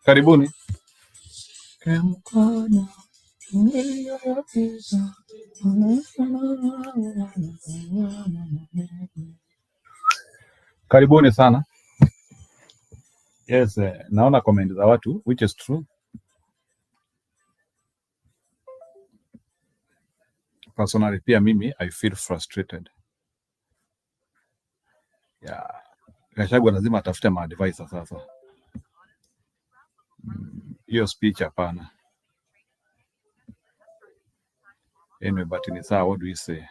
Karibuni. Karibuni sana. Yes, naona comment za watu which is true. Personally pia mimi I feel frustrated. Yeah. Gachagua lazima atafute maadvisor sasa. Hiyo speech hapana. Anyway, but ni sawa, what do we say?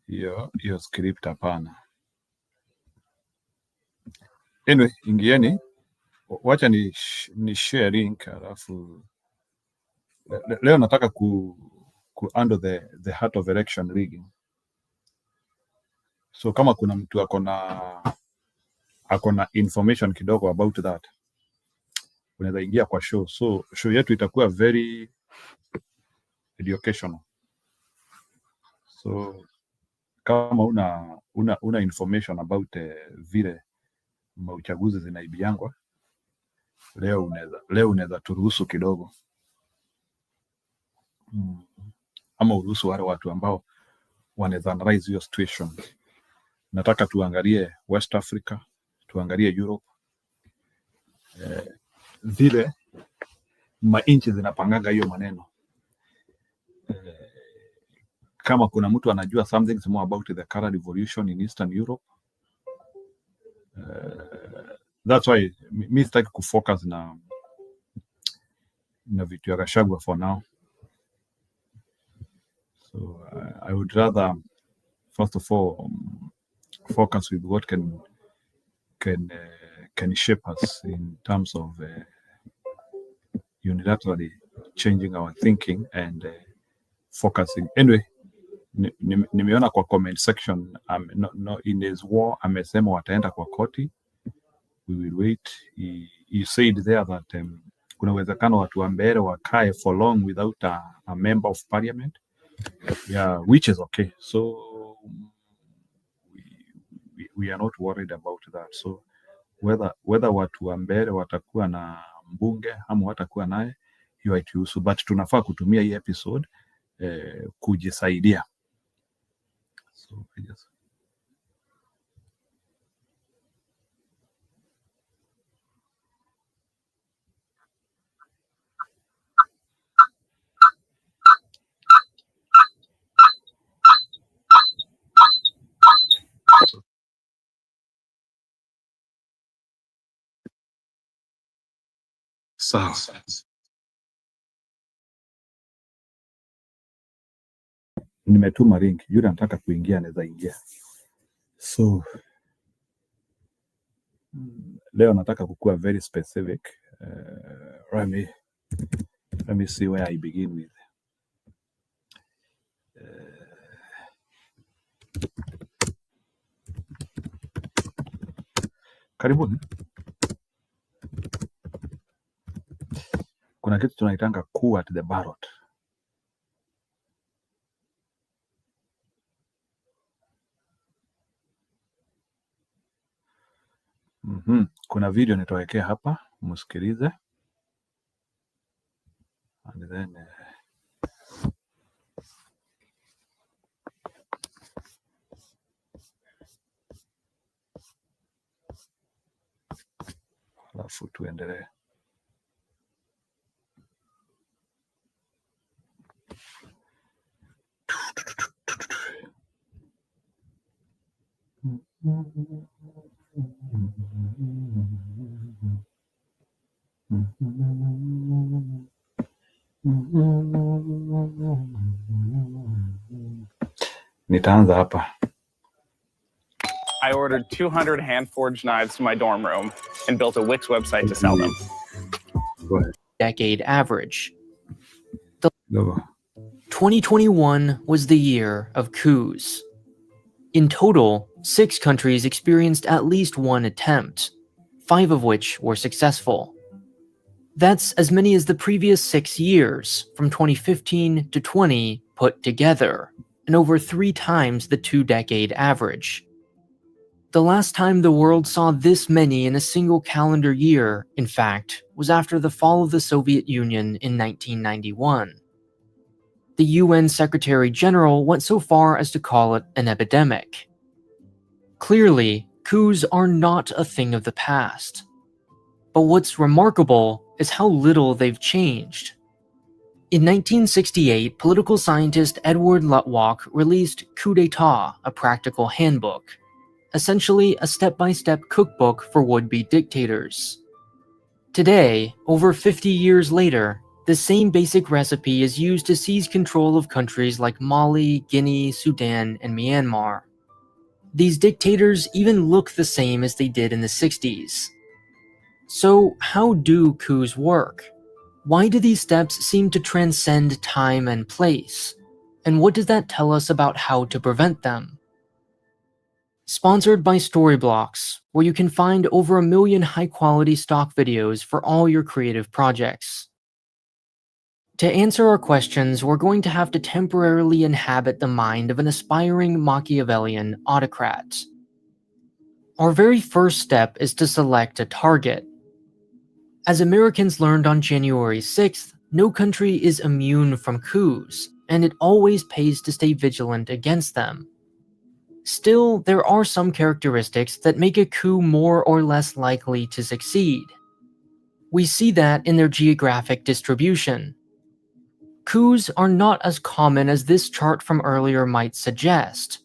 Hiyo script hapana. Anyway, ingieni. Wacha ni share link alafu leo nataka ku handle the heart of election rigging. So kama kuna mtu akona information kidogo about that, unaweza ingia kwa show. So show yetu itakuwa very educational. So kama una information about vile mauchaguzi zinaibiangwa, leo unaweza turuhusu kidogo. Ama uruhusu wale watu ambao wanaweza analyze hiyo situation. Nataka tuangalie West Africa, tuangalie Europe, vile mainchi zinapanganga hiyo maneno. Kama kuna mtu anajua something more about the color revolution in Eastern Europe, that's why mi sitaki kufocus na vitu ya Gachagua for now. So I would rather first of all focus with what can shape us in terms of unilaterally changing our thinking and focusing. Anyway, nimeona kwa comment section in his war amesema wataenda kwa koti. We will wait. He said there that kuna uwezekano watu wa Mbeere wakae for long without a member of parliament. Yeah, which is okay. So we are not worried about that. So whether watu wa Mbeere watakuwa na mbunge ama watakuwa naye, hiyo haituhusu, but tunafaa kutumia hii episode kujisaidia. So yes. Sawa. Nimetuma link. Yule anataka kuingia anaweza ingia. So leo nataka kukua very specific. Let me see where I begin with. Karibuni. Kuna kitu tunaitanga coup at the ballot. Kuna video nitawekea hapa, msikilize. And then alafu tuendelee. Nitaanza hapa. I ordered 200 hand-forged knives to my dorm room and built a Wix website to sell them. Go ahead. Decade average. Go. 2021 was the year of coups. In total, 6 countries experienced at least one attempt, 5 of which were successful. That's as many as the previous 6 years, from 2015 to 20 put together, and over 3 times the 2-decade average. The last time the world saw this many in a single calendar year, in fact, was after the fall of the Soviet Union in 1991. The UN Secretary General went so far as to call it an epidemic. Clearly, coups are not a thing of the past. But what's remarkable is how little they've changed. In 1968, political scientist Edward Luttwak released Coup d'etat, a practical handbook, essentially a step-by-step cookbook for would-be dictators. Today, over 50 years later, the same basic recipe is used to seize control of countries like Mali, Guinea, Sudan, and Myanmar. These dictators even look the same as they did in the 60s. So how do coups work? Why do these steps seem to transcend time and place? And what does that tell us about how to prevent them? Sponsored by Storyblocks, where you can find over 1 million high-quality stock videos for all your creative projects. To answer our questions, we're going to have to temporarily inhabit the mind of an aspiring Machiavellian autocrat. Our very first step is to select a target. As Americans learned on January 6th, no country is immune from coups, and it always pays to stay vigilant against them. Still, there are some characteristics that make a coup more or less likely to succeed. We see that in their geographic distribution. Coups are not as common as this chart from earlier might suggest.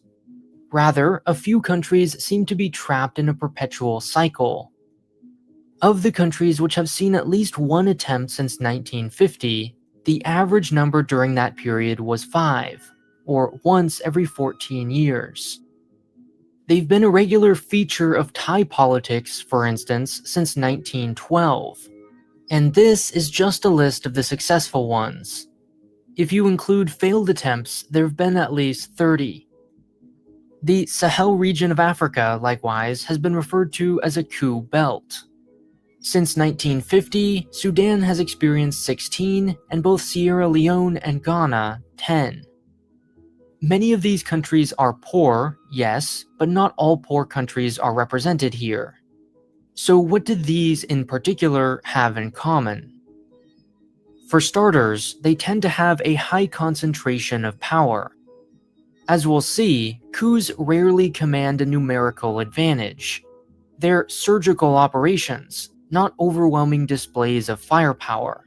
Rather, a few countries seem to be trapped in a perpetual cycle. Of the countries which have seen at least one attempt since 1950, the average number during that period was 5, or once every 14 years. They've been a regular feature of Thai politics, for instance, since 1912. And this is just a list of the successful ones. If you include failed attempts, there have been at least 30. The Sahel region of Africa, likewise, has been referred to as a coup belt. Since 1950, Sudan has experienced 16, and both Sierra Leone and Ghana, 10. Many of these countries are poor, yes, but not all poor countries are represented here. So what do these in particular have in common? For starters, they tend to have a high concentration of power. As we'll see, coups rarely command a numerical advantage. They're surgical operations, not overwhelming displays of firepower.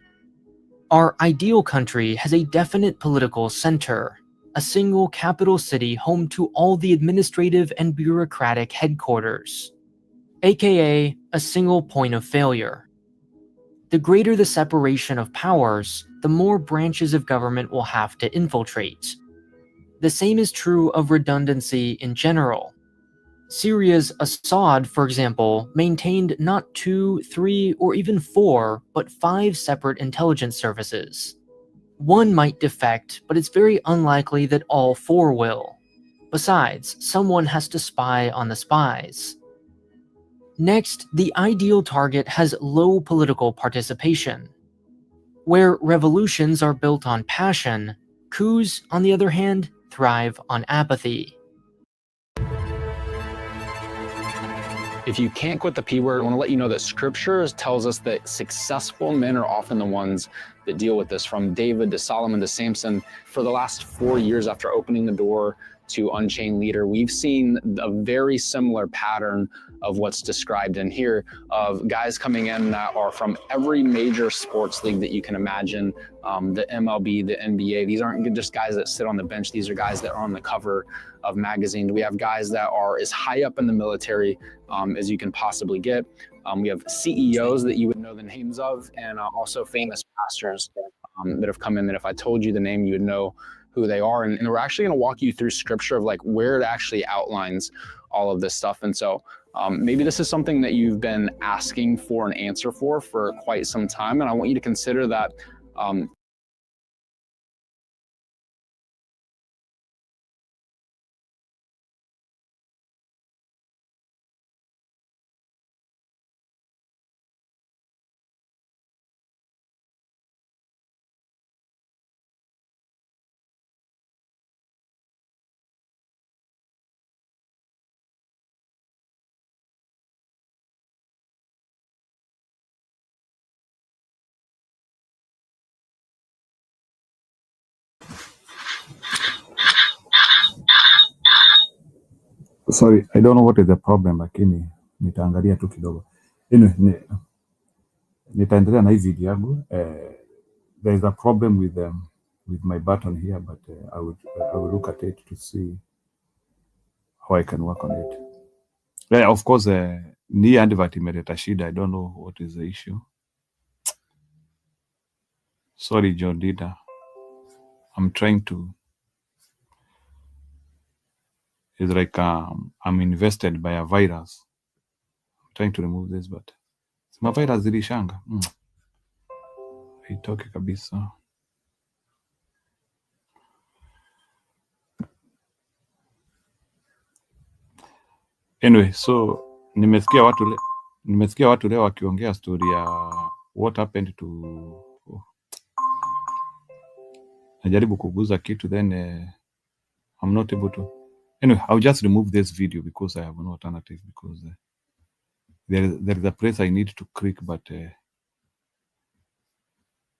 Our ideal country has a definite political center, a single capital city home to all the administrative and bureaucratic headquarters, aka a single point of failure. The greater the separation of powers, the more branches of government will have to infiltrate. The same is true of redundancy in general. Syria's Assad, for example, maintained not 2, 3, or even 4, but 5 separate intelligence services. One might defect, but it's very unlikely that all 4 will. Besides, someone has to spy on the spies. Next, the ideal target has low political participation. Where revolutions are built on passion, coups, on the other hand, thrive on apathy. If you can't quit the P word, I want to let you know that scripture tells us that successful men are often the ones that deal with this, from David to Solomon to Samson. For the last 4 years after opening the door to Unchained Leader, we've seen a very similar pattern of what's described in here, of guys coming in that are from every major sports league that you can imagine, the MLB, the NBA. These aren't just guys that sit on the bench. These are guys that are on the cover of magazines. We have guys that are as high up in the military as you can possibly get. We have CEOs that you would know the names of, and also famous pastors that have come in that if I told you the name, you would know who they are. And we're actually going to walk you through scripture of like where it actually outlines all of this stuff. And so maybe this is something that you've been asking for an answer for quite some time. And I want you to consider that Sorry, I don't know what is the problem, lakini nitaangalia tu kidogo. Anyway, nitaendelea na hii video yangu. There is a problem with my button here, but I will look at it to see how I can work on it. Yeah, of course, ni advert imeleta shida. I don't know what is the issue. Sorry, John Dida. I'm trying to. It's like I'm invested by a virus. I'm trying to remove this, but my virus zilishanga. Haitoki kabisa. Anyway, so nimesikia watu leo wakiongea story ya what happened to najaribu kuguza kitu then I'm not able to. Anyway, I'll just remove this video because I have no alternative, because there is a place I need to click, but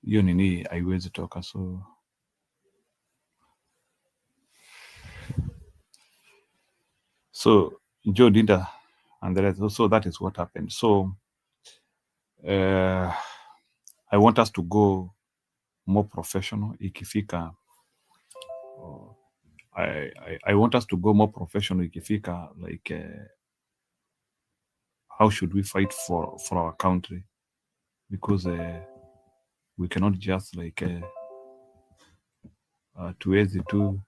hiyo nini haiwezi toka. So Joe Dinda and the rest. So that is what happened. So I want us to go more professional ikifika. I want us to go more professional ikifika, like how should we fight for our country, because we cannot just like tuwezi tu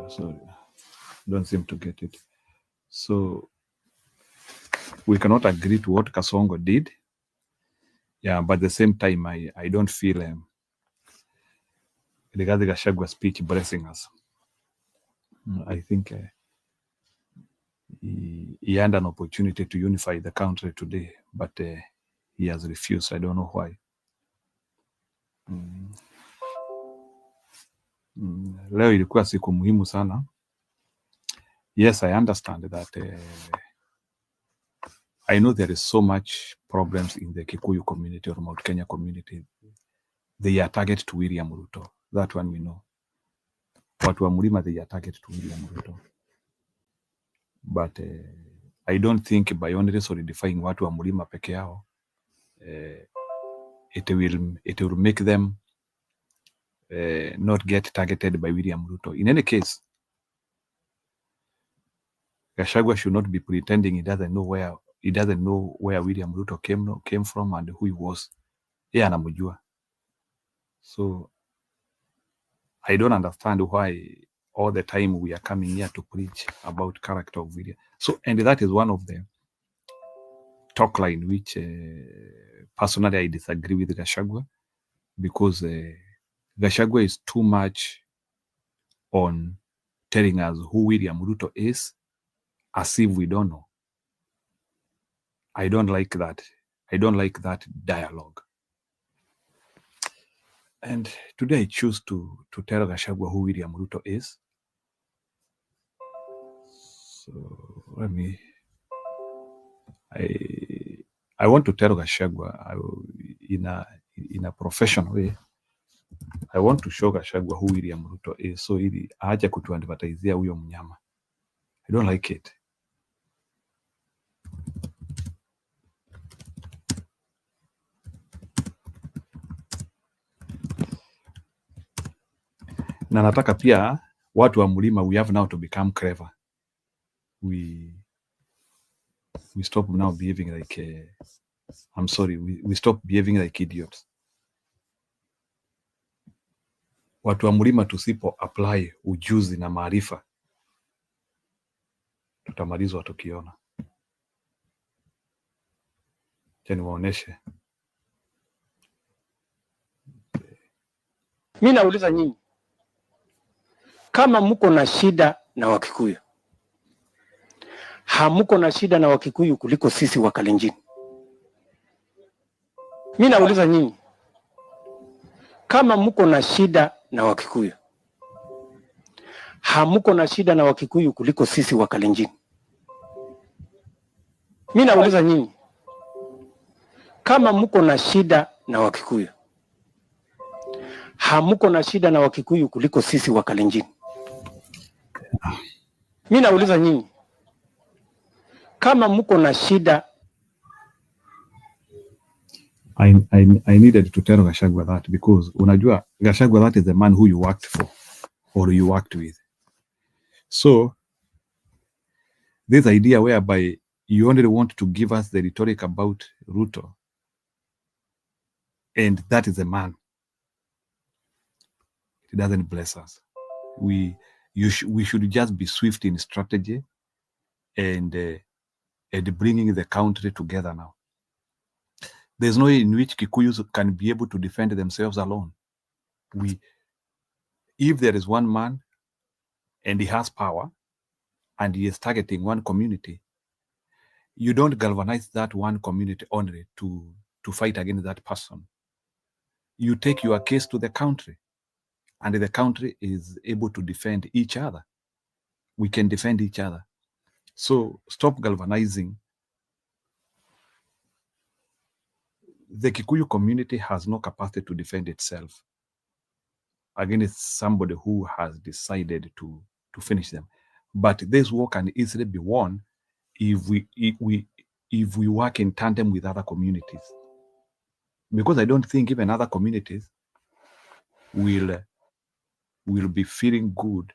sorry, don't seem to get it. So we cannot agree to what Kasongo did. Yeah, but at the same time, I don't feel Rigathi Gachagua speech blessing us. I think he had an opportunity to unify the country today, but he has refused. I don't know why. Leo ilikuwa siku muhimu sana. Yes, I understand that. I know there is so much problems in the Kikuyu community or Mount Kenya community. They are targeted to William Ruto. That one we know. Watu wa Mlima, they are targeted to William Ruto. But I don't think by only solidifying watu wa Mlima peke yao, it will make them not get targeted by William Ruto. In any case, Gachagua should not be pretending he doesn't know where William Ruto came from and who he was. Yeye anamjua. So I don't understand why all the time we are coming here to preach about character of William. So, and that is one of the talk line which personally I disagree with Gachagua, because Gachagua is too much on telling us who William Ruto is as if we don't know. I don't like that. I don't like that dialogue. And today I choose to tell Gachagua who William Ruto is. So let me. I want to tell Gachagua in a professional way. I want to show Gachagua who William Ruto is, so ili aache kutuadvertisea huyo mnyama. I don't like it. Na nataka pia watu wa Mlima, we have now to become clever. We stop now behaving like we stop behaving like idiots. Watu wa Mlima, tusipo apply ujuzi na maarifa, tutamalizwa tukiona. Tena waoneshe. Mimi nauliza nyinyi, kama mko na shida na Wakikuyu, hamuko na shida na Wakikuyu kuliko sisi wa Kalenjin? Mimi nauliza nyinyi, kama mko na shida na Wakikuyu, hamuko na shida na Wakikuyu kuliko sisi wa Kalenjin? Mimi nauliza nyinyi, kama mko na shida na Wakikuyu, hamuko na shida na Wakikuyu kuliko sisi wa Kalenjin? Mimi nauliza nyinyi, kama mko na shida. I needed to tell Gachagua that because unajua Gachagua, that is the man who you worked for or you worked with. So this idea whereby you only want to give us the rhetoric about Ruto, and that is a man, it doesn't bless us. We should just be swift in strategy and bringing the country together now. There's no way in which Kikuyus can be able to defend themselves alone. If there is one man and he has power and he is targeting one community, you don't galvanize that one community only to fight against that person. You take your case to the country, and the country is able to defend each other. We can defend each other. So stop galvanizing. The Kikuyu community has no capacity to defend itself against somebody who has decided to finish them. But this war can easily be won if we work in tandem with other communities. Because I don't think even other communities will be feeling good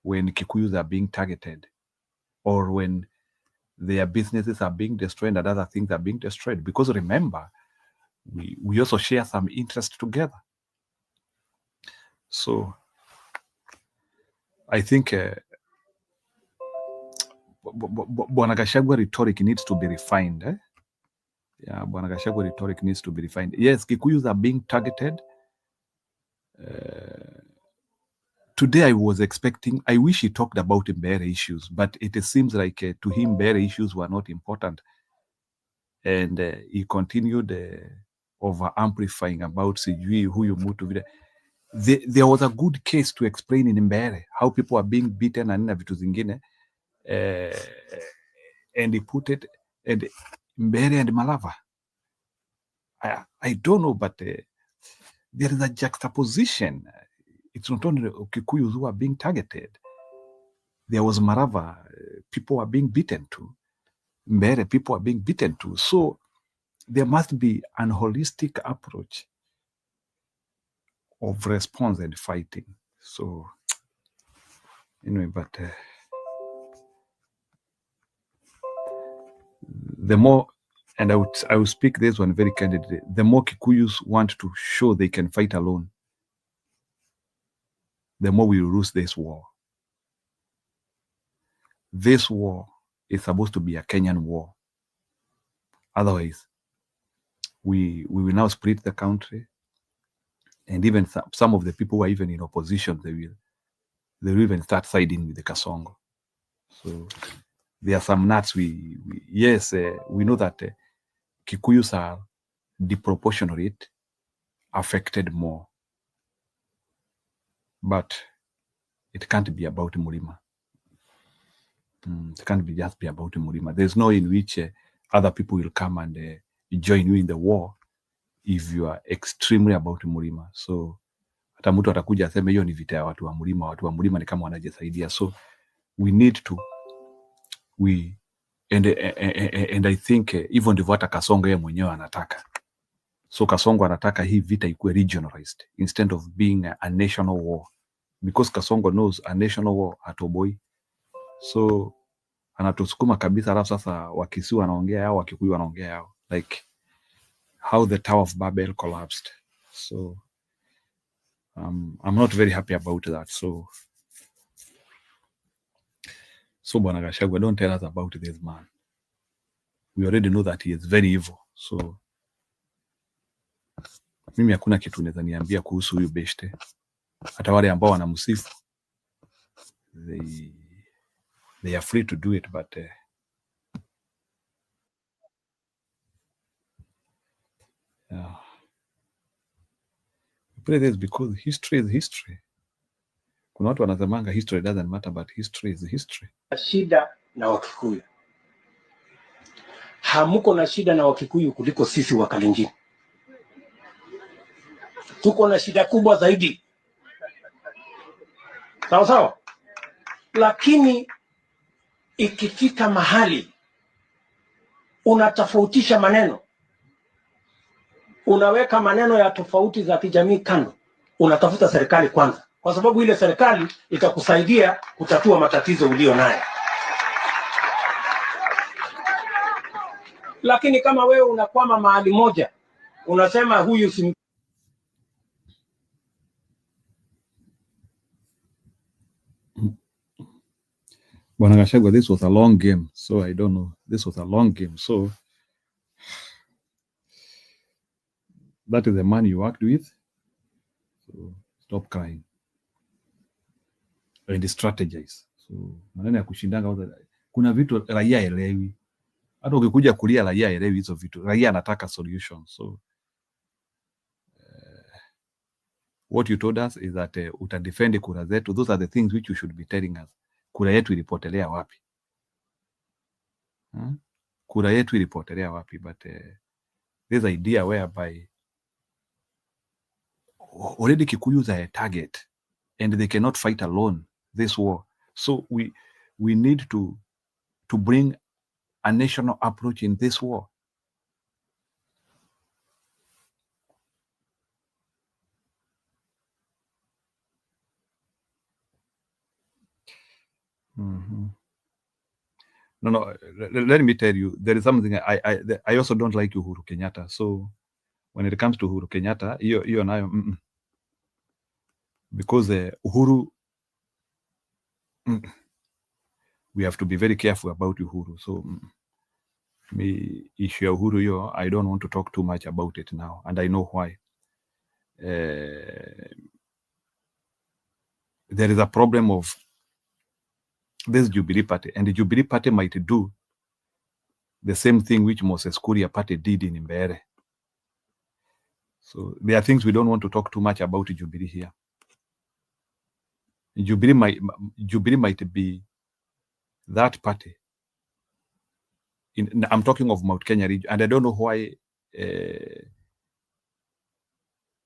when Kikuyus are being targeted or when their businesses are being destroyed and other things are being destroyed. Because remember, we also share some interest together. So I think Bwana Gachagua rhetoric needs to be refined. Yeah, Bwana Gachagua rhetoric needs to be refined. Yes, Kikuyus are being targeted. Today I was expecting, I wish he talked about Mbeere issues, but it seems like to him Mbeere issues were not important. And he continued over amplifying about sijui huyu mtu vile. There was a good case to explain in Mbeere how people are being beaten and vitu zingine, and he put it and Mbeere and Malava. I don't know, but there is a juxtaposition. It's not only Kikuyus who are being targeted. There was Marava, people are being beaten too. Mbeere, people are being beaten too. So there must be an holistic approach of response and fighting. So anyway, but the more, and I will speak this one very candidly, the more Kikuyus want to show they can fight alone, the more we will lose this war. This war is supposed to be a Kenyan war. Otherwise, we will now split the country, and even some of the people who are even in opposition, they will even start siding with the Kasongo. So there are some nuts. We know that Kikuyus are disproportionately affected more, but it can't be about Murima. It can't just be about Murima. There's no in which other people will come and join you in the war if you are extremely about Murima. So hata mtu atakuja aseme hiyo ni vita ya watu wa Murima. Watu wa Murima ni kama wanajisaidia. So we need to and I think hivyo ndivyo hata Kasongo yeye mwenyewe anataka. So Kasongo anataka hii vita ikuwe regionalized instead of being a national war, because Kasongo knows a national war hatoboi. So anatusukuma kabisa, alafu sasa Wakisi wanaongea yao, Wakikuyu wanaongea yao, like how the Tower of Babel collapsed. So I'm not very happy about that. So Bwana Gachagua, don't tell us about this man. We already know that he is very evil. So mimi hakuna kitu naweza niambia kuhusu huyu beshte. Hata wale ambao wanamsifu, they are free to do it, but play this because history is history. Kuna watu wanasemanga history doesn't matter, but history is history. Shida na Wakikuyu, hamuko na shida na Wakikuyu kuliko sisi wa Kalenjin. Tuko na shida kubwa zaidi, sawa sawa. Lakini ikifika mahali unatofautisha maneno, unaweka maneno ya tofauti za kijamii kando, unatafuta serikali kwanza, kwa sababu ile serikali itakusaidia kutatua matatizo ulio nayo. Lakini kama wewe unakwama mahali moja, unasema huyu si Bwana Gachagua, this was a long game, so I don't know. This was a long game, so that is the man you worked with. So stop crying and strategize. So maneno ya kushindanga, kuna vitu raia elewi. Hata ukikuja kulia raia elewi hizo vitu. Raia anataka solution. So what you told us is that utadefend kura zetu. Those are the things which you should be telling us. Kura yetu ilipotelea wapi? Kura yetu ilipotelea wapi? But this idea whereby already Kikuyus are a target and they cannot fight alone this war. So we need to bring a national approach in this war. No, let me tell you, there is something I also don't like Uhuru Kenyatta. So when it comes to Uhuru Kenyatta, you and I, because Uhuru, we have to be very careful about Uhuru. So me issue Uhuru, I don't want to talk too much about it now, and I know why. There is a problem of this Jubilee Party, and the Jubilee Party might do the same thing which Moses Kuria Party did in Mbeere. So there are things we don't want to talk too much about Jubilee here. Jubilee might be that party. I'm talking of Mount Kenya region, and I don't know why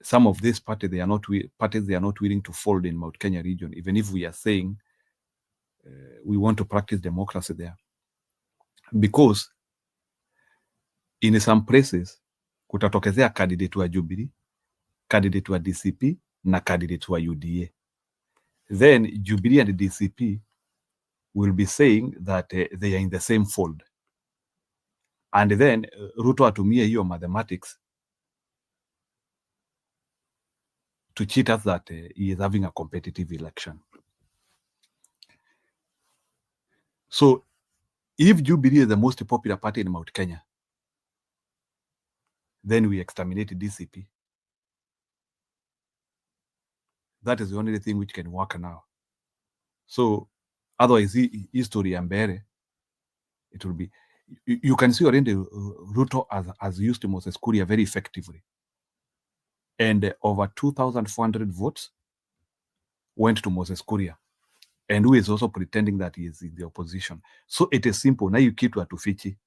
some of these parties they are not willing to fold in Mount Kenya region, even if we are saying we want to practice democracy there, because in some places kutatokezea candidate wa Jubilee, candidate wa DCP na candidate wa UDA. Then Jubilee and DCP will be saying that they are in the same fold, and then Ruto atumie hiyo mathematics to cheat us that he is having a competitive election. So if Jubilee is the most popular party in Mount Kenya, then we exterminate DCP. That is the only thing which can work now. So otherwise, history and Mbeere, it will be, you can see already Ruto has used Moses Kuria very effectively. And over 2,400 votes went to Moses Kuria, and who is also pretending that he is in the opposition. So it is simple. Now you keep to Atufichi.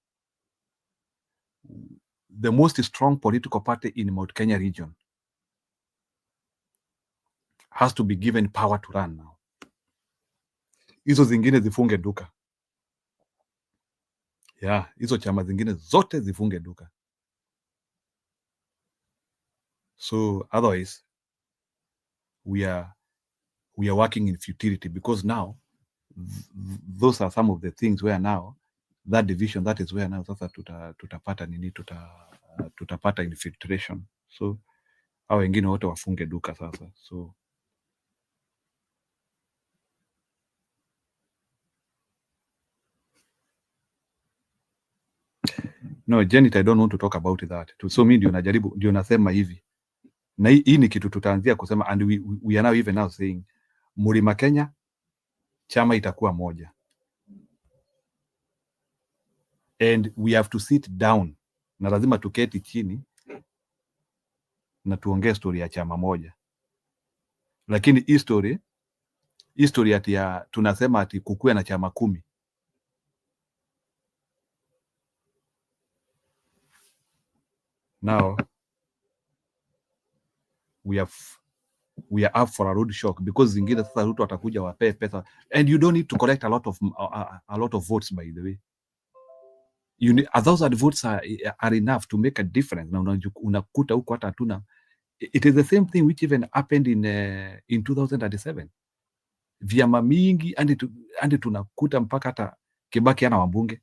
The most strong political party in Mount Kenya region has to be given power to run now. Hizo zingine zifunge duka. Yeah, hizo chama zingine zote zifunge duka. So otherwise, we are working in futility, because now those are some of the things where now that division, that is where now sasa tutapata nini, tutapata infiltration. So hao wengine wote wafunge duka sasa. So no, Janet, I don't want to talk about that. So mimi ndio nasema hivi, na hii ni kitu tutaanzia kusema, and we are now even now saying Mlima Kenya chama itakuwa moja, and we have to sit down, na lazima tuketi chini na tuongee story ya chama moja. Lakini history ati ya tunasema ati kukuwe na chama 10. Now we have we are up for a road shock because zingine sasa Ruto atakuja wapee pesa, and you don't need to collect a lot of votes. By the way, you need 1,000 votes are enough to make a difference. Na unakuta huko hata hatuna. It is the same thing which even happened in 2007. Vyama mingi andi tunakuta mpaka hata Kibaki ana wabunge.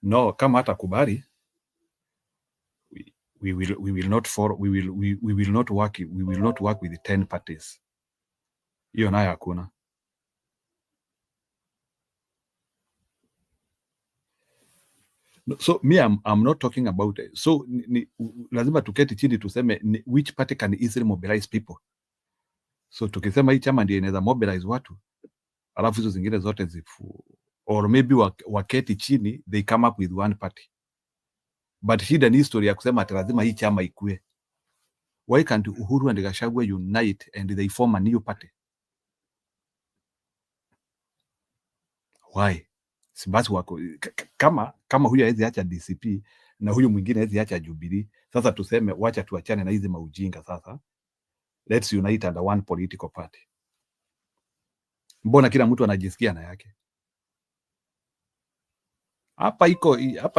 No, kama hata kubali, we will not follow, we will not work with the 10 parties. Hiyo nayo hakuna. So me I'm not talking about it. So lazima tuketi chini tuseme which party can easily mobilize people. So tukisema hii chama ndio inaweza mobilize watu, alafu hizo zingine zote zifu, or maybe waketi chini they come up with one party. But shida ni history ya kusema ati lazima hii chama ikue. Why can't Uhuru and Gachagua unite and they form a new party? Why? Si basi wako kama huyu hawezi acha DCP na huyu mwingine hawezi acha Jubilee. Sasa tuseme wacha tuachane na hizi maujinga sasa. Let's unite under one political party. Mbona kila mtu anajisikia na yake? Hapa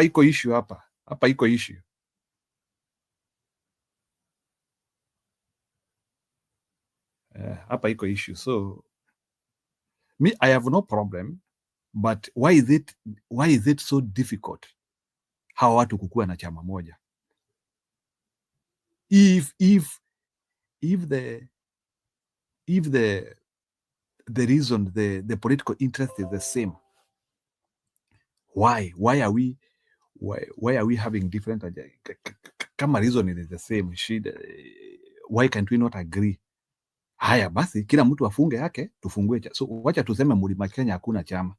iko issue hapa. Hapa iko issue. Hapa iko issue. So me, I have no problem, but why is it so difficult hawa watu kukua na chama moja? If the reason, the political interest is the same, why are we having different kama reason is the same, why can't we not agree? Haya basi kila mtu afunge yake, tufungue so wacha tuseme Mlima Kenya hakuna chama.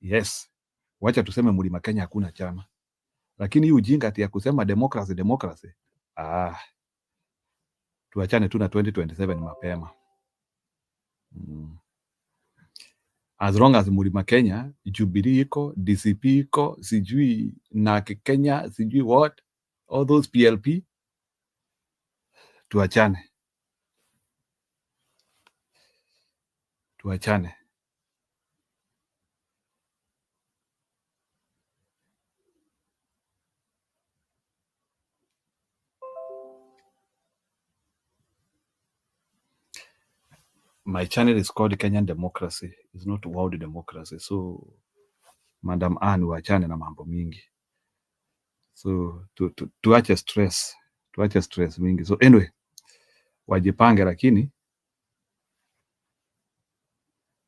Yes, wacha tuseme Mlima Kenya hakuna chama, lakini hii ujinga ati ya kusema democracy tuachane tu na 2027 mapema. As long as Mlima Kenya, Jubilee iko, DCP iko, sijui na Kenya, sijui what, all those PLP, tuachane. My channel is called Kenyan Democracy. It's not World Democracy. So Madam Anne, wachane na mambo mingi. So tuache stress mingi. So anyway, wajipange, lakini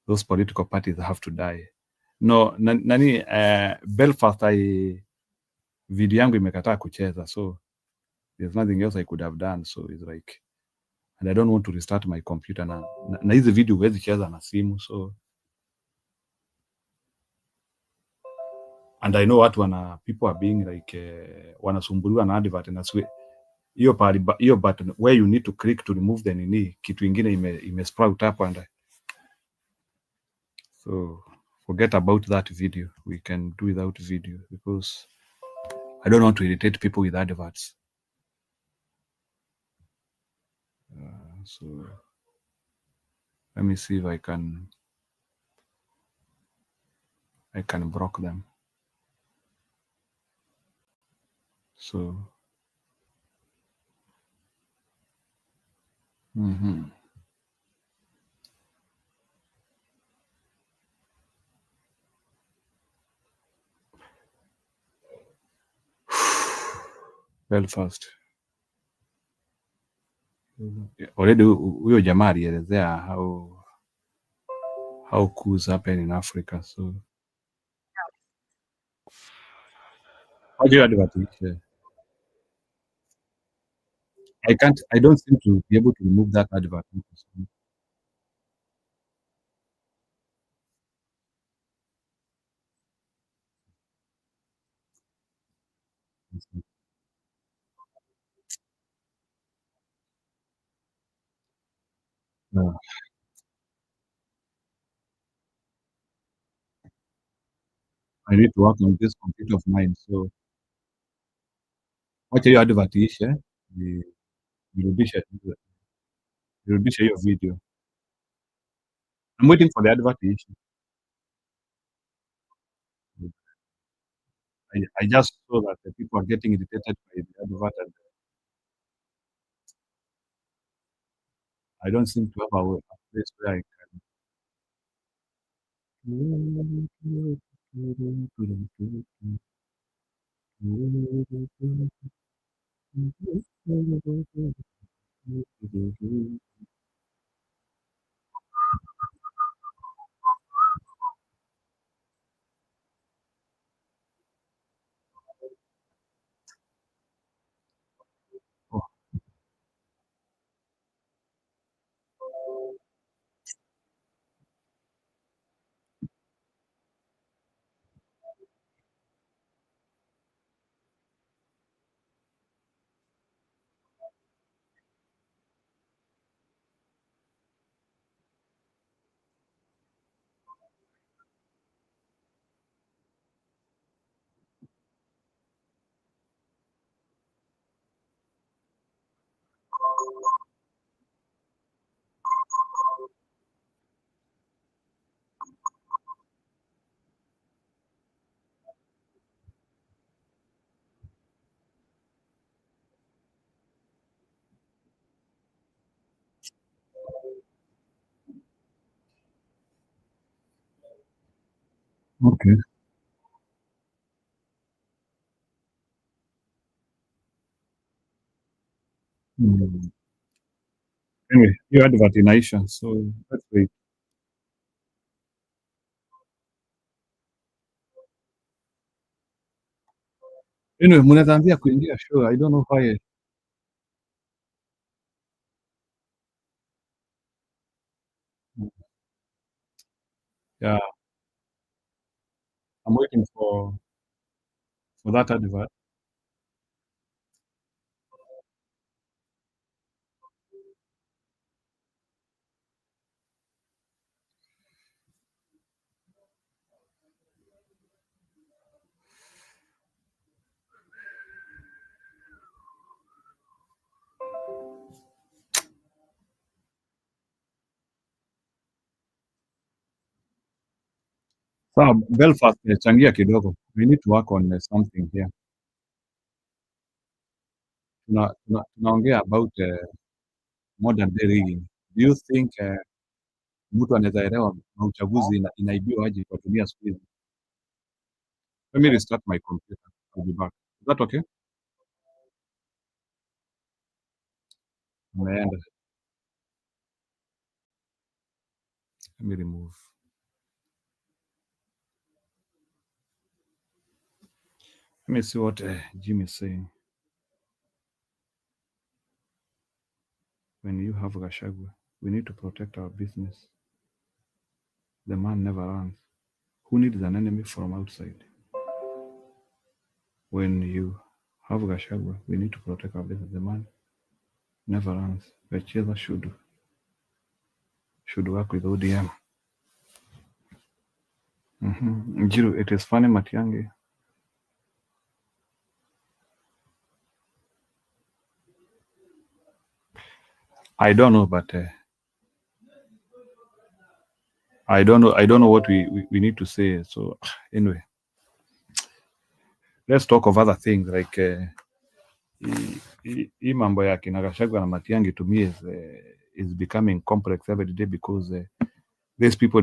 those political parties have to die. No, nani Belfast video yangu imekataa kucheza, so there's nothing else I could have done. So it's like, and I don't want to restart my computer na hizi video huwezi cheza na simu. So and I know watu people are being like wanasumbuliwa na advert na hiyo button where you need to click to remove the nini, kitu ingine ime sprout hapo, and so forget about that video. We can do without video because I don't want to irritate people with adverts. So let me see if I can block them. So Belfast already, huyo jamaa alielezea how coups happen in Africa. So how do you advert? I don't seem to be able to remove that advert. No. I need to work on this computer of mine. So Wacha hiyo advert iishe, nirudishe hiyo video. I'm waiting for the advert iishe. I just saw that the people are getting irritated by the advert, and I don't seem to have a place where I can. Oh, okay. Hmm. Anyway, hiyo advert inaisha, so let's wait. Anyway, mnaweza ambia kuingia show. I don't know why. Yeah, I'm waiting for that advert. Sawa, Belfast, changia kidogo. We need to work on something here. Tunaongea about modern day rigging. Do you think mtu anaweza elewa uchaguzi inaibiwa aje kwa dunia siku hizi? Let me restart my computer. I'll be back. Is that okay? Umeenda. Let me remove. Let me see what Jim is saying. When you have Gachagua, we need to protect our business. The man never runs. Who needs an enemy from outside? When you have Gachagua, we need to protect our business. The man never runs. Gachagua should work with ODM. Jiru, it is funny, Matiangi. I don't know, but I don't know what we need to say. So anyway, let's talk of other things like hii mambo ya kina Gachagua na Matiangi to me is becoming complex every day because these people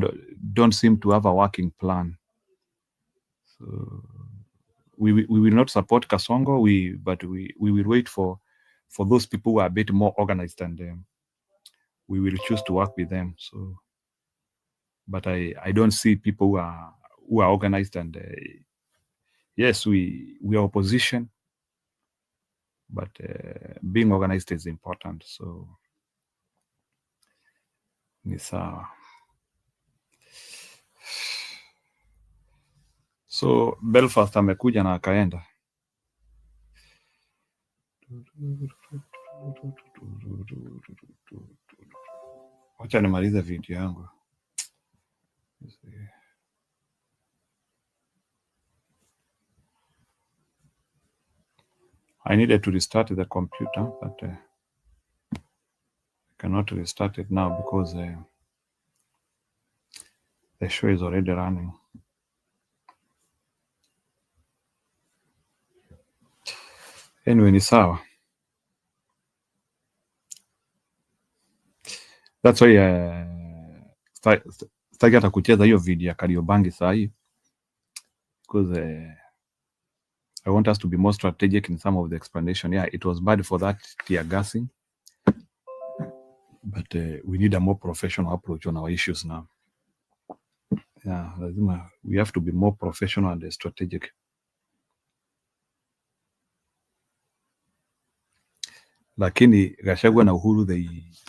don't seem to have a working plan. So we will not support Kasongo, but we will wait for those people who are a bit more organized, and we will choose to work with them. So, but I don't see people who are organized, and yes, we are opposition, but being organized is important. So ni sawa. So Belfast amekuja na akaenda. Wacha nimalize video yangu. I needed to restart the computer, but I cannot restart it now because the show is already running. Anyway, ni sawa. That's why sitaki hata kucheza hiyo video ya Kariobangi saa hii because I want us to be more strategic in some of the explanation. Yeah, it was bad for that tear gassing, but we need a more professional approach on our issues now. Yeah, lazima we have to be more professional and strategic. Lakini Gachagua na Uhuru,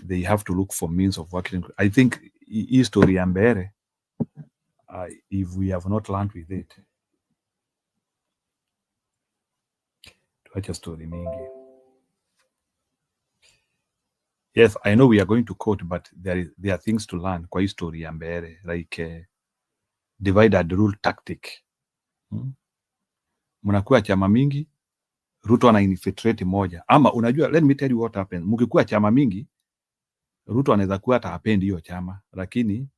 they have to look for means of working. I think hii story ya Mbeere, if we have not learned with it, tuache story mingi. Yes, I know we are going to court, but there are things to learn kwa hii story ya Mbeere, like divide and rule tactic. Mnakuwa chama mingi, Ruto ana infiltrate moja. Ama unajua, let me tell you what happens. Mkikuwa chama mingi, Ruto anaweza kuwa hata hapendi hiyo chama, lakini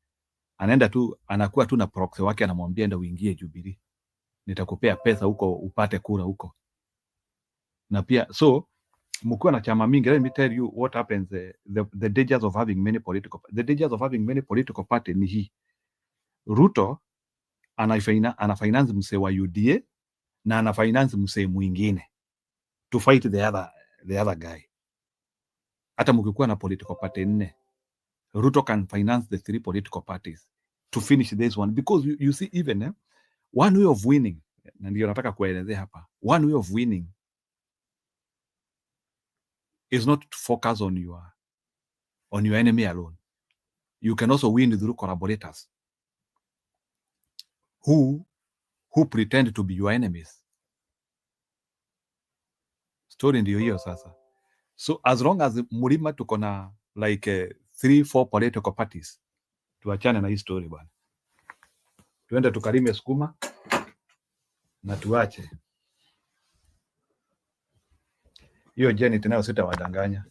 anaenda tu, anakuwa tu na proxy wake, anamwambia enda uingie Jubilee, nitakupea pesa huko upate kura huko. Na pia so mkiwa na chama mingi, let me tell you what happens. The dangers of having many political parties ni hii. Ruto anafinance msee wa UDA na anafinance msee mwingine to fight the other guy. Hata mkikuwa na political party 4, Ruto can finance the 3 political parties to finish this one, because you see even one way of winning, na ndio nataka kuelezea hapa, one way of winning is not to focus on your enemy alone. You can also win through collaborators who pretend to be your enemies. Story ndio hiyo sasa. So as long as Mlima tuko na like 3-4 political parties, tuachane na hii story bwana. Tuende tukalime sukuma na tuache hiyo jeni tena, sitawadanganya.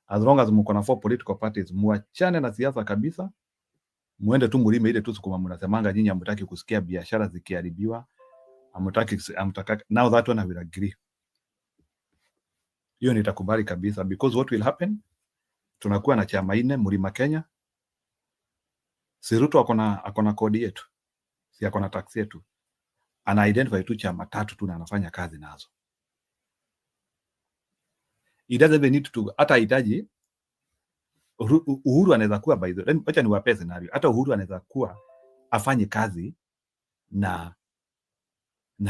As long as mko na 4 political parties, muachane na siasa kabisa. Muende tu mlime ile tu sukuma. Mnasemanga nyinyi hamtaki kusikia biashara zikiharibiwa, amtaka. Now that one I will agree. Hiyo nitakubali kabisa, because what will happen, tunakuwa na chama 4 Mlima Kenya. Si Ruto akona kodi yetu, si akona tax yetu, ana identify tu chama 3 tu na anafanya kazi nazo. It doesn't even need to, hata hitaji Uhuru anaweza kuwa, by the way, acha niwape scenario. Hata Uhuru anaweza kuwa afanye kazi na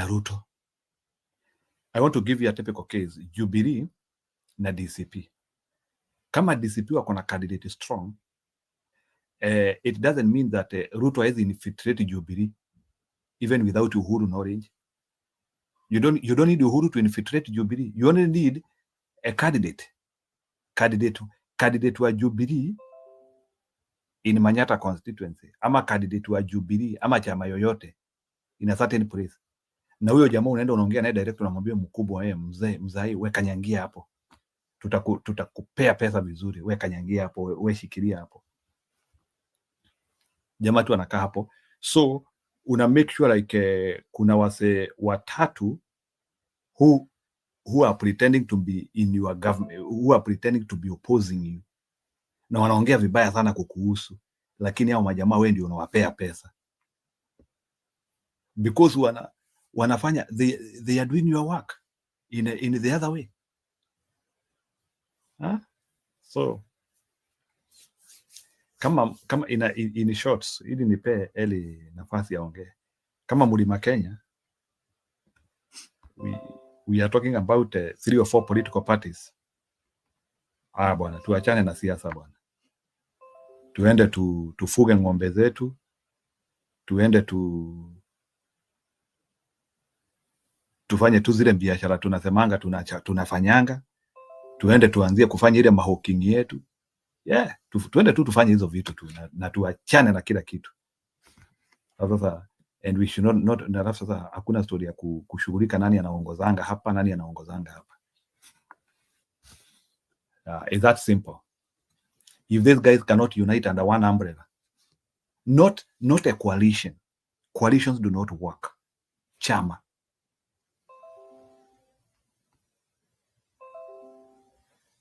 Ruto. I want to give you a typical case. Jubilee na DCP. Kama DCP wako na candidate strong, it doesn't mean that Ruto has infiltrated Jubilee even without Uhuru knowledge. You don't need Uhuru to infiltrate Jubilee. You only need a candidate wa Jubilee in Manyata constituency, ama candidate wa Jubilee ama chama yoyote in a certain place. Na huyo jamaa unaenda unaongea naye direct, unamwambia mkubwa, wewe mzee wewe kanyangia hapo, tutakupea pesa vizuri, wewe kanyangia hapo, wewe shikilia hapo. Jamaa tu anakaa hapo. So una make sure like kuna wase watatu who are pretending to be in your government, who are pretending to be opposing you, na wanaongea vibaya sana kukuhusu, lakini hao majamaa wewe ndio unawapea pesa, because wanafanya they are doing your work in the other way. So kama in shorts, ili nipe Eli nafasi aongee. Kama Mlima Kenya, we are talking about 3 or 4 political parties. Bwana, tuachane na siasa bwana. Tuende tufuge ng'ombe zetu, tuende tufanye tu zile biashara tunasemanga tunafanyanga, tuende tuanzie kufanya ile mahoking yetu. Yeah, tuende tu tufanye hizo vitu tu na tuachane na kila kitu. Sasa and we should not na alafu sasa hakuna story ya kushughulika nani anaongozanga hapa, nani anaongozanga hapa. Is that simple? If these guys cannot unite under one umbrella, not a coalition. Coalitions do not work. Chama.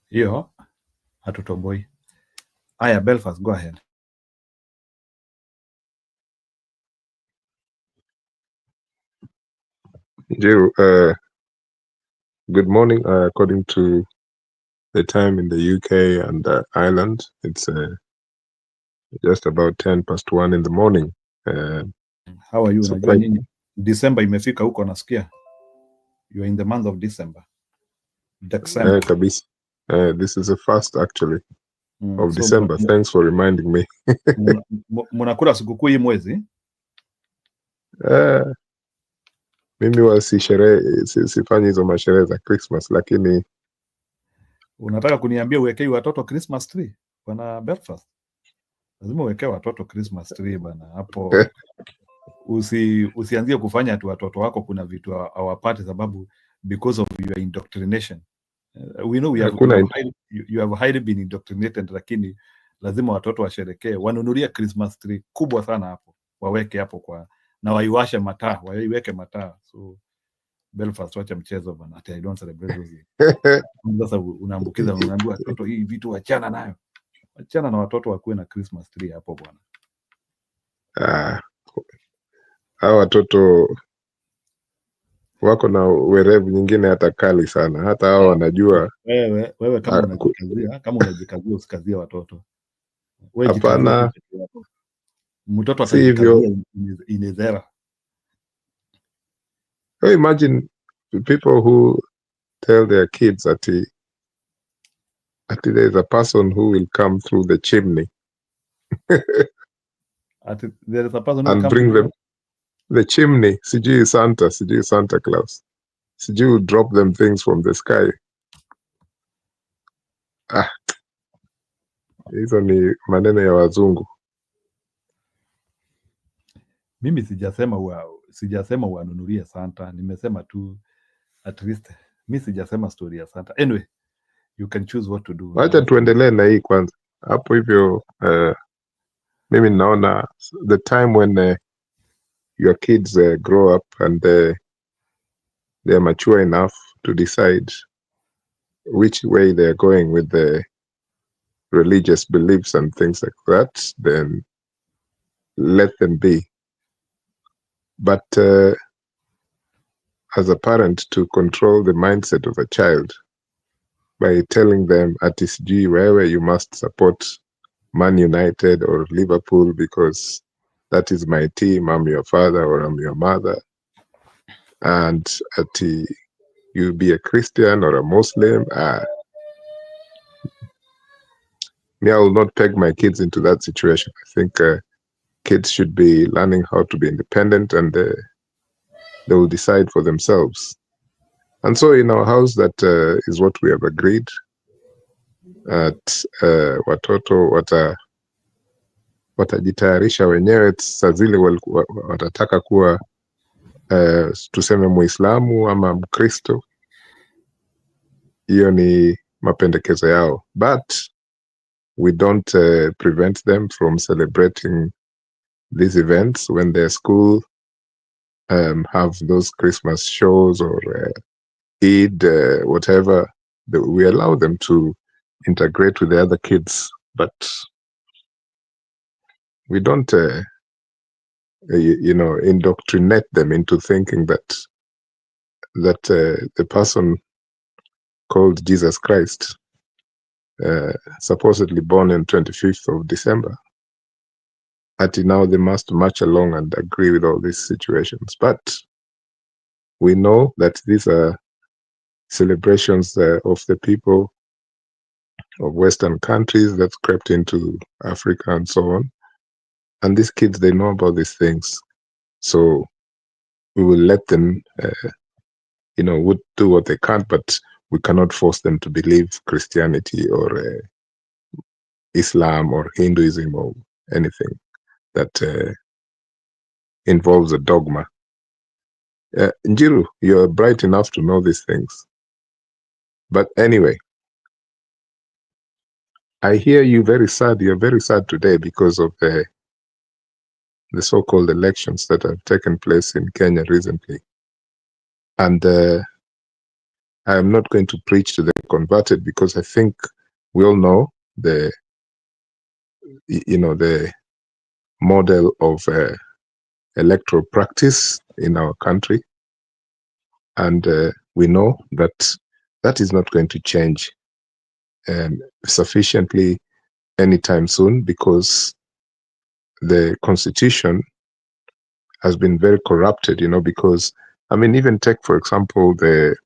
Hiyo hatutoboi. Aya, Belfast, go ahead. Jill, good morning. According to the time in the UK and Ireland, it's just about 1:10 in the morning. How are you? So Unajua nini? December imefika huko nasikia. You are in the month of December. December. Kabisa. This is the first actually of So December. Thanks for reminding me. Mnakula sikukuu hii mwezi? Mimi wa sifanyi hizo masherehe za Christmas, lakini unataka kuniambia uwekei watoto Christmas tree bwana Belfast? Lazima uwekee watoto Christmas tree bwana. Hapo usianzie kufanya tu watoto wako kuna vitu hawapati sababu because of your indoctrination. We know you have highly been indoctrinated, lakini lazima watoto washerekee, wanunulie Christmas tree kubwa sana hapo, waweke hapo na waiwashe mataa, waiweke mataa. So Belfast, wacha mchezo bwana, ati I don't celebrate those. Sasa unaambukiza, unaambiwa watoto hii vitu wachana nayo. Wachana na watoto wakuwe na Christmas tree hapo bwana. Hao watoto wako na werevu nyingine hata kali sana, hata hao wanajua. Wewe kama unajikazia usikazie watoto. Hapana, mtoto atajikazia inezera. Imagine people who tell their kids that there is a person who will come through the chimney there is a person who and bring them the chimney. Sijui Santa Claus. Sijui will drop them things from the sky. Hizo ni maneno ya wazungu. Mimi sijasema uanunulie Santa, nimesema tu at least. Mimi sijasema story ya Santa. Anyway, you can choose what to do. Wacha tuendelee na hii kwanza. Hapo hivyo mimi naona the time when your kids grow up and they are mature enough to decide which way they are going with the religious beliefs and things like that, then let them be. But as a parent, to control the mindset of a child by telling them at SG wherever you must support Man United or Liverpool because that is my team, I'm your father or I'm your mother, and you be a Christian or a Muslim, me, I will not peg my kids into that situation. I think kids should be learning how to be independent, and they will decide for themselves. And so in our house, that is what we have agreed. At watoto watajitayarisha wenyewe saa zile watataka kuwa tuseme Muislamu ama Mkristo. Hiyo ni mapendekezo yao, but we don't prevent them from celebrating these events when their school have those Christmas shows or Eid, whatever. We allow them to integrate with the other kids, but we don't indoctrinate them into thinking that the person called Jesus Christ, supposedly born on 25th of December, now they must march along and agree with all these situations. But we know that these are celebrations of the people of Western countries that crept into Africa and so on. And these kids, they know about these things. So we will let them, would do what they can, but we cannot force them to believe Christianity or Islam or Hinduism or anything that involves a dogma. Njiru, you're bright enough to know these things. But anyway, I hear you very sad. You're very sad today because of the so-called elections that have taken place in Kenya recently. And I am not going to preach to the converted, because I think we all know the model of electoral practice in our country, and we know that that is not going to change sufficiently anytime soon, because the constitution has been very corrupted, because, I mean, even take, for example, the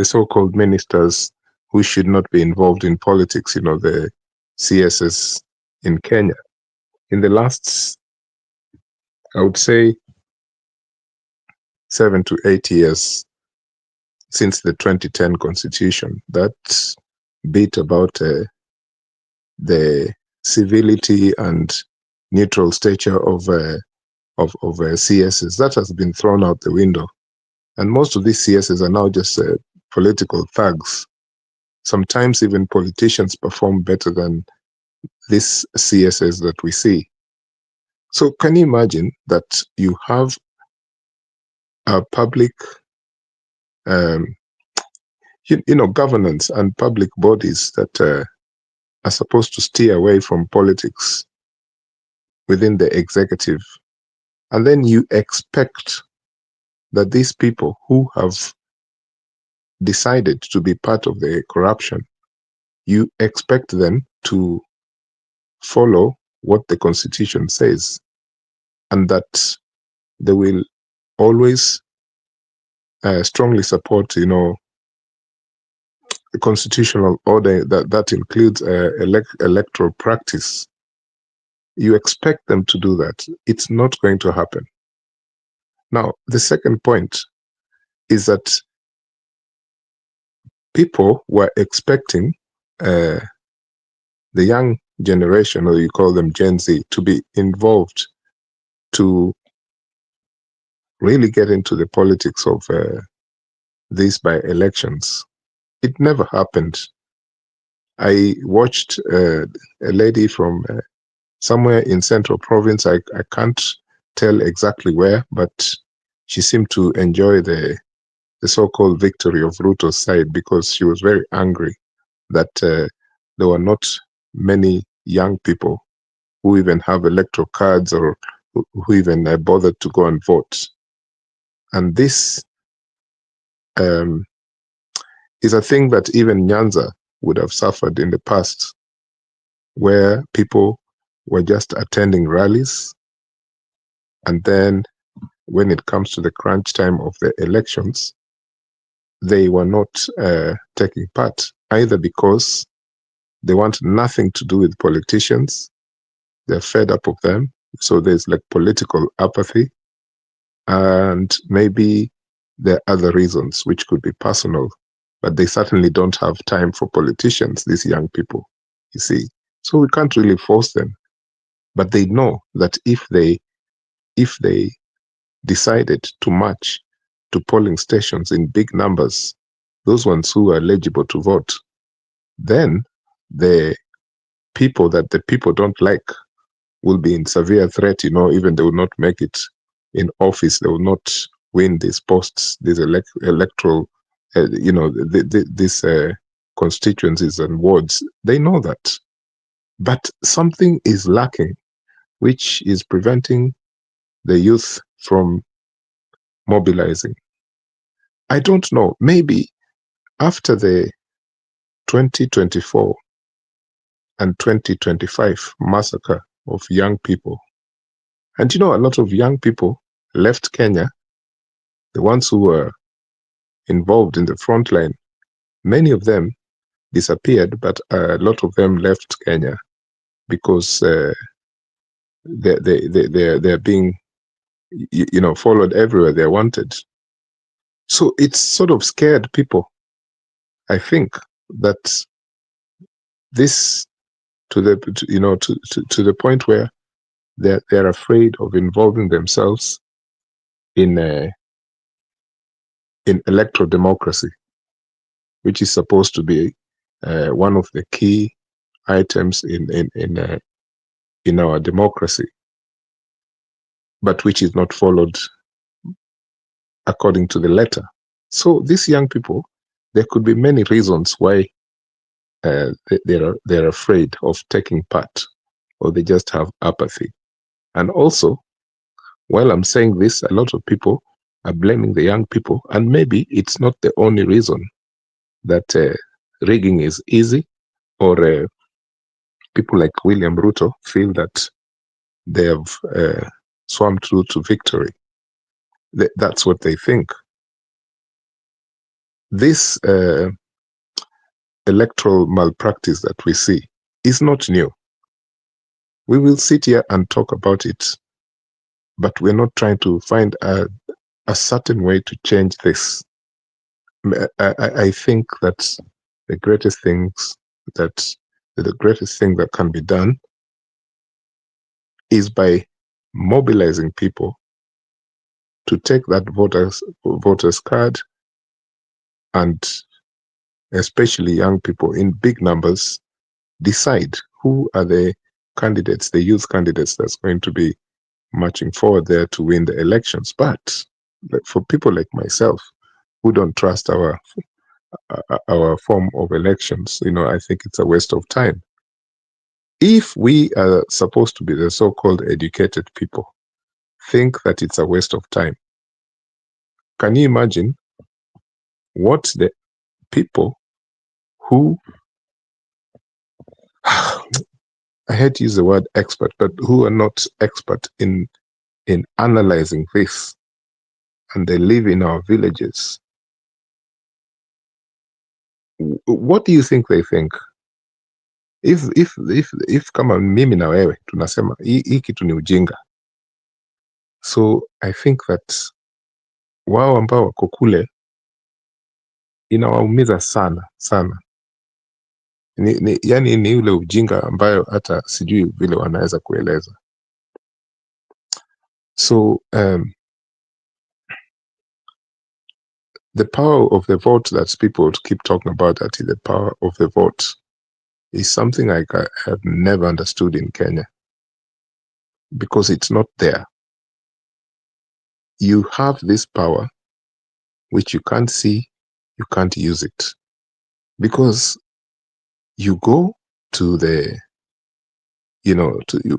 so-called ministers who should not be involved in politics, the CSs in Kenya. In the last, I would say, 7 to 8 years since the 2010 constitution, that bit about the civility and neutral stature of CSs, that has been thrown out the window. And most of these CSs are now just political thugs. Sometimes even politicians perform better than these CSs that we see. So can you imagine that you have a public, governance and public bodies that are supposed to steer away from politics within the executive, and then you expect that these people who have decided to be part of the corruption, you expect them to follow what the constitution says, and that they will always strongly support, the constitutional order that includes electoral practice. You expect them to do that. It's not going to happen. Now, the second point is that people were expecting the young generation, or you call them Gen Z, to be involved, to really get into the politics of these by-elections. It never happened. I watched a lady from somewhere in Central Province. I can't tell exactly where, but she seemed to enjoy the so-called victory of Ruto's side, because she was very angry that there were not many young people who even have electoral cards, or who even bothered to go and vote. And this is a thing that even Nyanza would have suffered in the past, where people were just attending rallies, and then when it comes to the crunch time of the elections, they were not taking part, either because they want nothing to do with politicians, they're fed up of them, so there's like political apathy, and maybe there are other reasons which could be personal, but they certainly don't have time for politicians, these young people, you see. So we can't really force them, but they know that if they decided to march to polling stations in big numbers, those ones who are eligible to vote, then the people that the people don't like will be in severe threat, even they will not make it in office, they will not win these posts, these electoral, these constituencies and wards. They know that. But something is lacking, which is preventing the youth from mobilizing. I don't know, maybe after the 2024 and 2025 massacre of young people, and a lot of young people left Kenya, the ones who were involved in the front line, many of them disappeared, but a lot of them left Kenya because they're being followed everywhere they're wanted. So it's sort of scared people, I think, that this to the point where they're afraid of involving themselves in electoral democracy, which is supposed to be one of the key items in our democracy, but which is not followed according to the letter. So these young people, there could be many reasons why they're afraid of taking part, or they just have apathy. And also, while I'm saying this, a lot of people are blaming the young people, and maybe it's not the only reason that rigging is easy, or people like William Ruto feel that they have swum through to victory. That's what they think. This electoral malpractice that we see is not new. We will sit here and talk about it, but we're not trying to find a certain way to change this. I think that the greatest thing that can be done is by mobilizing people to take that voters card, and especially young people in big numbers, decide who are the candidates, the youth candidates that's going to be marching forward there to win the elections. But for people like myself who don't trust our form of elections, I think it's a waste of time. If we are supposed to be the so-called educated people think that it's a waste of time, can you imagine what the people who, I hate to use the word expert, but who are not expert in analyzing this, and they live in our villages, what do you think they think? If kama mimi na wewe tunasema hii kitu ni ujinga, so I think that wao ambao wako kule inawaumiza sana sana. Yani ni ule ujinga ambayo hata sijui vile wanaweza kueleza. So the power of the vote that people keep talking about, that is the power of the vote, is something I have never understood in Kenya, because it's not there. You have this power which you can't see, you can't use it, because you go to the,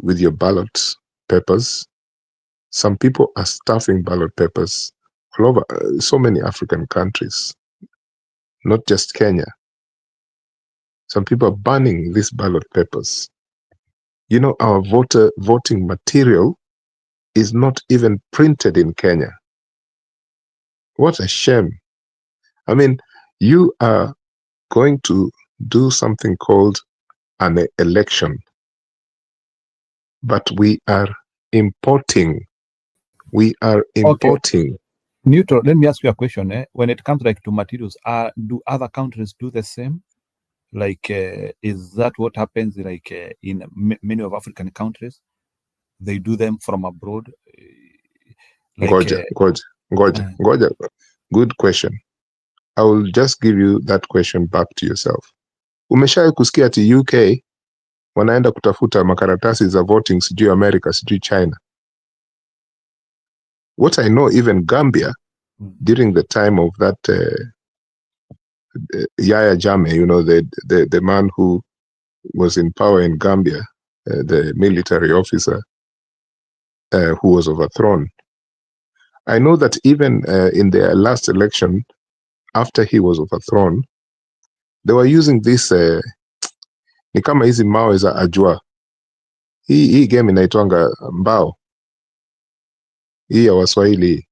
with your ballot papers. Some people are stuffing ballot papers all over so many African countries, not just Kenya. Some people are banning these ballot papers. Our voting material is not even printed in Kenya. What a shame. I mean, you are going to do something called an election, but we are importing. Okay. Neutral, let me ask you a question. When it comes to materials, do other countries do the same? Is that what happens in many of African countries? They do them from abroad? Ngoja. Good question. I will just give you that question back to yourself. Umeshawahi kusikia ati UK wanaenda kutafuta makaratasi za voting sijui America, sijui China? What I know, even Gambia, during the time of that Yahya Jammeh, the man who was in power in Gambia, the military officer who was overthrown. I know that even in their last election, after he was overthrown, they were using this ni kama hizi mawe za ajwa. Hii game inaitwanga mbao. Hii ya Waswahili.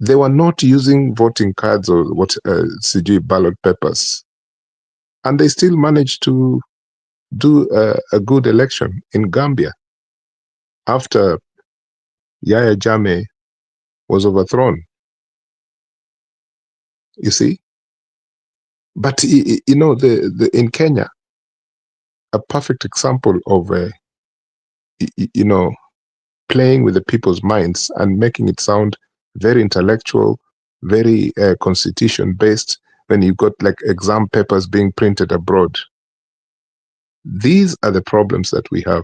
They were not using voting cards or sijui ballot papers. And they still managed to do a good election in Gambia after Yahya Jammeh was overthrown. You see? But in Kenya, a perfect example of you know, playing with the people's minds and making it sound very intellectual, very constitution based. When you got like exam papers being printed abroad, these are the problems that we have,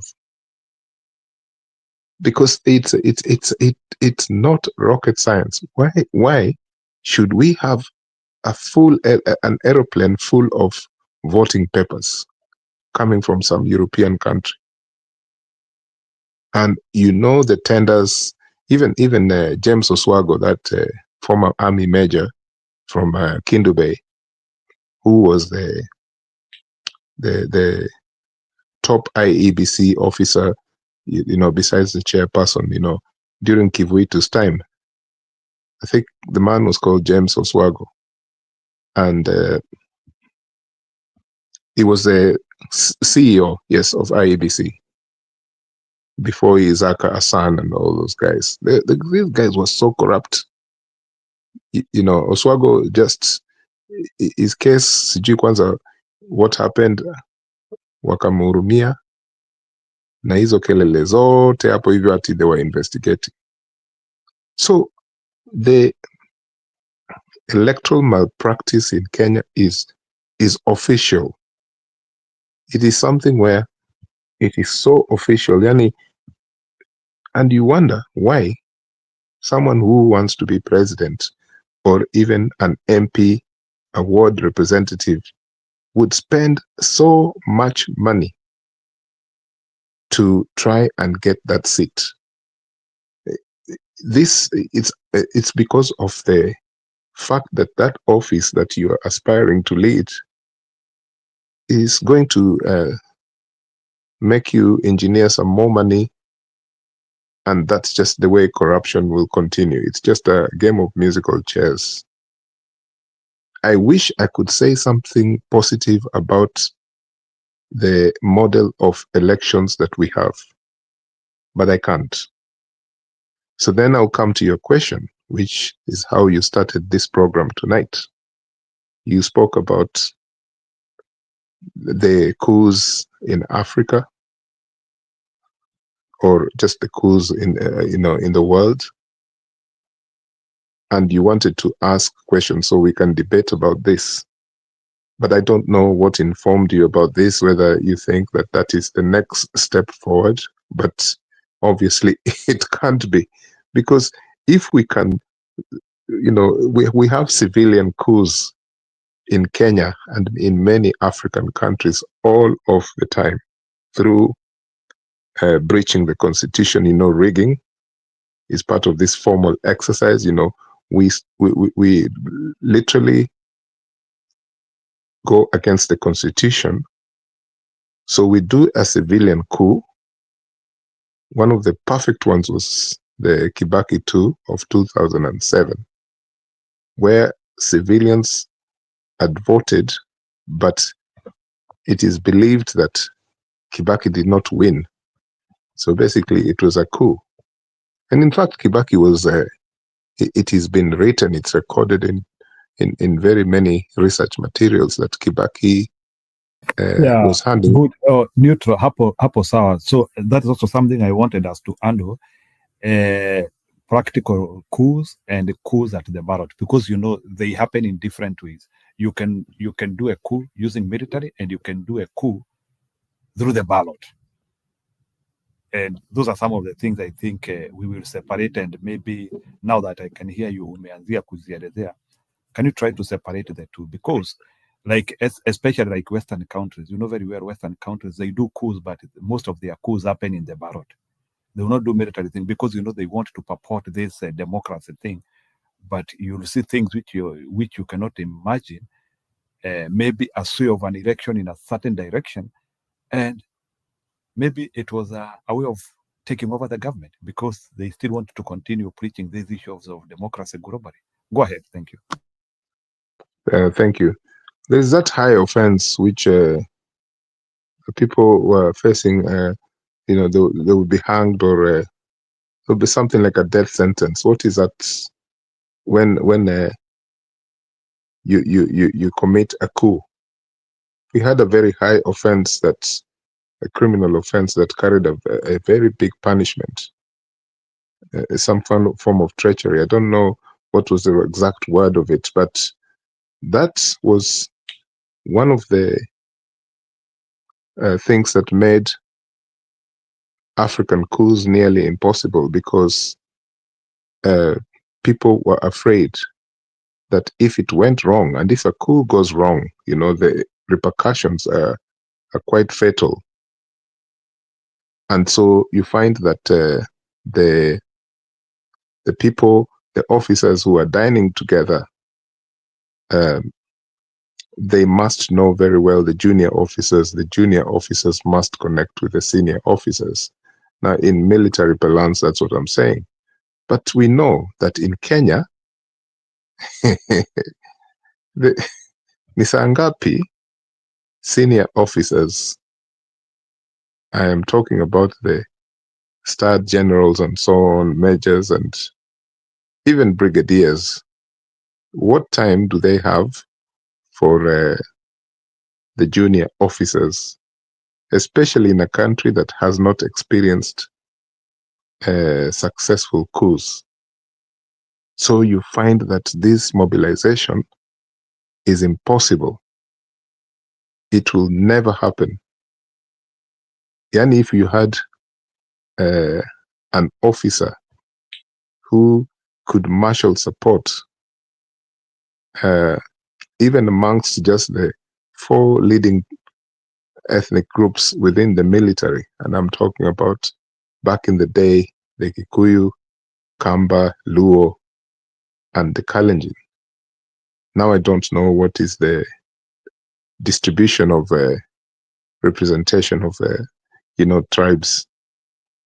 because it's not rocket science. Why should we have an aeroplane full of voting papers coming from some European country? And you know the tenders, even James Oswago, that former army major from Kindu Bay, who was the top IEBC officer, you know, besides the chairperson, you know, during Kivuitu's time. I think the man was called James Oswago, and he was the CEO, yes, of IEBC before Isaka Hassan and all those guys. These guys were so corrupt. You know, Oswago just, his case, sijui kwanza what happened, wakamhurumia na hizo kelele zote hapo hivyo ati they were investigating. So the electoral malpractice in Kenya is official. It is something where it is so official, yani, and you wonder why someone who wants to be president or even an MP, a ward representative, would spend so much money to try and get that seat. It's because of the fact that that office that you are aspiring to lead is going to make you engineer some more money, and that's just the way corruption will continue. It's just a game of musical chairs. I wish I could say something positive about the model of elections that we have, but I can't. So then I'll come to your question, which is how you started this program tonight. You spoke about the coups in Africa, or just the coups in in the world, and you wanted to ask questions so we can debate about this. But I don't know what informed you about this, whether you think that that is the next step forward. But obviously it can't be, because if we can, you know, we have civilian coups in Kenya and in many African countries all of the time through breaching the constitution. You know, rigging is part of this formal exercise. You know, we literally go against the constitution. So we do a civilian coup. One of the perfect ones was the Kibaki coup of 2007, where civilians had voted, but it is believed that Kibaki did not win. So basically it was a coup. And in fact, Kibaki was, it has been written, it's recorded in very many research materials that Kibaki was handling. Good. Neutral, hapo sawa. So that is also something I wanted us to handle. Practical coups and coups at the ballot, because you know they happen in different ways. You can do a coup using military, and you can do a coup through the ballot. And those are some of the things I think we will separate. And maybe now that I can hear you, umeanzia kuzielezea, can you try to separate the two? Because like especially like Western countries, you know very well, Western countries, they do coups, but most of their coups happen in the ballot. They will not do military thing, because you know they want to purport this democracy thing, but you'll see things which you cannot imagine. Maybe a sway of an election in a certain direction, and maybe it was a way of taking over the government, because they still want to continue preaching these issues of democracy globally. Go ahead. Thank you. Thank you. There's that high offense which people were facing. You know, they would be hanged, or there'll be something like a death sentence. What is that? When you commit a coup. We had a very high offense that a criminal offense that carried a very big punishment, some form of treachery. I don't know what was the exact word of it, but that was one of the things that made African coups nearly impossible, because people were afraid that if it went wrong, and if a coup goes wrong, the repercussions are quite fatal. And so you find that the people, the officers who are dining together, they must know very well the junior officers. The junior officers must connect with the senior officers. Now, in military parlance, that's what I'm saying. But we know that in Kenya, ni saa ngapi senior officers, I am talking about the star generals and so on, majors and even brigadiers, what time do they have for the junior officers, especially in a country that has not experienced successful coups? So you find that this mobilization is impossible. It will never happen. And if you had an officer who could marshal support, even amongst just the 4 leading ethnic groups within the military, and I'm talking about back in the day, the Kikuyu, Kamba, Luo, and the Kalenjin. Now I don't know what is the distribution of representation of tribes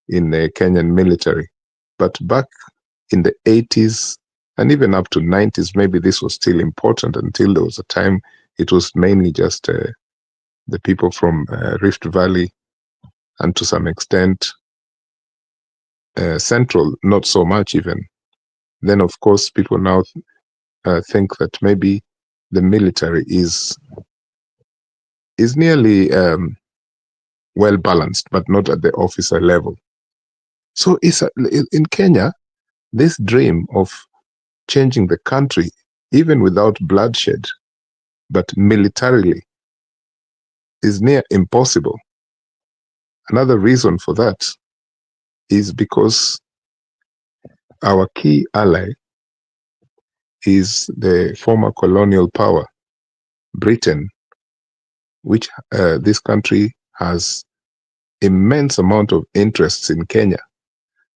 in the Kenyan military, but back in the 80s and even up to 90s, maybe this was still important until there was a time it was mainly just the people from Rift Valley, and to some extent Central, not so much even. Then, of course, people now think that maybe the military is nearly well balanced, but not at the officer level. So in Kenya, this dream of changing the country, even without bloodshed, but militarily, is near impossible. Another reason for that is because our key ally is the former colonial power, Britain, which this country has immense amount of interests in Kenya,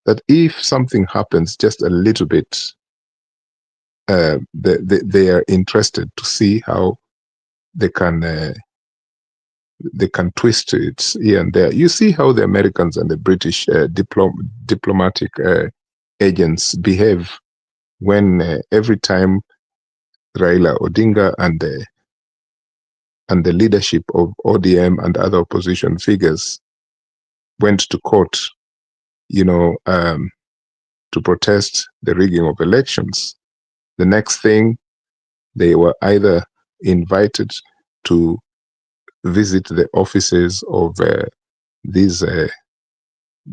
that if something happens just a little bit, they are interested to see how they can twist it here and there. You see how the Americans and the British diplomatic agents behave when every time Raila Odinga and the leadership of ODM and other opposition figures went to court, to protest the rigging of elections. The next thing, they were either invited to visit the offices of these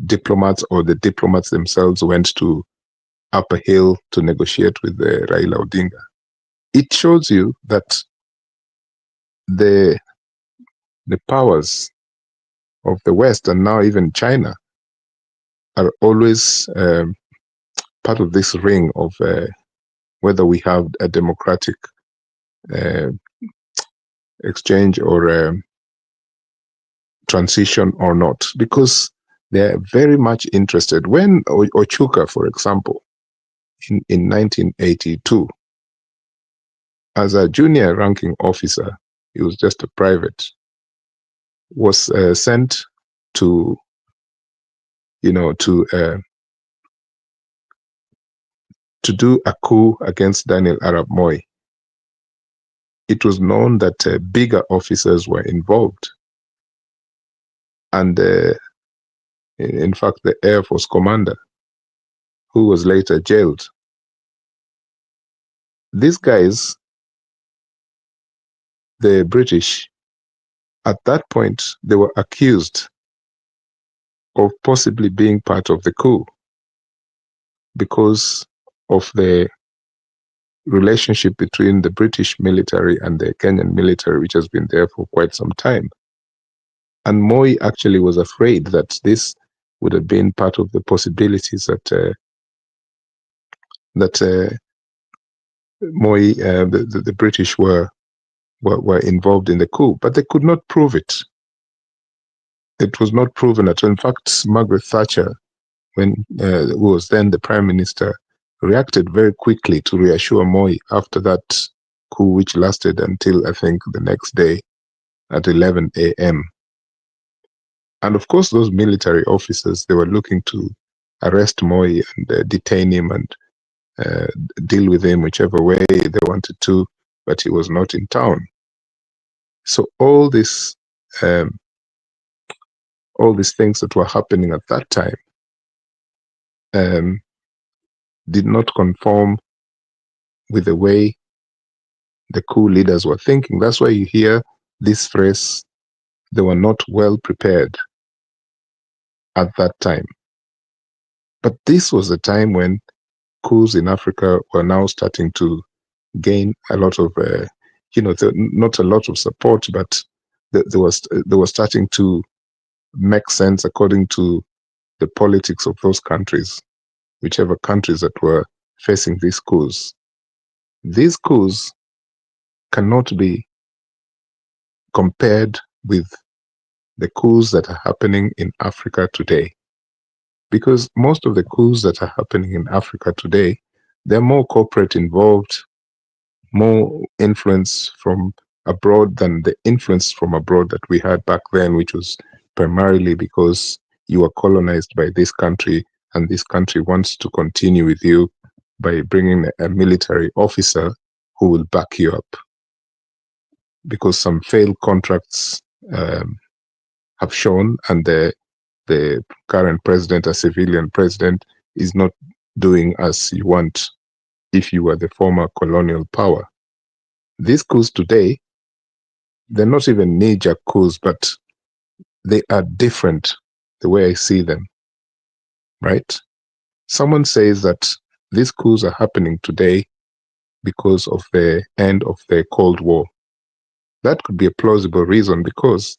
diplomats, or the diplomats themselves went to Upper Hill to negotiate with Raila Odinga. It shows you that the powers of the West, and now even China, are always part of this ring of whether we have a democratic exchange or transition or not, because they're very much interested. When Ochuka, for example, in 1982, as a junior ranking officer, he was just a private, was sent to do a coup against Daniel Arap Moi. It was known that bigger officers were involved, and in fact the Air Force commander, who was later jailed. These guys, the British, at that point, they were accused of possibly being part of the coup because of the relationship between the British military and the Kenyan military, which has been there for quite some time. And Moi actually was afraid that this would have been part of the possibilities that Moi, the British were involved in the coup, but they could not prove it. It was not proven at all. In fact, Margaret Thatcher, who was then the Prime Minister, reacted very quickly to reassure Moi after that coup, which lasted until, I think, the next day at 11 a.m. And of course, those military officers, they were looking to arrest Moi and detain him and deal with him whichever way they wanted to, but he was not in town. So all these things that were happening at that time did not conform with the way the coup leaders were thinking. That's why you hear this phrase, they were not well prepared at that time. But this was a time when coups in Africa were now starting to gain a lot of, not a lot of support, but they were starting to make sense according to the politics of those countries, whichever countries that were facing these coups. These coups cannot be compared with the coups that are happening in Africa today. Because most of the coups that are happening in Africa today, they're more corporate involved, more influence from abroad than the influence from abroad that we had back then, which was primarily because you were colonized by this country and this country wants to continue with you by bringing a military officer who will back you up. Because some failed contracts have shown, and the current president, a civilian president, is not doing as you want if you were the former colonial power. These coups today, they're not even knee-jerk coups, but they are different the way I see them, right? Someone says that these coups are happening today because of the end of the Cold War. That could be a plausible reason, because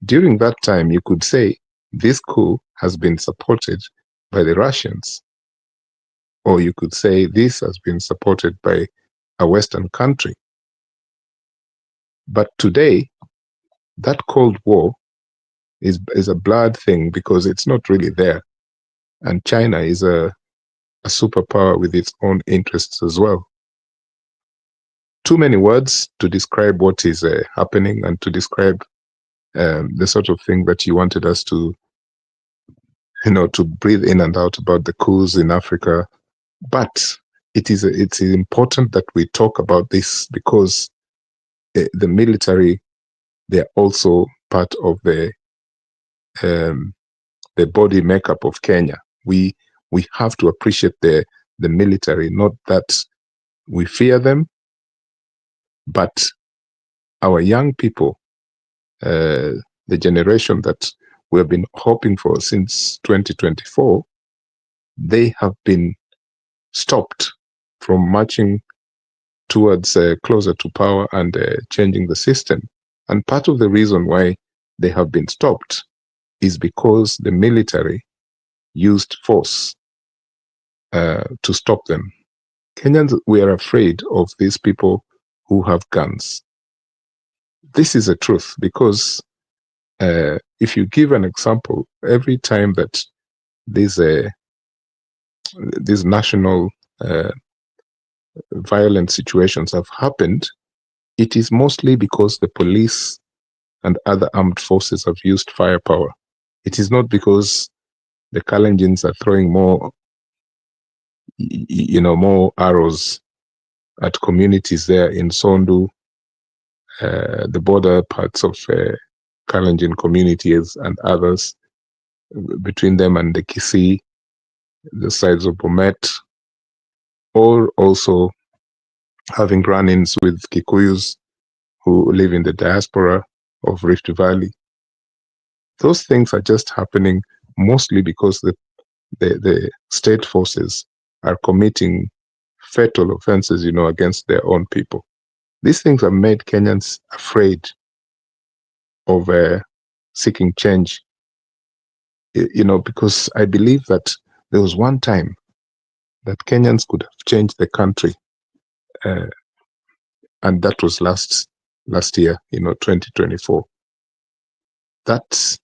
during that time you could say this coup has been supported by the Russians, or you could say this has been supported by a Western country. But today, that Cold War is a blurred thing because it's not really there. And China is a superpower with its own interests as well. Too many words to describe what is happening and to describe the sort of thing that you wanted us to, to breathe in and out about the coups in Africa. But it's important that we talk about this because the military, they're also part of the body makeup of Kenya. We have to appreciate the military, not that we fear them, but our young people, the generation that we have been hoping for since 2024, they have been stopped from marching towards closer to power and changing the system. And part of the reason why they have been stopped is because the military used force to stop them. Kenyans, we are afraid of these people who have guns. This is a truth because if you give an example, every time that these national violent situations have happened, it is mostly because the police and other armed forces have used firepower. It is not because the Kalenjins are throwing more arrows at communities there in Sondu, the border parts of Kalenjin communities and others, between them and the Kisii, the sides of Bomet, or also having run-ins with Kikuyus who live in the diaspora of Rift Valley. Those things are just happening mostly because the state forces are committing fatal offenses, against their own people. These things have made Kenyans afraid of seeking change, because I believe that there was one time that Kenyans could have changed the country, and that was last year, 2024. That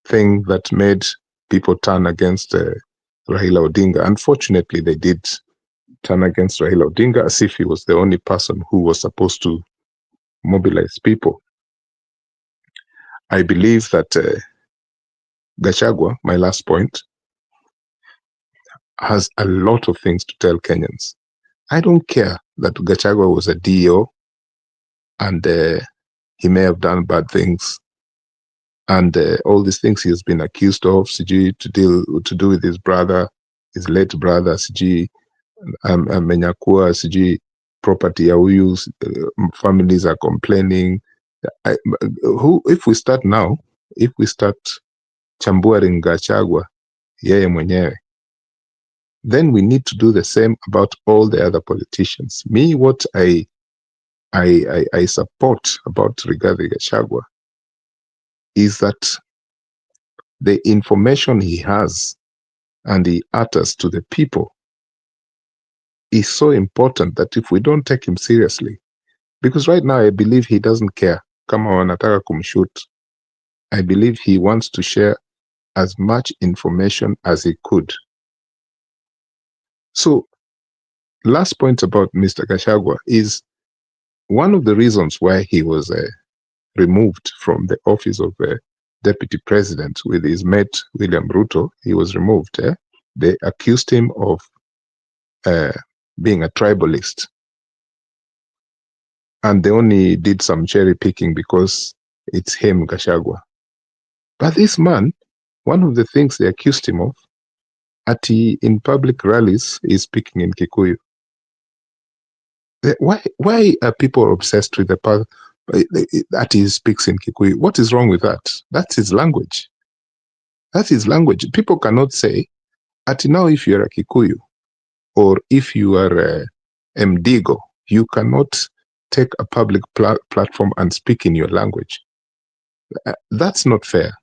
thing that made people turn against Raila Odinga. Unfortunately, they did turn against Raila Odinga as if he was the only person who was supposed to mobilize people. I believe that Gachagua, my last point, has a lot of things to tell Kenyans. I don't care that Gachagua was a DO and he may have done bad things, and all these things he has been accused of, CG, to do with his brother, his late brother, CG, amenyakua, CG, property ya huyu, families are complaining. If we start chambuaring Gachagua yeye mwenyewe, then we need to do the same about all the other politicians. Me, what I support about Rigathi Gachagua is that the information he has and he utters to the people is so important that if we don't take him seriously, because right now I believe he doesn't care kama wanataka kumshoot. I believe he wants to share as much information as he could. So, last point about Mr. Gachagua is one of the reasons why he was removed from the office of deputy president with his mate William Ruto. He was removed. They accused him of being a tribalist, and they only did some cherry picking because it's him, Gachagua. But this man, one of the things they accused him of, in public rallies, is speaking in Kikuyu. Why are people obsessed with the part that he speaks in Kikuyu? What is wrong with that? That's his language. That's his language. People cannot say, now if you're a Kikuyu or if you are a Mdigo, you cannot take a public platform and speak in your language. That's not fair.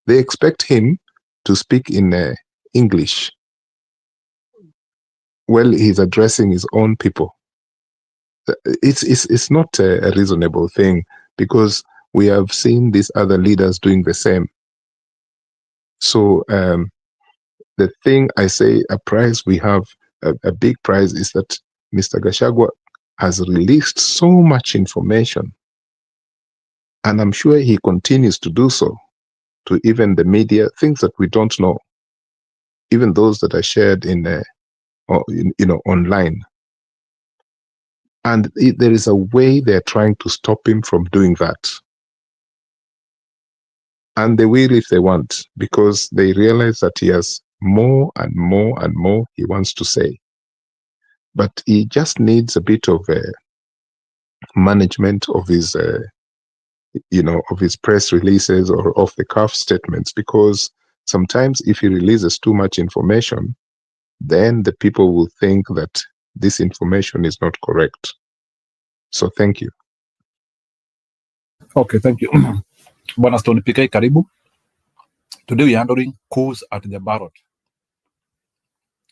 They expect him to speak in English while he's addressing his own people. It's not a reasonable thing, because we have seen these other leaders doing the same. So the thing I say, a prize we have, a big prize, is that Mr. Gachagua has released so much information, and I'm sure he continues to do so to even the media, things that we don't know, even those that are shared online. And there is a way they're trying to stop him from doing that. And they will if they want, because they realize that he has more and more and more he wants to say. But he just needs a bit of management of his, of his press releases or off the cuff statements, because sometimes if he releases too much information, then the people will think that this information is not correct. So thank you. Okay, thank you. Bwana Stone PK, karibu. Today we are handling coups at the ballot.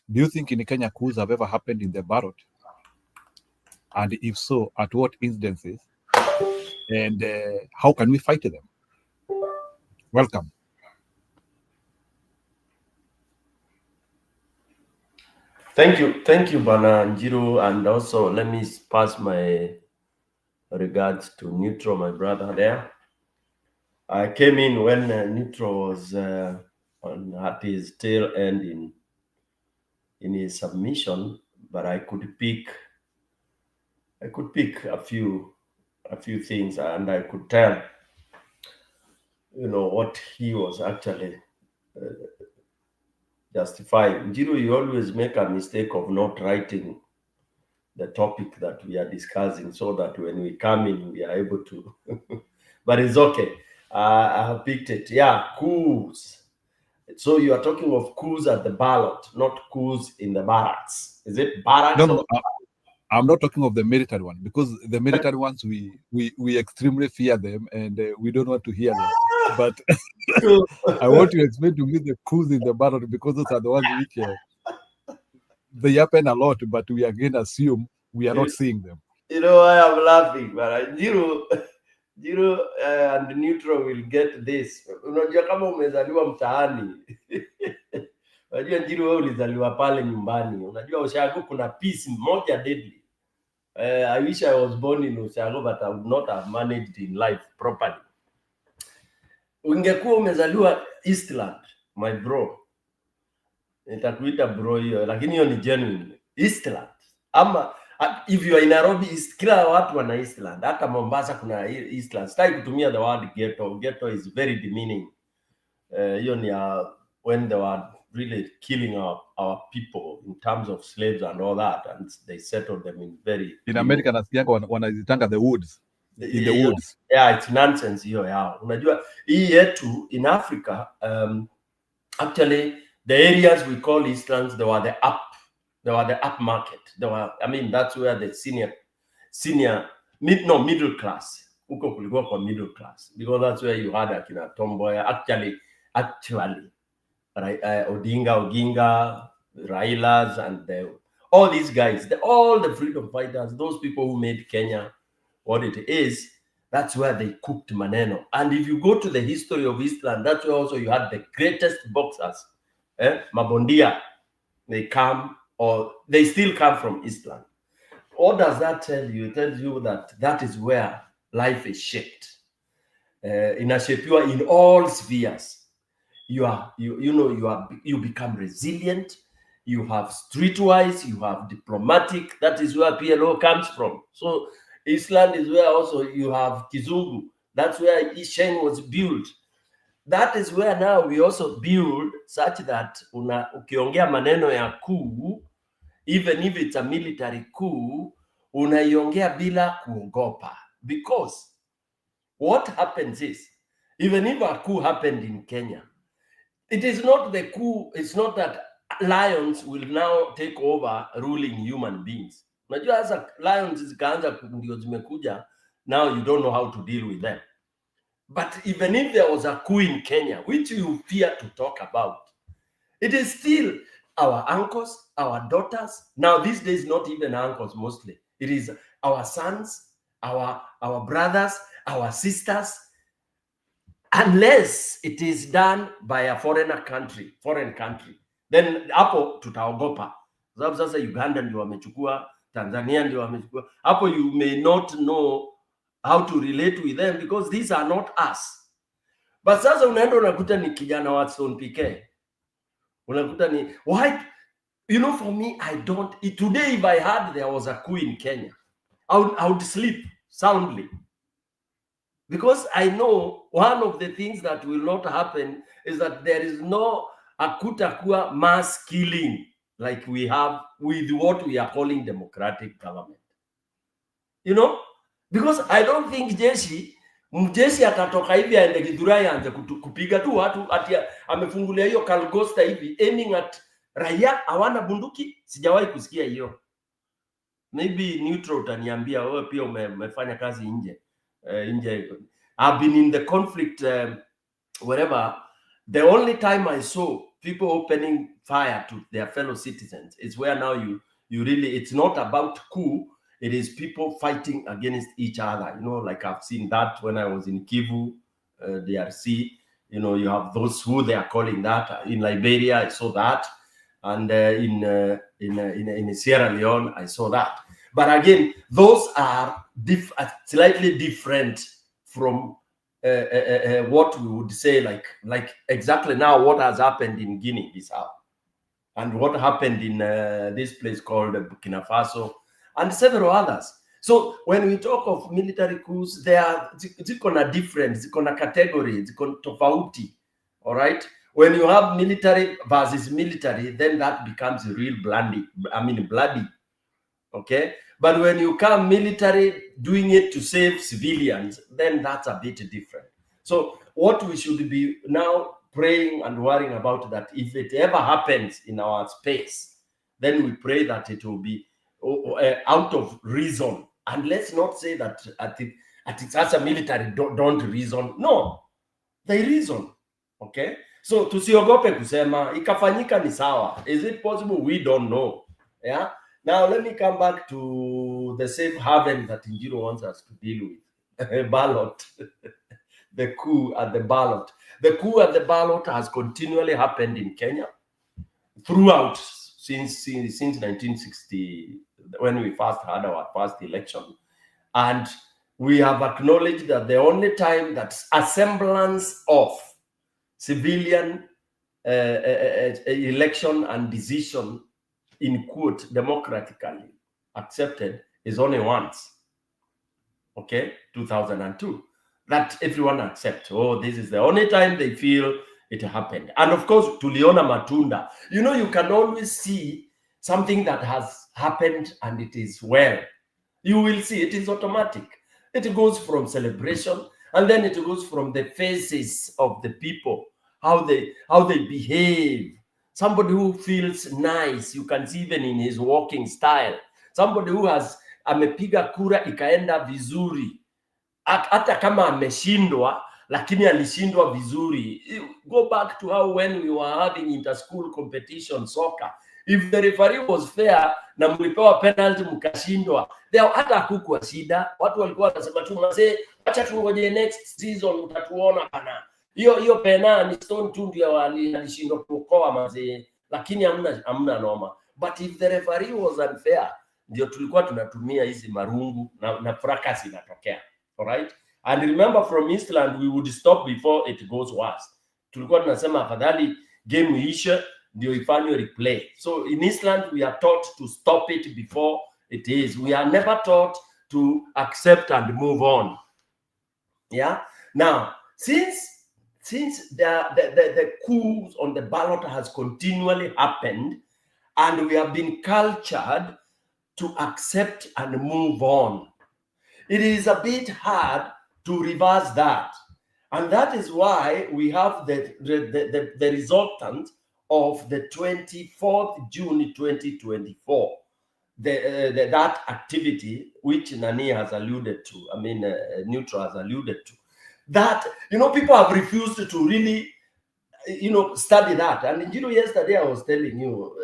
Do you think in Kenya coups have ever happened in the ballot? And if so, at what incidences? And how can we fight them? Welcome. Thank you, Bwana Njiru, and also let me pass my regards to Neutral, my brother there. I came in when Neutral was at his tail end in his submission, but I could pick a few things, and I could tell, what he was actually justifying. Njiru, you always make a mistake of not writing the topic that we are discussing, so that when we come in, we are able to. But it's okay. I have picked it. Yeah, coups. So you are talking of coups at the ballot, not coups in the barracks. Is it barracks? No. I'm not talking of the military one, because the military ones we extremely fear them, and we don't want to hear them. But I want you to explain to me the coups in the ballot, because those are the ones which they happen a lot, but we again assume we are not seeing them. You know why I'm laughing, but Jiro and Neutral will get this. Unajua kama umezaliwa mtaani. Unajua Jiro wewe ulizaliwa pale nyumbani. Unajua Ushago kuna piece moja deadly. I wish I was born in Ushago, but I would not have managed in life properly. Ungekuwa umezaliwa Eastland, my bro. Nitakuita bro hiyo, lakini hiyo ni genuine. Eastland. Ama if you are in Nairobi, kila watu wana Eastland. Hata Mombasa kuna Eastland. Sitaki kutumia the word ghetto. Ghetto is very demeaning. Hiyo ni when they were really killing our people in terms of slaves and all that, and they settled them in very... In America nasikianga wanazitanga the woods. In the woods. Yeah, it's nonsense hiyo yao. Unajua hii yetu in Africa, actually the areas we call Eastlands, they were the up market. That's where the middle class. Huko kulikuwa kwa middle class, because that's where you had akina Tomboya, actually, Oginga, Railas, and all these guys, all the freedom fighters, those people who made Kenya what it is, that's where they cooked maneno. And if you go to the history of Eastland, that's where also you had the greatest boxers. Mabondia, they still come from Eastland. What does that tell you? It tells you that is where life is shaped. Inashapiwa in all spheres. You become resilient. You have streetwise. You have diplomatic. That is where PLO comes from. So Eastland is where also you have Kizungu. That's where Isheng was built. That is where now we also build such that ukiongea maneno ya coup, even if it's a military coup, unaiongea bila kuogopa. Because what happens is, even if a coup happened in Kenya, it is not the coup, it's not that lions will now take over ruling human beings. Unajua as lions zikaanza ndio zimekuja, now you don't know how to deal with them. But even if there was a coup in Kenya, which you fear to talk about, it is still our uncles, our daughters. Now these days, not even uncles mostly. It is our sons, our brothers, our sisters, unless it is done by a foreign country. Then hapo tutaogopa. Sababu sasa Uganda ndio wamechukua, Tanzania ndio wamechukua. Hapo you may not know how to relate with them because these are not us. But sasa unaenda unakuta ni kijana wa Stone PK. Unakuta ni why, for me, today if I heard there was a coup in Kenya, I would sleep soundly. Because I know one of the things that will not happen is that there is no akutakua mass killing like we have with what we are calling democratic government. Because I don't think mjeshi atatoka hivi aende Githurai aanze kupiga tu watu ati amefungulia hiyo Kalgosta hivi aiming at raia hawana bunduki. Sijawahi kusikia hiyo. Maybe Neutral utaniambia wewe pia umefanya kazi nje. I've been in the conflict wherever. The only time I saw people opening fire to their fellow citizens is where now you really, it's not about coup. It is people fighting against each other. Like I've seen that when I was in Kivu, DRC. You have those who they are calling that. In Liberia, I saw that. And in Sierra Leone, I saw that. But again, those are slightly different from what we would say, like exactly now what has happened in Guinea-Bissau and what happened in this place called Burkina Faso and several others. So when we talk of military coups, they are different, category, tofauti, all right? When you have military versus military, then that becomes real bloody, okay? But when you come military doing it to save civilians, then that's a bit different. So what we should be now praying and worrying about that. If it ever happens in our space, then we pray that it will be out of reason. And let's not say that at its as a military don't reason. No, they reason. Okay, so tusiogope kusema ikafanyika ni sawa. Is it possible? We don't know. Yeah. Now let me come back to the safe haven that Njiro wants us to deal with. Ballot. The coup at the ballot. The coup at the ballot has continually happened in Kenya throughout since 1960, when we first had our first election. And we have acknowledged that the only time that a semblance of civilian election and decision, in quote, democratically accepted is only once. Okay, 2002. That everyone accepts. Oh, this is the only time they feel it happened. And of course, tuliona matunda. You know, you can always see something that has happened and it is well. You will see it is automatic. It goes from celebration, and then it goes from the faces of the people, how they behave. Somebody who feels nice, you can see even in his walking style. Somebody who has amepiga kura ikaenda vizuri. Hata kama ameshindwa, lakini alishindwa vizuri. Go back to how when we were having inter-school competition soccer. If the referee was fair na mlipewa penalty mkashindwa, hata hakukuwa shida. Watu walikuwa wanasema tu mzee, acha tungoje next season utatuona bana. Hiyo pena ni Stone tu ndio alishindwa kuokoa mzee, lakini hamna noma. But if the referee was unfair, ndio tulikuwa tunatumia hizi marungu na fracas inatokea. All right? And remember, from Eastland, we would stop before it goes worse. Tulikuwa tunasema afadhali game iishe ndio ifanywe replay. So in Eastland, we are taught to stop it before it is. We are never taught to accept and move on. Yeah. Now, since the coups on the ballot has continually happened, and we have been cultured to accept and move on, it is a bit hard to reverse that. And that is why we have the resultant of the 24th June 2024, that activity which Nani has alluded to, Neutral has alluded to, that, people have refused to really, study that. And, yesterday I was telling you,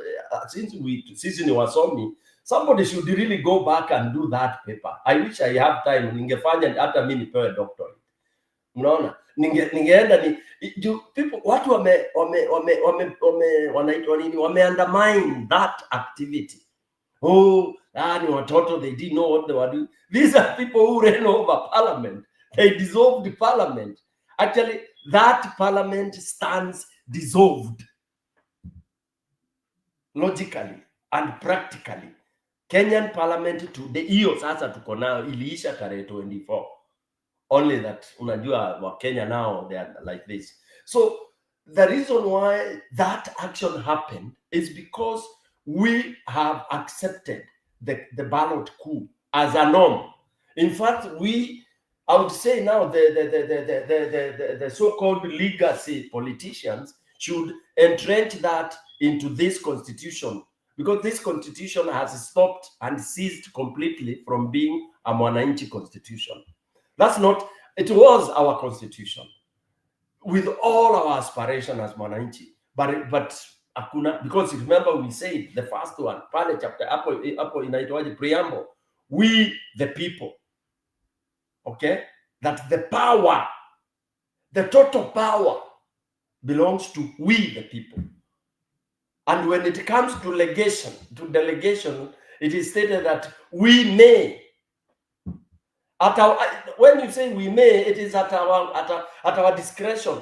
since you were on me, somebody should really go back and do that paper. I wish I have time. Ningefanya hata mimi nipewe doctorate. Unaona? Ningeenda people watu wanaitwa nini? Undermine that activity. Oh, ni watoto, they didn't know what they were doing. These are people who ran over parliament. They dissolved the parliament. Actually, that parliament stands dissolved. Logically and practically. Kenyan parliament today, hiyo sasa tuko nayo iliisha tarehe 24. Only that unajua wa Kenya now they are like this. So the reason why that action happened is because we have accepted the ballot coup as a norm. In fact, I would say now the so-called legacy politicians should entrench that into this constitution, because this constitution has stopped and ceased completely from being a Mwananchi constitution. It was our constitution with all our aspiration as Mwananchi, but hakuna, because remember we said the first one, pale chapter, hapo inaitwaje, preamble, we the people, okay, that the power, the total power belongs to we the people. And when it comes to delegation, it is stated that we may. When you say we may, it is at our discretion.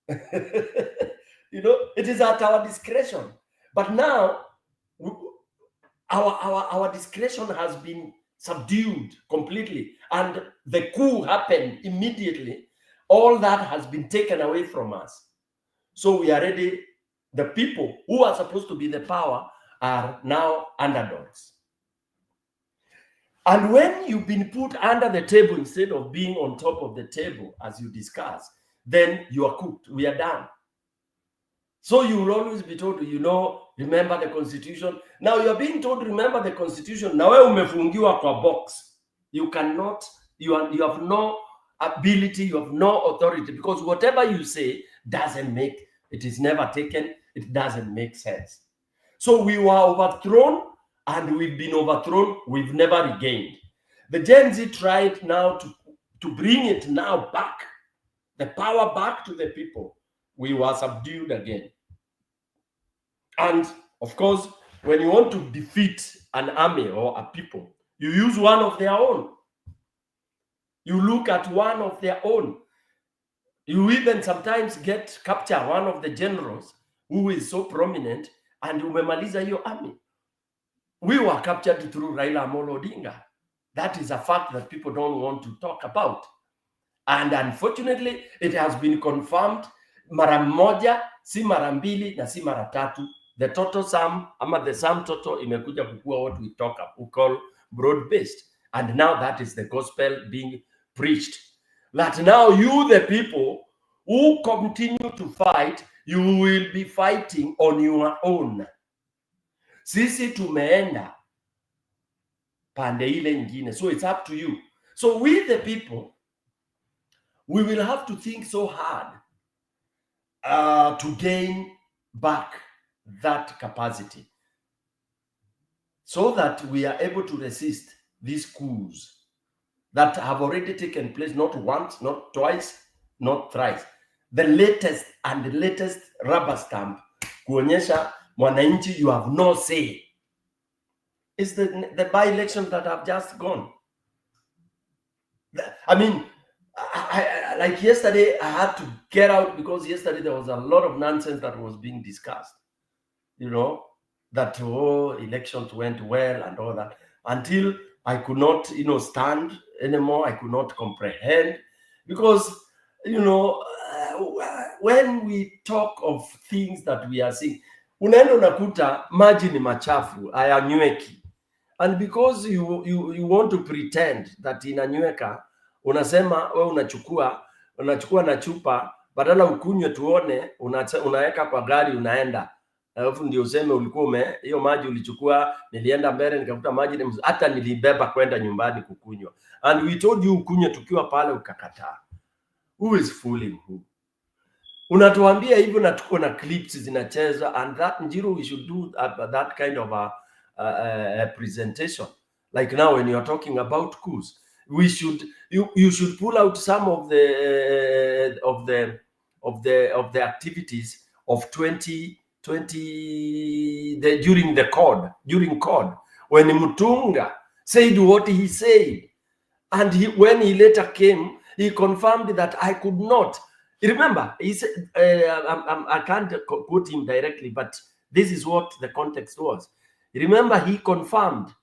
It is at our discretion. But now, our discretion has been subdued completely, and the coup happened immediately. All that has been taken away from us. So we are ready. The people who are supposed to be the power are now underdogs. And when you've been put under the table instead of being on top of the table, as you discussed, then you are cooked. We are done. So you will always be told, remember the constitution. Now you are being told, remember the constitution. Now wewe umefungiwa kwa box. You cannot, you have no ability, you have no authority, because whatever you say doesn't make, it is never taken, it doesn't make sense. So we were overthrown, and we've been overthrown, we've never regained. The Gen Z tried now to bring it now back, the power back to the people. We were subdued again. And of course, when you want to defeat an army or a people, you use one of their own. You look at one of their own. You even sometimes capture one of the generals who is so prominent, and umemaliza hiyo army. We were captured through Raila Amolo Odinga. That is a fact that people don't want to talk about. And unfortunately, it has been confirmed, mara moja, si mara mbili, na si mara tatu. The total sum, the sum total imekuja kukua what we call broad-based. And now that is the gospel being preached. That now you, the people who continue to fight, you will be fighting on your own. Sisi tumeenda pande ile ingine. So it's up to you. So we, the people, we will have to think so hard to gain back that capacity, so that we are able to resist these coups that have already taken place, not once, not twice, not thrice. The latest rubber stamp, kuonyesha mwananchi you have no say, is the by-elections that have just gone. I mean, like yesterday, I had to get out because yesterday there was a lot of nonsense that was being discussed. That elections went well and all that, until I could not, stand anymore. I could not comprehend, because, when we talk of things that we are seeing, unaenda unakuta maji ni machafu, hayanyweki, and because you want to pretend that inanyweka, unasema wewe unachukua na chupa, badala ukunywe tuone, unaweka kwa gari unaenda. Alafu ndio useme ulikuwa hiyo maji ulichukua, nilienda mbele nikakuta maji hata nilibeba kwenda nyumbani kukunywa. And we told you ukunywe tukiwa pale ukakataa. Who is fooling who? Unatuambia hivyo na tuko na clips zinacheza, and that Njiru, we should do that kind of a presentation. Like now when you are talking about coups, you should pull out some of the activities of 2020 during CORD, when Mutunga said what he said, and when he later came, he confirmed that I could not. Remember, he said, I can't quote him directly, but this is what the context was. Remember, he confirmed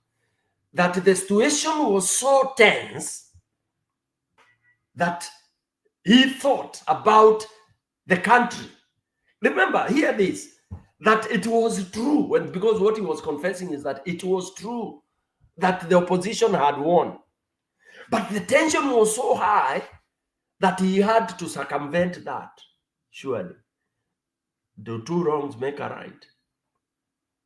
that the situation was so tense that he thought about the country. Remember, hear this, that it was true, because what he was confessing is that it was true that the opposition had won. But the tension was so high that he had to circumvent that. Surely, the two wrongs make a right.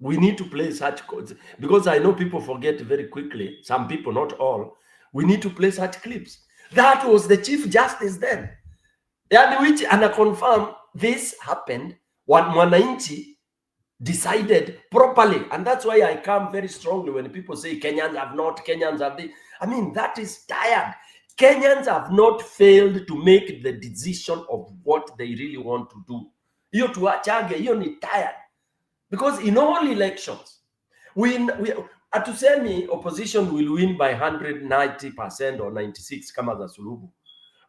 We need to play such codes, because I know people forget very quickly. Some people, not all. We need to play such clips. That was the Chief Justice then. And I confirm this happened when Mwananchi decided properly. And that's why I come very strongly when people say Kenyans have not, Kenyans have this. I mean, that is tired. Kenyans have not failed to make the decision of what they really want to do. Hiyo tuachage, hiyo ni tired. Because in all elections, atusemi opposition will win by 190% or 96 kama za Suluhu.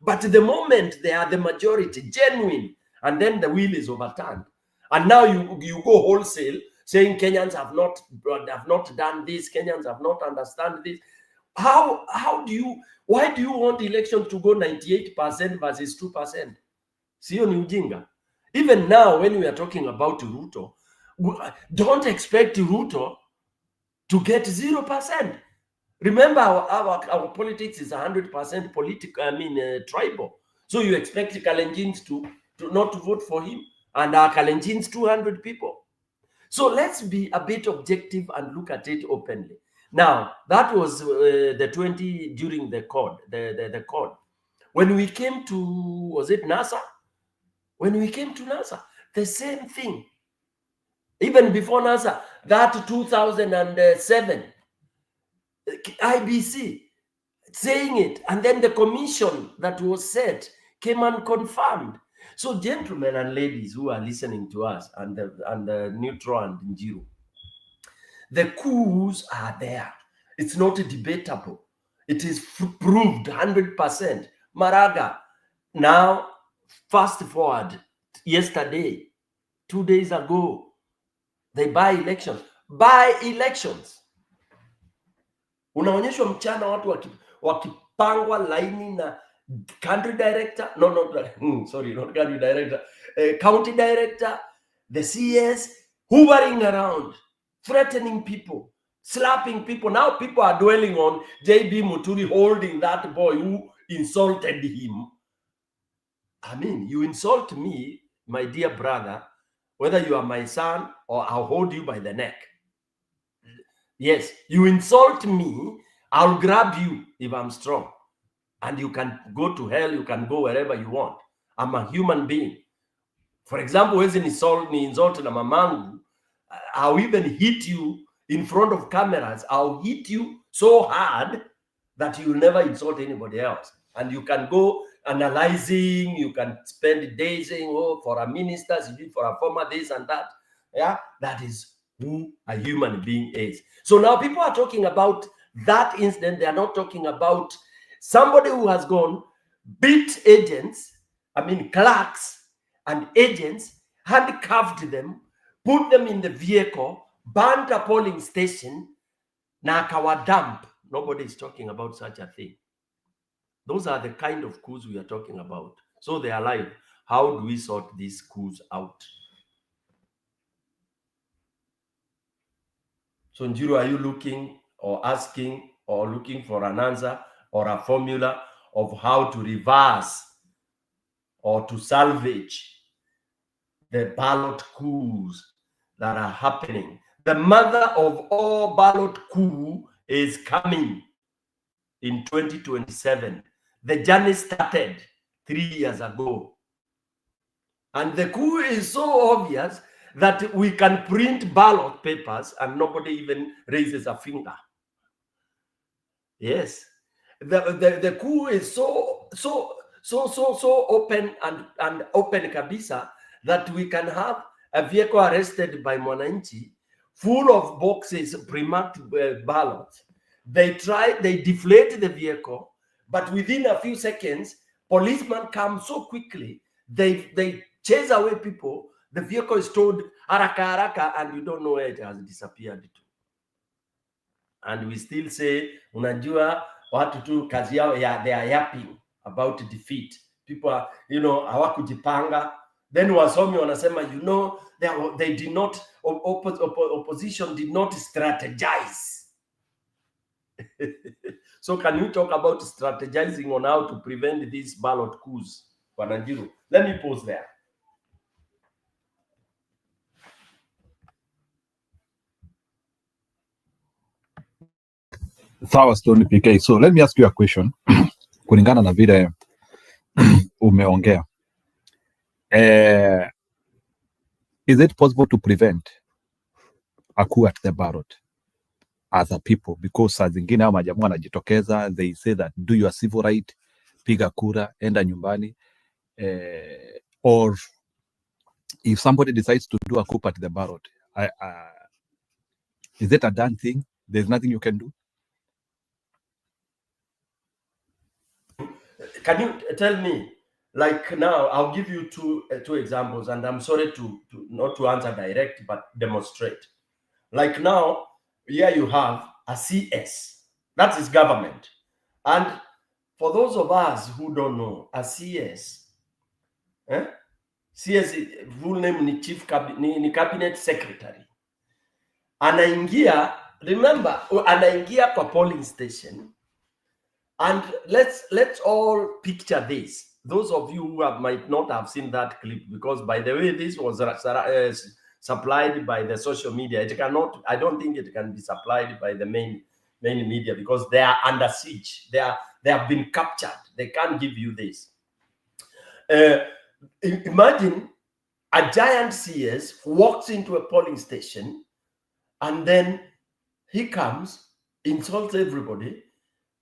But the moment they are the majority, genuine, and then the wheel is overturned, and now you go wholesale saying Kenyans have not done this, Kenyans have not understand this. Why do you want elections to go 98% versus 2%? Sio ni ujinga. Even now, when we are talking about Ruto, don't expect Ruto to get 0%. Remember, our politics is 100% political, tribal. So you expect Kalenjins to not to vote for him, and our Kalenjins 200 people. So let's be a bit objective and look at it openly. Now, that was the 20 during the COD, the COD. When we came to, was it NASA? When we came to NASA, the same thing. Even before NASA, that 2007, IBC saying it, and then the commission that was set came and confirmed. So, gentlemen and ladies who are listening to us, and the Neutral and Njiru, the coups are there. It's not debatable. It is proved 100%. Maraga, now, fast forward, yesterday, 2 days ago, they buy elections. Unaonyeshwa mchana watu wakipangwa laini na country director, not country director, county director, the CS, hovering around, threatening people, slapping people. Now people are dwelling on JB Muturi holding that boy who insulted him. I mean, you insult me, my dear brother, whether you are my son or I'll hold you by the neck. Yes, you insult me, I'll grab you if I'm strong. And you can go to hell, you can go wherever you want. I'm a human being. For example, when ni insult na mamangu, I'll even hit you in front of cameras. I'll hit you so hard that you'll never insult anybody else. And you can go analyzing, you can spend days saying, oh, for a minister, for a former this and that. Yeah, that is who a human being is. So now people are talking about that incident. They are not talking about somebody who has gone, beat agents, clerks and agents, handcuffed them, put them in the vehicle, burned a polling station, na akawa dump. Nobody is talking about such a thing. Those are the kind of coups we are talking about. So they are alive. How do we sort these coups out? So Njiru, are you looking or asking or looking for an answer or a formula of how to reverse or to salvage the ballot coups that are happening? The mother of all ballot coup is coming in 2027. The journey started 3 years ago. And the coup is so obvious that we can print ballot papers and nobody even raises a finger. Yes. The coup is so open and open kabisa that we can have a vehicle arrested by Mwananchi full of boxes, pre-marked ballots. They deflate the vehicle, but within a few seconds, policemen come so quickly, they chase away people. The vehicle is towed haraka haraka, and you don't know where it has disappeared to. And we still say, unajua watu tu kazi yao, they are yapping about defeat. People are, hawakujipanga. Then wasomi wanasema, they did not, opposition did not strategize. So can you talk about strategizing on how to prevent these ballot coups? Wananjiru, let me pause there. Sawa Stone PK. So let me ask you a question. Kulingana na vile umeongea. Is it possible to prevent a coup at the ballot as a people? Because saa zingine hao majamaa wanajitokeza, they say that do your civil right, piga kura, enda nyumbani. Or if somebody decides to do a coup at the ballot, is it a done thing? There's nothing you can do? Can you tell me, like now, I'll give you two examples, and I'm sorry to not to answer direct, but demonstrate. Like now, here you have a CS. That is government. And for those of us who don't know, a CS, CS full name ni ni cabinet secretary. Anaingia, remember, anaingia kwa polling station. And let's all picture this, those of you who might not have seen that clip, because by the way, this was supplied by the social media. It cannot, I don't think it can be supplied by the main media, because they are under siege. They have been captured. They can't give you this. Imagine a giant CS walks into a polling station, and then he comes, insults everybody,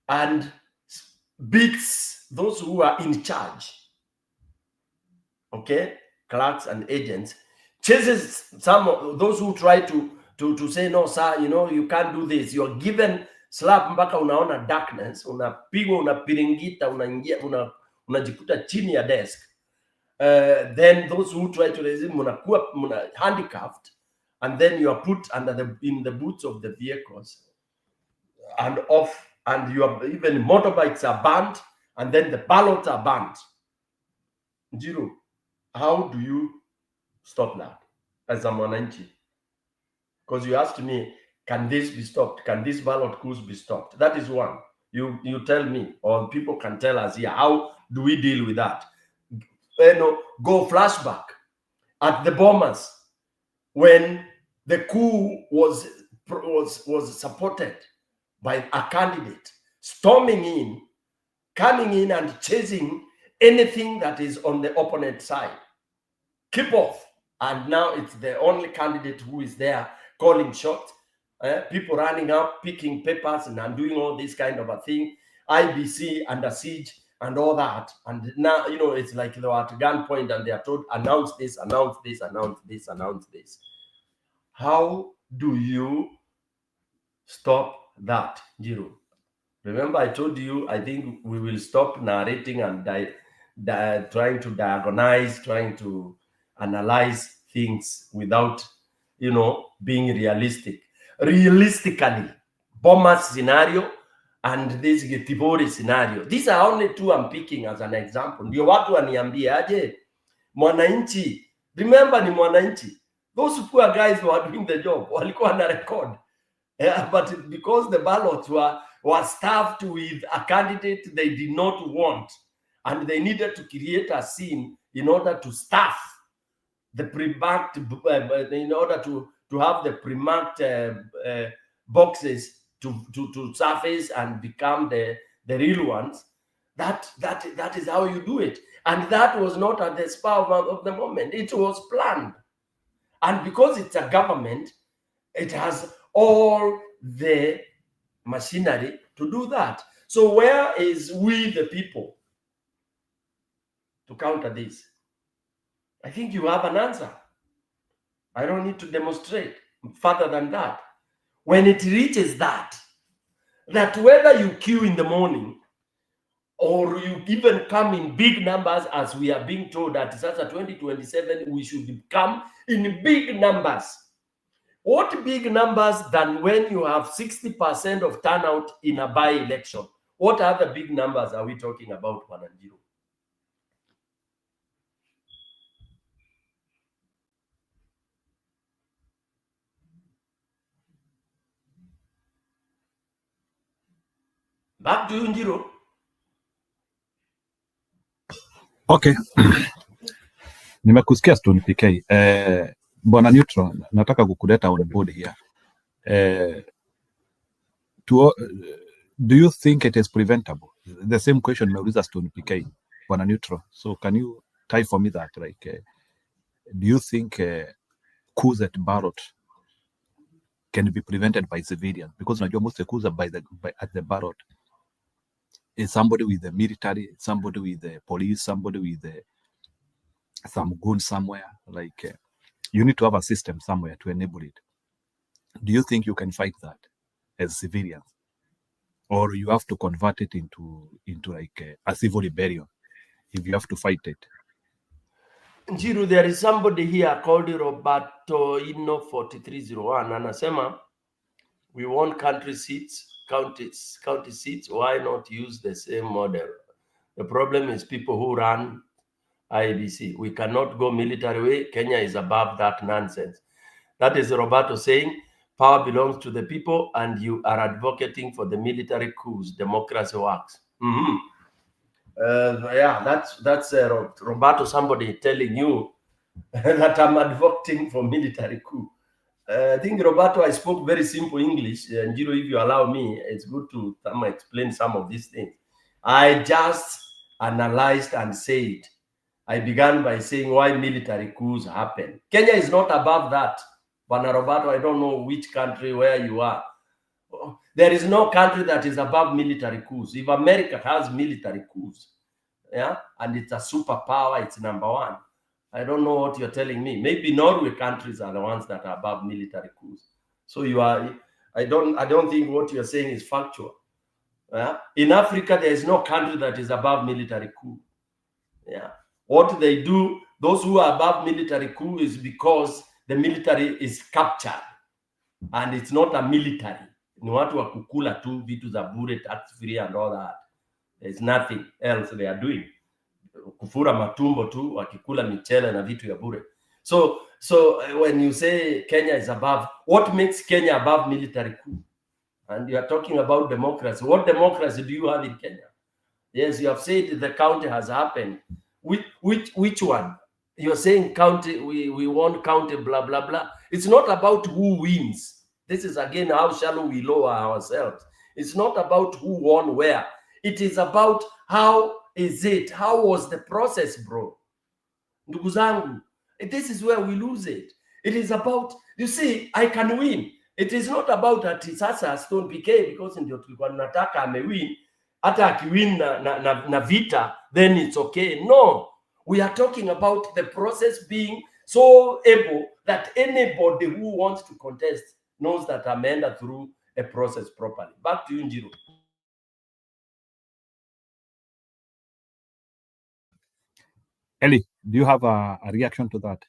and beats those who are in charge. Okay, clerks and agents, chases some of those who try to say, no sir, you know, you can't do this. You're given slap mpaka unaona darkness, unapigwa, unapiringita, unaingia, unajikuta chini ya desk. Then those who try to resist, muna handcuffed, and then you are put in the boots of the vehicles and off, and you are, even motorbikes are banned, and then the ballots are banned. Njiru, how do you stop that as a Mwananchi? Because you asked me, can this be stopped? Can this ballot coups be stopped? That is one. You tell me, or people can tell us here, how do we deal with that? Go flashback at the Bomas, when the coup was supported by a candidate storming in, coming in and chasing anything that is on the opponent side. Keep off. And now it's the only candidate who is there calling shots. People running up, picking papers and doing all this kind of a thing. IBC under siege and all that. And now, you know, it's like they were at gunpoint and they are told, announce this, announce this, announce this, announce this. How do you stop that, Jiro? Remember, I told you, I think we will stop narrating and trying to diagnose, trying to analyze things without, you know, being realistic. Realistically, Bomas scenario and this Gitibori scenario. These are only two I'm picking as an example. Ndio watu waniambie aje, Mwananchi, remember ni Mwananchi. Those poor guys who are doing the job, walikuwa na record. Yeah, but because the ballots were staffed with a candidate they did not want, and they needed to create a scene in order to staff the pre-marked, in order to have the pre-marked boxes to surface and become the real ones. That is how you do it. And that was not at the spur of the moment. It was planned. And because it's a government, it has all the machinery to do that. So where is we the people to counter this? I think you have an answer. I don't need to demonstrate further than that. When it reaches that whether you queue in the morning or you even come in big numbers, as we are being told that SASA 2027, we should come in big numbers. What big numbers than when you have 60% of turnout in a by-election? What other big numbers are we talking about, Wananjiro? Back to you, Njiro. Okay. Nimekusikia Stone PK. Bwana Neutral, nataka kukuleta on board here. Do you think it is preventable? The same question nimeuliza Stone PK, Bwana Neutral. So can you tie for me that, like, do you think coups at ballot can be prevented by civilians? Because najua most of the coups at the ballot is somebody with the military, somebody with the police, somebody with some goon somewhere. Like, you need to have a system somewhere to enable it. Do you think you can fight that as civilians, or you have to convert it into like a civil rebellion if you have to fight it? Njiru, there is somebody here called Roberto Ino 4301, anasema we want county seats. Why not use the same model? The problem is people who run IEBC. We cannot go military way. Kenya is above that nonsense. That is Roberto saying power belongs to the people and you are advocating for the military coups. Democracy works. Yeah, that's Roberto, somebody telling you that I'm advocating for military coup. I think, Roberto, I spoke very simple English. And Jiro, if you allow me, it's good to explain some of these things. I just analyzed and said, I began by saying why military coups happen. Kenya is not above that. But Roberto, I don't know which country where you are. There is no country that is above military coups. If America has military coups, yeah, and it's a superpower, it's number one. I don't know what you're telling me. Maybe Norway countries are the ones that are above military coups. So you are. I don't think what you're saying is factual. Yeah? In Africa, there is no country that is above military coup. Yeah. What they do, those who are above military coup, is because the military is captured, and it's not a military. Ni watu wa kukula tu vitu za bure, tax free and all that. There's nothing else they are doing. Kufura matumbo tu, wakikula michele na vitu ya bure. So when you say Kenya is above, what makes Kenya above military coup? And you are talking about democracy. What democracy do you have in Kenya? Yes, you have said the county has happened. Which one? You're saying county, we want county, blah, blah, blah. It's not about who wins. This is again, how shallow we lower ourselves. It's not about who won where. It is about how is it? How was the process, bro? Ndugu zangu, this is where we lose it. It is about, you see, I can win. It is not about that sasa Stone PK, because ndio tulikuwa tunataka amewin. Hata akiwin na vita, then it's okay. No, we are talking about the process being so able that anybody who wants to contest knows that I'm entered through a process properly. Back to you, Njiro. Eli, do you have a reaction to that?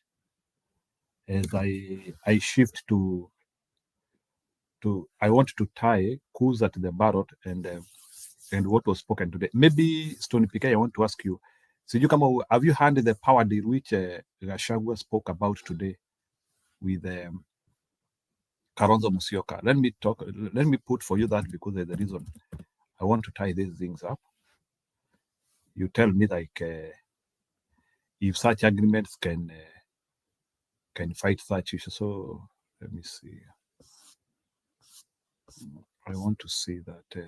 As I shift to I want to tie coups at the ballot and what was spoken today. Maybe Stone PK, I want to ask you, have you heard the power deal which Gachagua spoke about today with Kalonzo Musyoka? Let me put for you that, because there's a reason I want to tie these things up. You tell me, like, if such agreements can fight such issues. So let me see. I want to see that.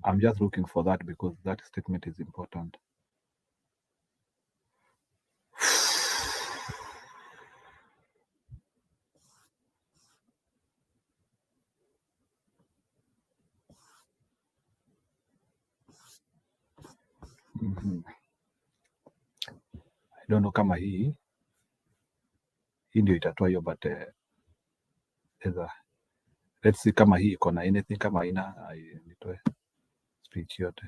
I'm just looking for that because that statement is important. I don't know kama hii ndio itatoa hiyo, but let's see kama hii iko na anything, kama ina nitoe speech yote.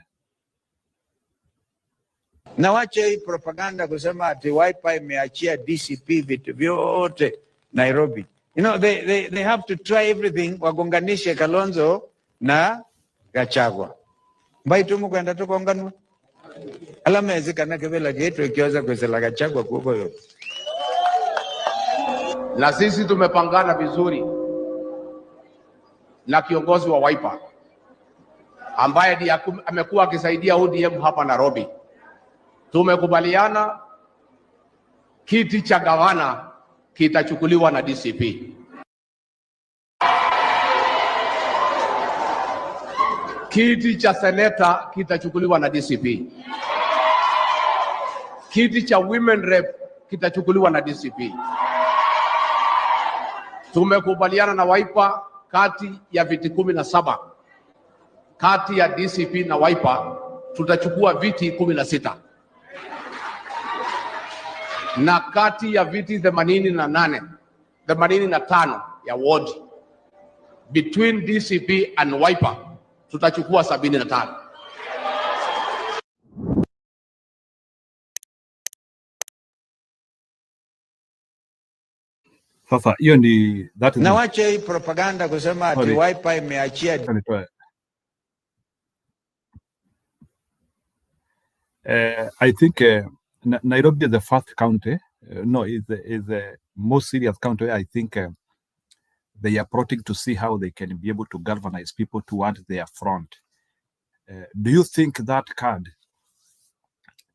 Na wacha hii propaganda kusema ati Wiper imeachia DCP vitu vyote Nairobi. You know, they have to try everything, wagonganishe Kalonzo na Gachagua. Mbai tumu kwenda tukonganwa. Alama ezikana kebela getu ikioza kwesela Gachagua kuko yo. Na sisi tumepangana vizuri na kiongozi wa Wiper ambaye ndiye amekuwa akisaidia ODM hapa Nairobi. Tumekubaliana kiti cha gavana kitachukuliwa na DCP. Kiti cha seneta kitachukuliwa na DCP. Kiti cha women rep kitachukuliwa na DCP. Tumekubaliana na Wiper kati ya viti 17 kati ya DCP na Wiper tutachukua viti 16. Na kati ya viti 85 ya ward between DCP and Wiper tutachukua 75. Sasa hiyo ni that is na wacha hii propaganda kusema ati Wiper imeachia I think Nairobi is the first county. Is the most serious county. I think they are plotting to see how they can be able to galvanize people towards their front. Do you think that card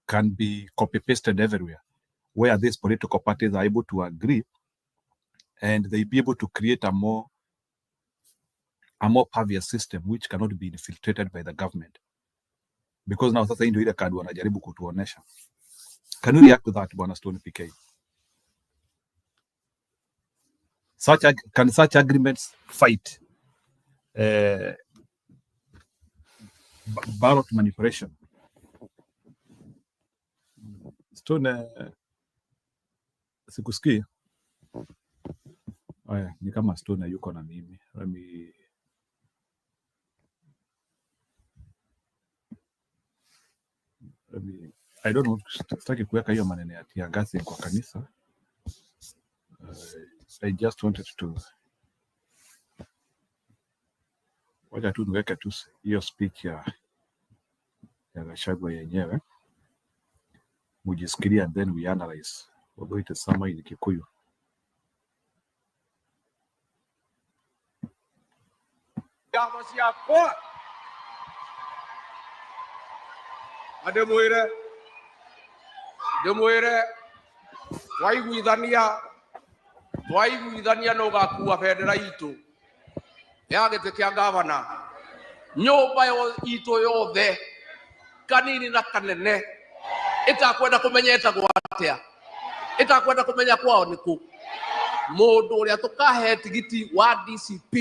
can be copy-pasted everywhere, where these political parties are able to agree and they be able to create a more pervious system which cannot be infiltrated by the government? Because now sasa ndio ile card wanajaribu kutuonesha. Can you react to that, Bwana Stone PK? Can such agreements fight ballot manipulation? Stone, sikusikii. Aya, ni kama Stone yuko na mimi. I don't know, sitaki kuweka hiyo maneno ya tia gasi kwa kanisa. I just wanted to wacha tu niweke tu hiyo speech ya Gachagua yenyewe mujisikilia, and then we analyze, although it is somewhere in Kikuyu. Gamo ciakwa ndimwire twaiguithania no gakua bendera itu ya gite kia gavana, nyumba itu yothe kanini na kanene itakwenda kumenya etagwo atia, itakwenda kumenya kwao niku. Mundu uria tukahe tigiti wa DCP,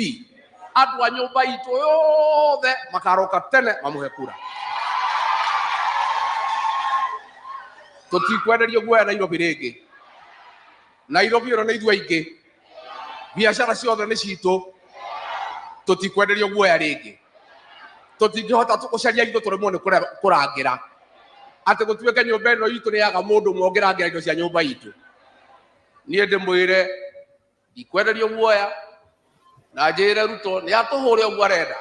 andu a nyumba itu yothe makaroka tene mamuhe kura. Tutikwenderio guoya Nairobi ringi. Nairobi ro ni ithu aingi, biashara ciothe ni citu, tutikwenderio guoya ringi. Tutingihota tukucaria ithu turemwo ni kurangira ati gutuike nyumba ino itu ni yaga mundu mwongerangira indo cia nyumba itu. Nie ndimwire ikwenderio guoya na njire Ruto ni atuhure uguo arenda,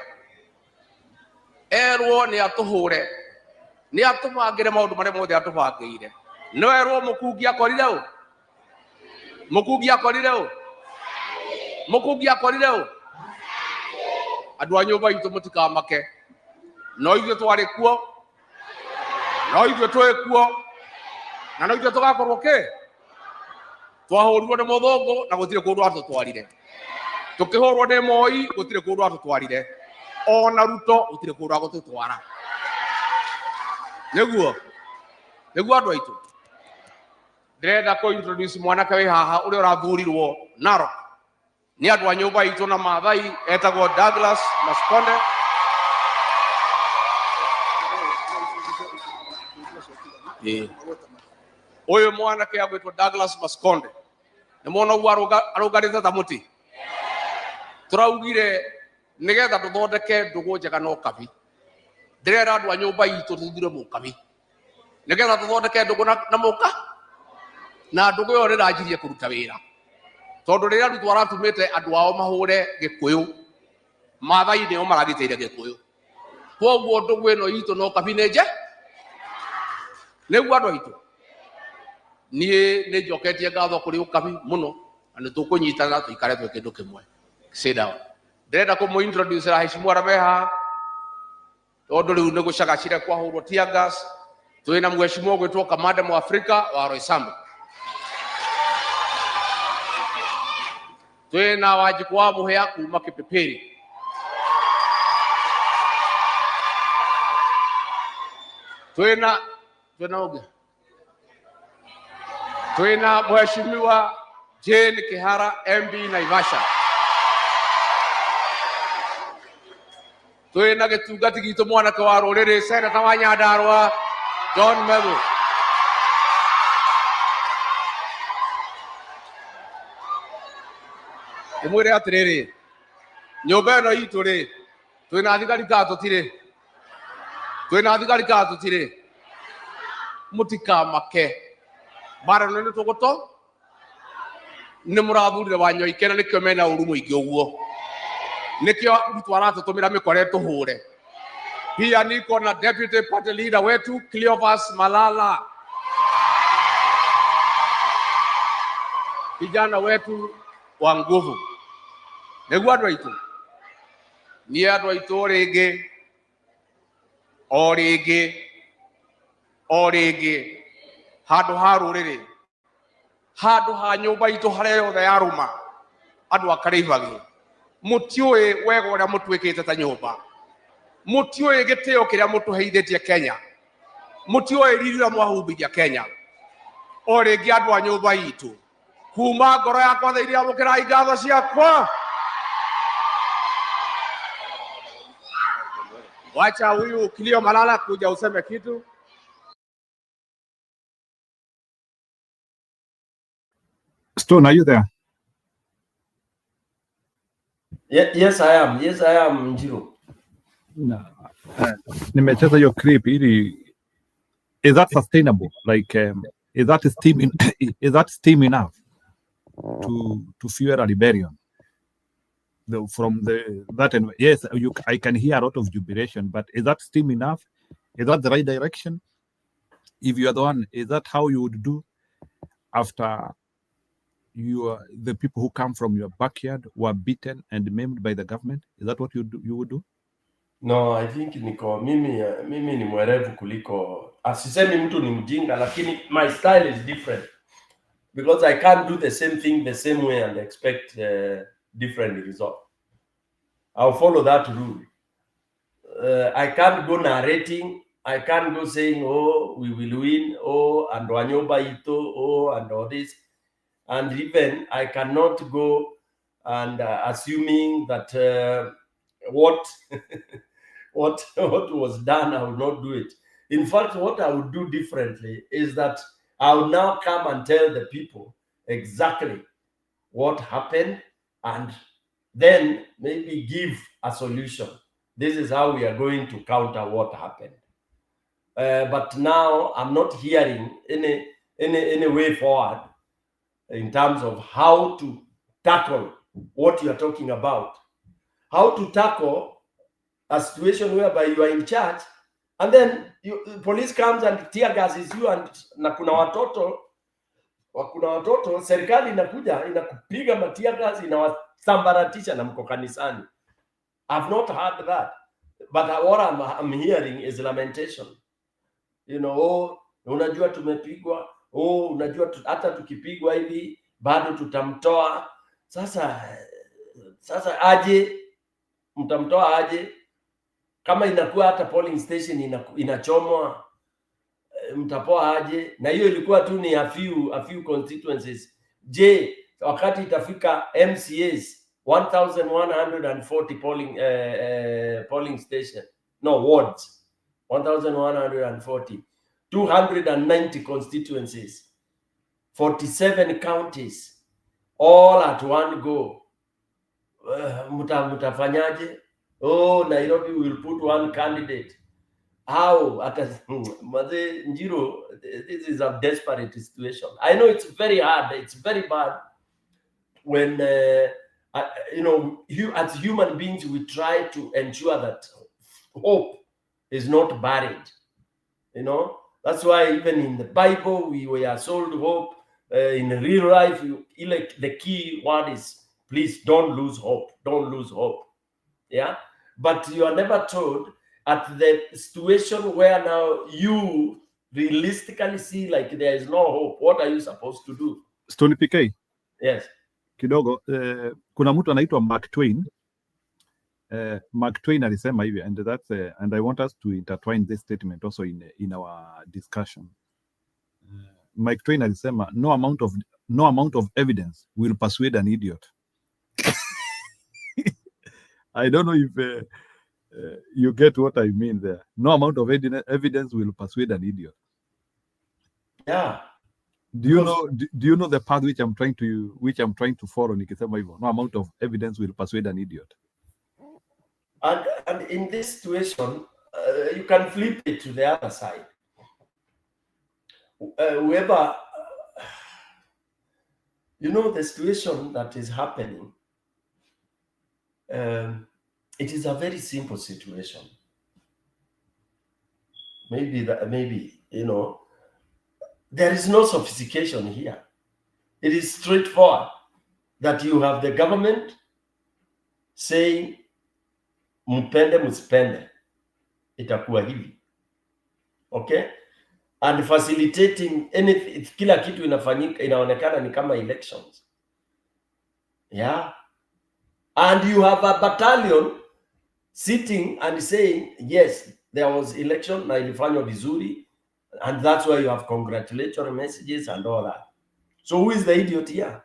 erwo ni atuhure, ni atumangire maundu maria mothe atubangire. No erwo mukungi akorire u, mukungi akorire u, mukungi akorire u. Andu a nyumba itu mutikamake, no ithuĩ twari kuo, no ithuĩ twĩ kuo, na no ithuĩ tugakorwo ki twahurirwo ni muthungu na gutire kundu atutwarire, tukihurwo ni Moi gutire kundu atutwarire, ona Ruto gutire kundu agututwara. Niguo andu aitu ndirenda ku introduce mwanake wi haha uria urathurirwo Narok ni andu a nyumba itu na Maathai, etagwo Douglas Maskonde. Uyu mwanake agwitwo Douglas Maskonde ni mwana uguo arugarite ta muti. Turaugire nigetha tuthondeke ndugu njega no kabi, ndirenda andu a nyumba itu tuthire mukabi nigetha tuthondeke ndugu na muka, na ndugu yo riranjirie kuruta wira, tondu riria Ruto aratumite andu ao mahure Gikuyu, Maathai nio maragiteire Gikuyu. Koguo ndugu ino itu no kabi neje niguo andu aitu. Nie ni njoketie ngatho kuri ukabi muno, na ni tukunyitana tuikare twi kindu kimwe. Sit down. Ndirenda kumu introduce rahicimu ara meha tondu riu ni gucagacire kwa hurwo tear gas. Twina mheshimiwa gwitwo Kamanda mu Afrika wa Roysambu, twina Wanjiku wa Muhia kuma Kipipiri, twina uge, twina mheshimiwa Jane Kihara MB Naivasha, twina gitungati gitu mwanake wa ruriri Senata wa Nyandarua John Meru, imwire atiriri nyumba ino itu ri twina thigari ka tutire, mutikamake bara no ni tuguto ni murathurire Wanyoi kena nikio mena uru muingi uguo, nikio Ruto aratutumira mikore tuhure. Pia niko na deputy party leader wetu Cleophas Malala, kijana wetu wa nguvu. Nĩguo andũ aitũ, niĩ andũ aitũ o rĩngĩ handũ ha rũrĩrĩ, handũ ha nyũmba itũ harĩa yothe yarũma andũ akarĩithagio, mũtiũĩ wega ũrĩa mũtuĩkĩte ta nyũmba, mũtiũĩ gĩtĩo kĩrĩa mũtũheithĩtie Kenya, mũtiũĩ riri ũrĩa mwahumbithia Kenya. O rĩngĩ andũ a nyũmba itũ, kuma ngoro yakwa thĩinĩ amũkĩrai ngatho ciakwa. Wacha huyu Kilio Malala kuja useme kitu. Stone, are you there? Yes, I am. Yes, I am, Njiro. No. Nimecheza hiyo clip ili, is that sustainable? Like, is that steam enough to fuel a rebellion? Yes, I can hear a lot of jubilation, but is that steam enough? Is that the right direction? If you are the one, is that how you would do after the people who come from your backyard were beaten and maimed by the government? Is that what you would do? No, I think mimi ni mwerevu kuliko, asisemi mtu ni mjinga, lakini my style is different because I can't do the same thing the same way and expect different result. I'll follow that rule. I can't go narrating. I can't go saying, oh, we will win, oh, and Wanyoba Ito, oh, and all this. And even I cannot go and assuming that what was done, I will not do it. In fact, what I would do differently is that I will now come and tell the people exactly what happened and then maybe give a solution. This is how we are going to counter what happened. But now I'm not hearing any way forward in terms of how to tackle what you are talking about. How to tackle a situation whereby you are in charge and then police comes and tear gases you and na kuna watoto serikali inakuja inakupiga matia gas inawasambaratisha na mko kanisani. I've not heard that, but what I'm hearing is lamentation. You know, oh, unajua tumepigwa, oh, unajua hata tukipigwa hivi bado tutamtoa. Sasa aje, mtamtoa aje? Kama inakuwa hata polling station inachomwa, mtapoa aje? Na hiyo ilikuwa tu ni a few constituencies. Je, wakati itafika MCAs 1140 polling station, no, wards 1140, 290 constituencies, 47 counties, all at one go. Mutafanyaje? Oh, Nairobi will put one candidate. How? Njiro, this is a desperate situation. I know it's very hard. It's very bad when, you know, as human beings, we try to ensure that hope is not buried. You know, that's why even in the Bible, we are sold hope. In real life, the key word is, please don't lose hope. Don't lose hope. Yeah. But you are never told at the situation where now you realistically see like there is no hope. What are you supposed to do? Stony PK. Yes. Kidogo, kuna mtu anaitwa Mark Twain. Mark Twain alisema hivi, and that's and I want us to intertwine this statement also in our discussion. Mark Twain alisema, no amount of evidence will persuade an idiot. I don't know if you get what I mean there. No amount of evidence will persuade an idiot. Yeah. Do you know the path which I'm trying to follow? Nikisema hivyo, no amount of evidence will persuade an idiot. And in this situation, you can flip it to the other side. Whoever, you know, the situation that is happening, it is a very simple situation. Maybe you know, there is no sophistication here. It is straightforward that you have the government saying mpende msipende, itakuwa hivi. Okay? And facilitating anything, kila kitu inafanyika, inaonekana ni kama elections. Yeah. And you have a battalion sitting and saying, yes, there was election na ilifanywa vizuri, and that's why you have congratulatory messages and all that. So who is the idiot here?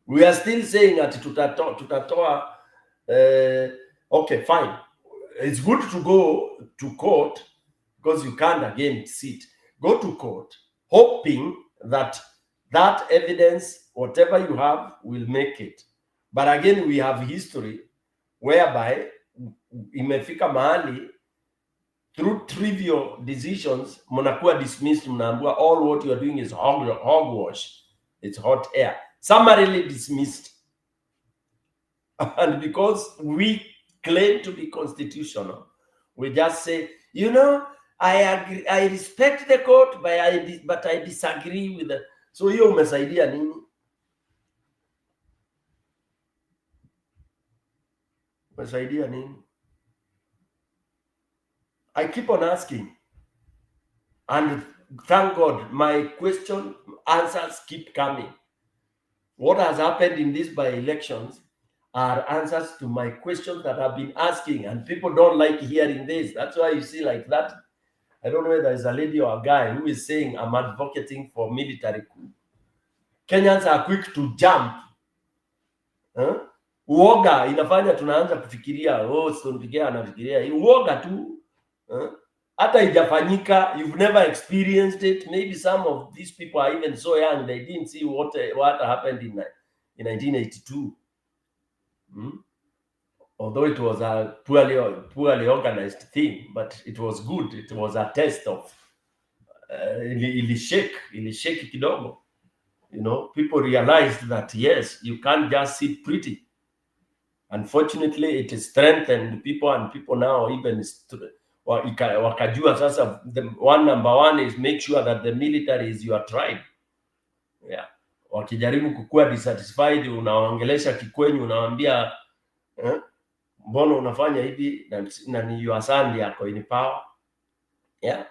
We are still saying that tutatoa, okay, fine. It's good to go to court because you can't again sit. Go to court, hoping that that evidence, whatever you have, will make it. But again, we have history whereby imefika mahali through trivial decisions, mnakuwa dismissed, mnaambiwa all what you are doing is hogwash. It's hot air. Summarily dismissed. And because we claim to be constitutional, we just say, you know, I agree, I respect the court, but I disagree with the. So hiyo umesaidia nini? Umesaidia nini? I keep on asking, and thank God my question answers keep coming. What has happened in these by-elections are answers to my questions that I've been asking, and people don't like hearing this. That's why you see like that. I don't know whether there's a lady or a guy who is saying I'm advocating for military coup. Kenyans are quick to jump. Uoga inafanya tunaanza kufikiria, oh, Stone anafikiria. Uoga tu. Hata ijafanyika, you've never experienced it. Maybe some of these people are even so young they didn't see what happened in 1982. Although it was a poorly organized thing, but it was good. It was a test of ilishake kidogo. You know, people realized that yes, you can't just sit pretty. Unfortunately, it strengthened people, and people now even wakajua sasa the number one is make sure that the military is your tribe. Yeah. Wakijaribu kukua dissatisfied, unaongelesha kikwenyu, unawaambia mbona unafanya hivi, na ni your son yako in power. Yeah.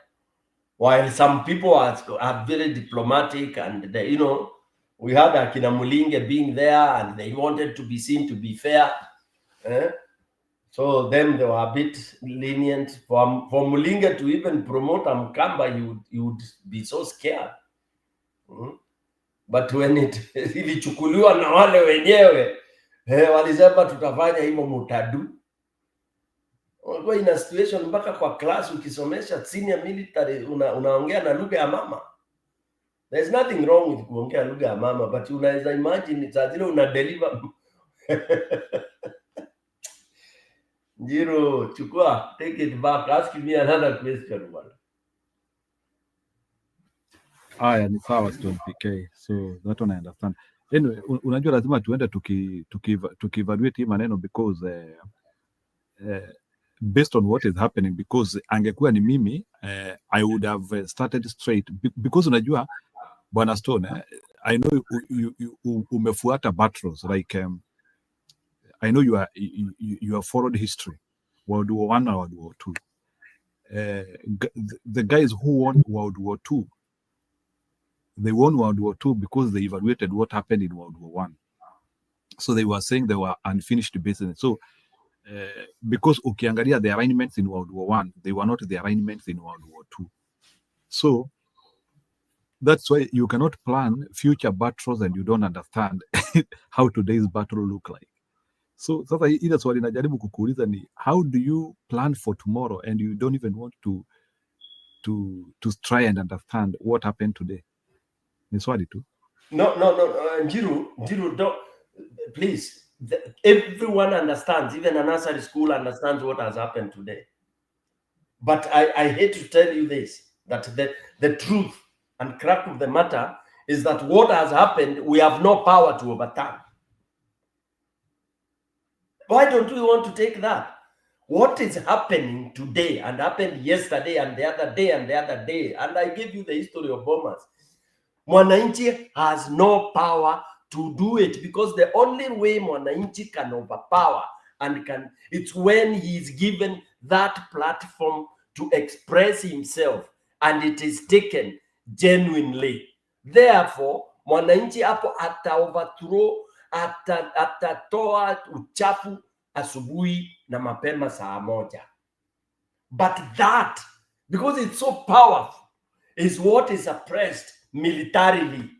While some people are very diplomatic, and they, you know, we had Akina Mulinge being there and they wanted to be seen to be fair. So then they were a bit lenient. For Mulinge to even promote Mkamba, you would be so scared. But when ilichukuliwa na wale wenyewe, walisema tutafanya hivyo mutadu. Kwa ina situation mpaka kwa class ukisomesha senior military unaongea na lugha ya mama. There's nothing wrong with kuongea lugha ya mama, but unaweza imagine saa zile una deliver. Njiro, chukua, take it back, ask me another question. Haya ni sawa Stone PK. So that one I understand. Anyway, unajua lazima tuende tukivaluate hii maneno because based on what is happening, because angekuwa ni mimi I would have started straight because unajua Bwana Stone, I know you umefuata battles like I know you have followed history, World War I and World War II. The guys who won World War II, they won World War II because they evaluated what happened in World War I. So they were saying they were unfinished business. So because ukiangalia the arrangements in World War I, they were not the arrangements in World War II. So that's why you cannot plan future battles and you don't understand how today's battle look like. So sasa ile swali najaribu kukuuliza ni how do you plan for tomorrow and you don't even want to try and understand what happened today? Ni swali tu. No, Njiru, don't, please. Everyone understands, even a nursery school understands what has happened today. But I hate to tell you this, that the truth and crack of the matter is that what has happened, we have no power to overturn. Why don't we want to take that? What is happening today and happened yesterday and the other day and the other day, and I give you the history of bombers. Mwananchi has no power to do it, because the only way mwananchi can overpower and it's when he is given that platform to express himself and it is taken genuinely. Therefore, mwananchi hapo ata overthrow, atatoa uchafu asubuhi na mapema saa moja. But that, because it's so powerful, is what is suppressed militarily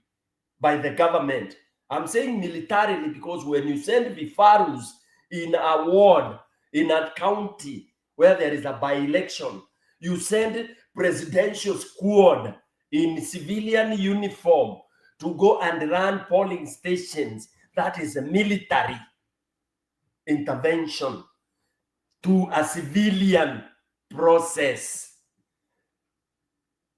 by the government. I'm saying militarily because when you send vifarus in a ward, in a county where there is a by-election, you send presidential squad in civilian uniform to go and run polling stations. That is a military intervention to a civilian process.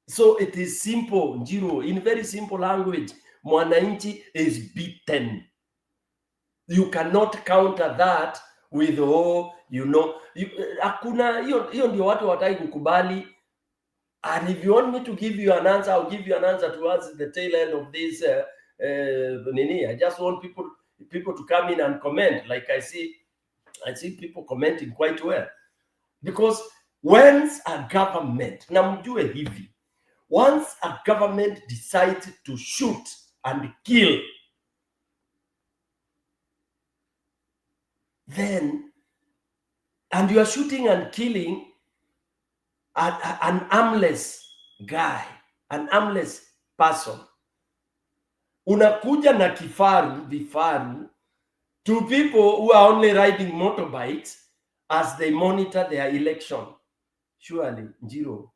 So it is simple, Njiro, in very simple language, mwananchi is beaten. You cannot counter that with, oh, you know, hakuna hiyo ndio watu wataki kukubali. And if you want me to give you an answer, I'll give you an answer towards the tail end of this nini. I just want people to come in and comment. Like I see people commenting quite well. Because once a government, na mjue hivi, once a government decides to shoot and kill, then, and you are shooting and killing an armless guy, an armless person, unakuja na vifaru to people who are only riding motorbikes as they monitor their election. Surely, Njiro,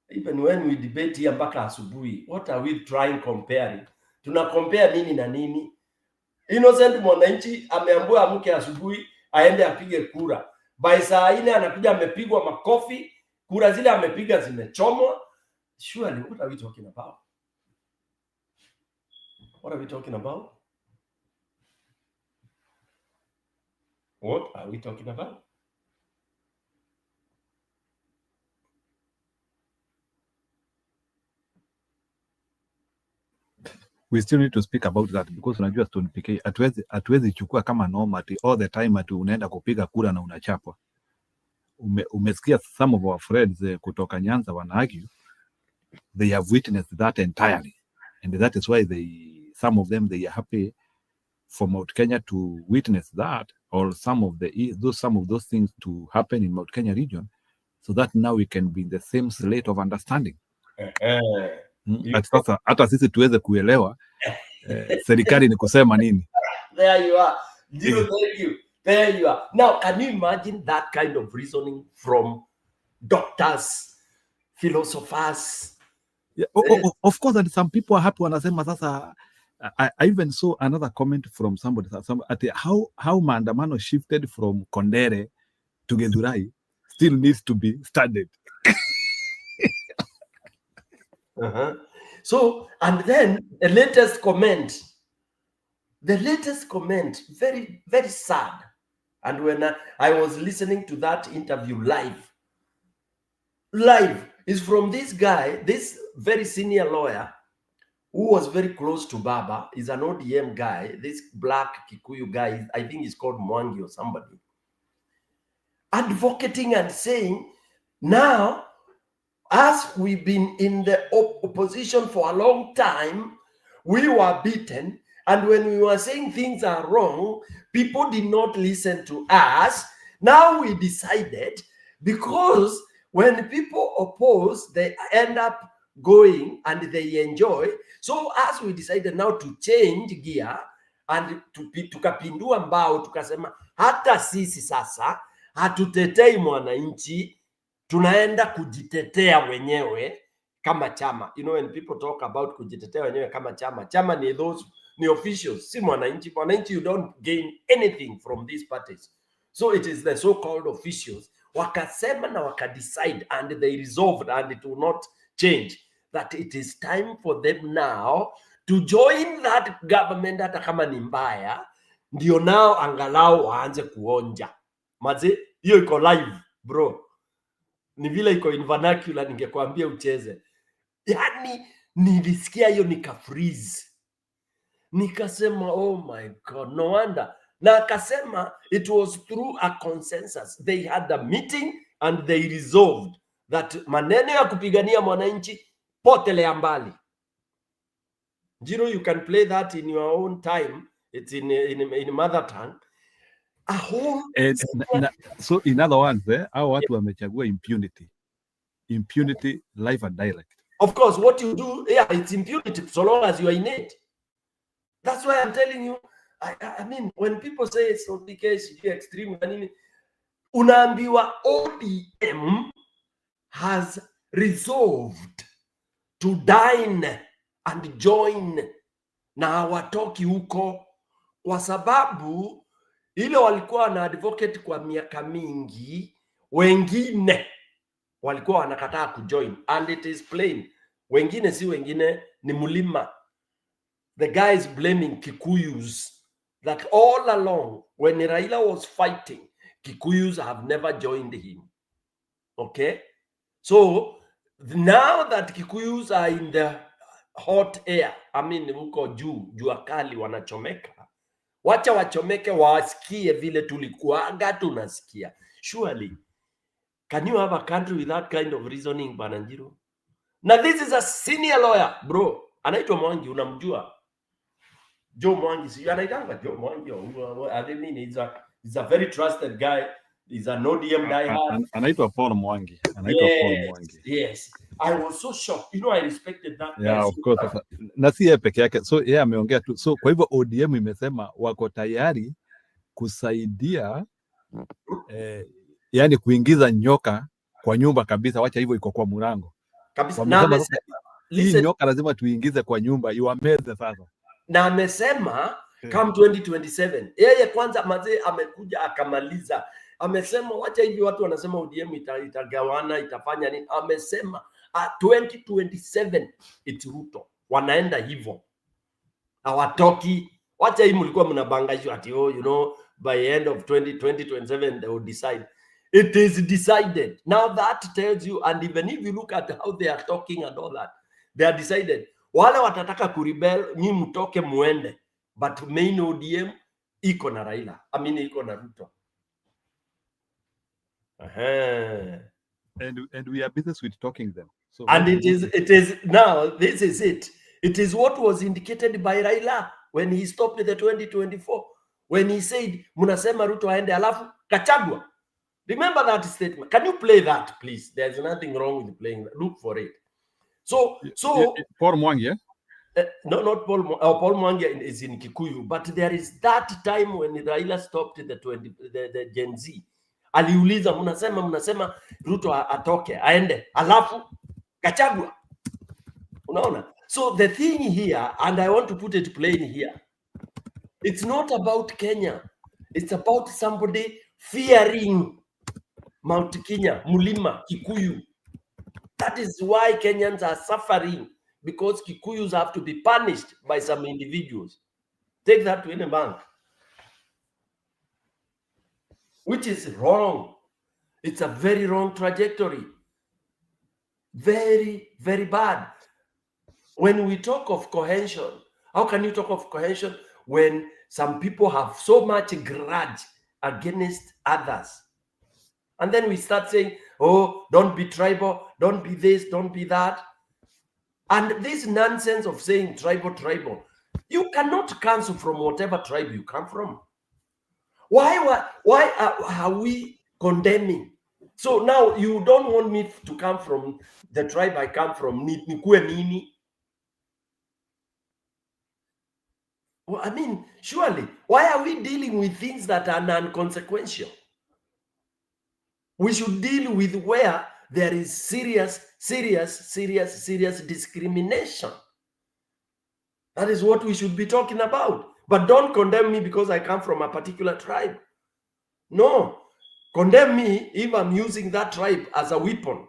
even when we debate here mpaka asubuhi, what are we trying comparing? Tuna compare nini na nini? Innocent mwananchi ameambiwa amke asubuhi aende apige kura. By saa 4 anakuja amepigwa makofi, kura zile amepiga zimechomwa. Surely, what are we talking about? What are we talking about? What are we talking about? We still need to speak about that because unajua Stone PK hatuwezi chukua kama normal all the time ati unaenda kupiga kura na unachapwa. Umesikia some of our friends kutoka Nyanza wana argue they have witnessed that entirely, and that is why some of them they are happy for Mount Kenya to witness that, or some of those things to happen in Mount Kenya region, so that now we can be in the same slate of understanding. Sasa hata sisi tuweze kuelewa serikali ni kusema nini. There you are. Thank you. There you are. Now, can you imagine that kind of reasoning from doctors, philosophers? Yeah, of course, and some people are happy wanasema sasa. I even saw another comment from somebody how maandamano shifted from Kondere to Githurai still needs to be studied. So, and then the latest comment, very, very sad. And when I was listening to that interview live is from this guy, this very senior lawyer who was very close to Baba, is an ODM guy, this black Kikuyu guy, I think he's called Mwangi or somebody, advocating and saying, now, as we've been in the opposition for a long time, we were beaten, and when we were saying things are wrong, people did not listen to us. Now we decided, because when people oppose, they end up going and they enjoy. So as we decided now to change gear and tukapindua mbao, tukasema hata sisi sasa hatutetei mwananchi, tunaenda kujitetea wenyewe kama chama. You know, when people talk about kujitetea wenyewe kama chama ni those ni officials, si mwananchi. Mwananchi, you don't gain anything from these parties. So it is the so-called officials wakasema na wakadecide, and they resolved, and it will not change, that it is time for them now to join that government, hata kama ni mbaya, ndio nao angalau waanze kuonja. Maze, hiyo iko live bro. Ni vile iko in vernacular, ningekwambia ucheze. Yani nilisikia hiyo nikafreeze, nikasema oh my God, no wonder. Na akasema it was through a consensus, they had a meeting and they resolved that maneno ya kupigania mwananchi potelea mbali. Jiro, you can play that in your own time. It's in mother tongue. A whole so in other words, hao watu wamechagua impunity. Impunity live and direct. Of course, what you do, yeah, it's impunity so long as you are in it. That's why I'm telling you. I mean, when people say it's not the case, you extreme, unaambiwa ODM has resolved to dine and join na hawatoki huko kwa sababu ile walikuwa na advocate kwa miaka mingi, wengine walikuwa wanakataa kujoin, and it is plain. Wengine si wengine, ni Mulima. The guy is blaming Kikuyus that all along when Raila was fighting, Kikuyus have never joined him. Okay, so now that Kikuyus are in the hot air, I mean huko jua kali wanachomeka, wacha wachomeke, wasikie vile tulikuaga tunasikia. Surely can you have a country with that kind of reasoning, Bananjiro? Now this is a senior lawyer, bro, anaitwa Mwangi, unamjua Joe Mwangi? Si anaitanga Joe Mwangi? I mean, he's a very trusted guy. He's an ODM diehard. Anaitwa Paul Mwangi. Yes. I was so shocked. You know, I respected that. Yeah, of course. Na si yeye peke yake. So yeye ameongea tu. So kwa hivyo ODM imesema wako tayari kusaidia yani kuingiza nyoka kwa nyumba kabisa, wacha hivyo iko kwa mlango. Kabisa. Hii nyoka lazima tuingize kwa nyumba, iwameze sasa. Na amesema come 2027 yeye kwanza mazee amekuja akamaliza, amesema wacha hivi watu wanasema ODM itagawana itafanya nini, amesema 2027 it's Ruto, wanaenda hivyo hawatoki. Wacha hii mlikuwa mnabangashwa ati you know by end of 2027 they will decide. It is decided now. That tells you, and even if you look at how they are talking and all that, they are decided. Wale watataka kurebel, nyi mtoke muende, but main ODM iko na Raila, I mean iko na Ruto. And we are busy with talking them. So and it is now, this is it. It is what was indicated by Raila when he stopped the 2024, when he said munasema Ruto aende alafu Kachagwa. Remember that statement. Can you play that, please? There's nothing wrong with playing that. Look for it. So Paul Mwangi, no, not Paul. Paul Mwangi is in Kikuyu, but there is that time when Raila stopped the Gen Z. Aliuliza mnasema Ruto atoke aende alafu Kachagwa. Unaona? So the thing here, and I want to put it plain here, it's not about Kenya. It's about somebody fearing Mount Kenya, Mulima, Kikuyu. That is why Kenyans are suffering, because Kikuyus have to be punished by some individuals. Take that to any bank, which is wrong. It's a very wrong trajectory. Very, very bad. When we talk of cohesion, how can you talk of cohesion when some people have so much grudge against others? And then we start saying, oh, don't be tribal, don't be this, don't be that. And this nonsense of saying tribal, you cannot cancel from whatever tribe you come from. Why are we condemning? So now you don't want me to come from the tribe I come from, nikue nini? Well, I mean, surely, why are we dealing with things that are non-consequential? We should deal with where there is serious discrimination. That is what we should be talking about. But don't condemn me because I come from a particular tribe. No, condemn me if I'm using that tribe as a weapon.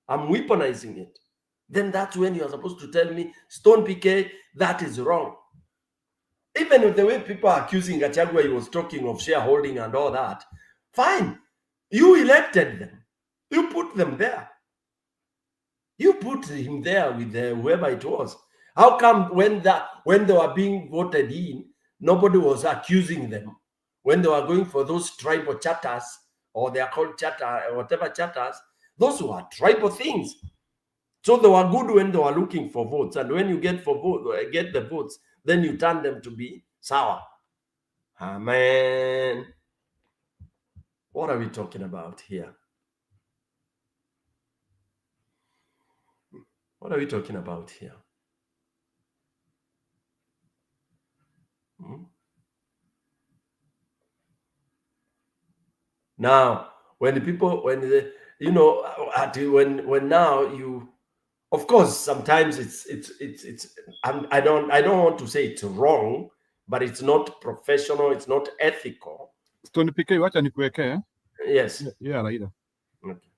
I'm weaponizing it. Then that's when you're supposed to tell me, Stone PK, that is wrong. Even with the way people are accusing Gachagua, he was talking of shareholding and all that. Fine. You elected them. You put them there. You put him there with whoever it was. How come when they were being voted in, nobody was accusing them? When they were going for those tribal charters, or they are called charter, whatever charters, those were tribal things. So they were good when they were looking for votes, and when you get the votes, then you turn them to be sour. Amen. What are we talking about here? What are we talking about here? Now, when now you, of course, sometimes I don't want to say it's wrong, but it's not professional, it's not ethical. Stone PK, wacha nikuwekee. Yes. Yeah, Raila. Okay.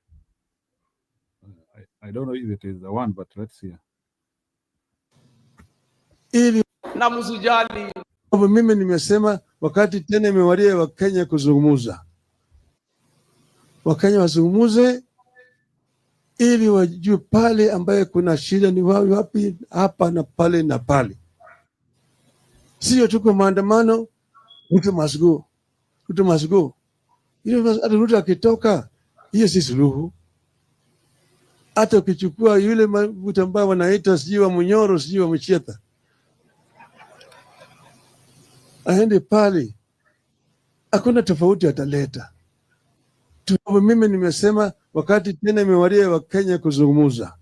I don't know if it is the one, but let's see. Ili Na msijali. mimi nimesema wakati tena imewadia Wakenya kuzungumza. Wakenya wazungumuze ili wajue pale ambaye kuna shida ni wapi, hapa na pale na pale. Sio tuko maandamano, Ruto must go. Ruto must go. Ruto akitoka, hiyo si suluhu. Hata ukichukua yule mtu ambaye wanaita sijui wa Munyoro, sijui wa Mchetha, aende pale, hakuna tofauti ataleta. Mimi nimesema wakati tena imewadia Wakenya kuzungumuza.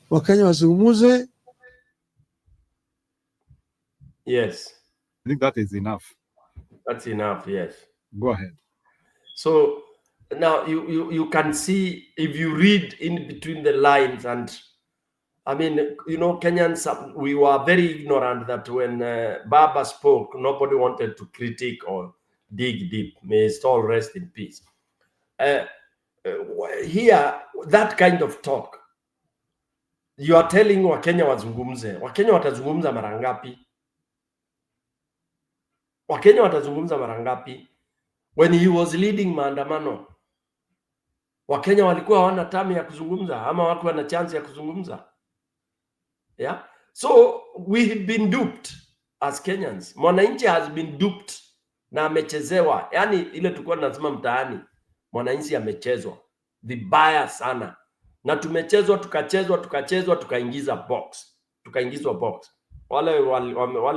Wakenya wazungumuze. Yes. I think that is enough. That's enough, yes. Go ahead. So now you can see, if you read in between the lines, and I mean, Kenyans, we were very ignorant that when Baba spoke, nobody wanted to critique or dig deep. May his soul rest in peace. Here, that kind of talk, you are telling Wakenya wazungumze. Wakenya watazungumza mara ngapi? Wakenya watazungumza mara ngapi? When he was leading maandamano, Wakenya walikuwa hawana tamu ya kuzungumza, ama wako wana chance ya kuzungumza? Yeah? So we have been duped as Kenyans. Mwananchi has been duped na amechezewa. Yani ile tulikuwa tunasema mtaani, mwananchi amechezwa vibaya sana. Na tumechezwa, tukaingizwa box. Wale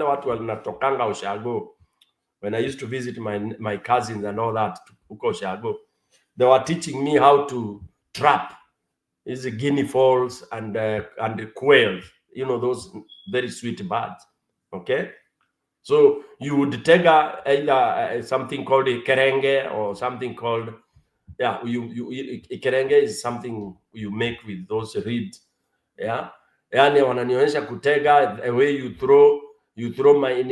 watu walinatokanga Ushago. When I used to visit my cousins and all that, huko Ushago, they were teaching me how to trap is guinea fowls and the quails, those very sweet birds. Okay, so you would take either something called a kerenge or something called kerenge is something you make with those reeds. Yeah, yani wananionyesha kutega, the way you throw my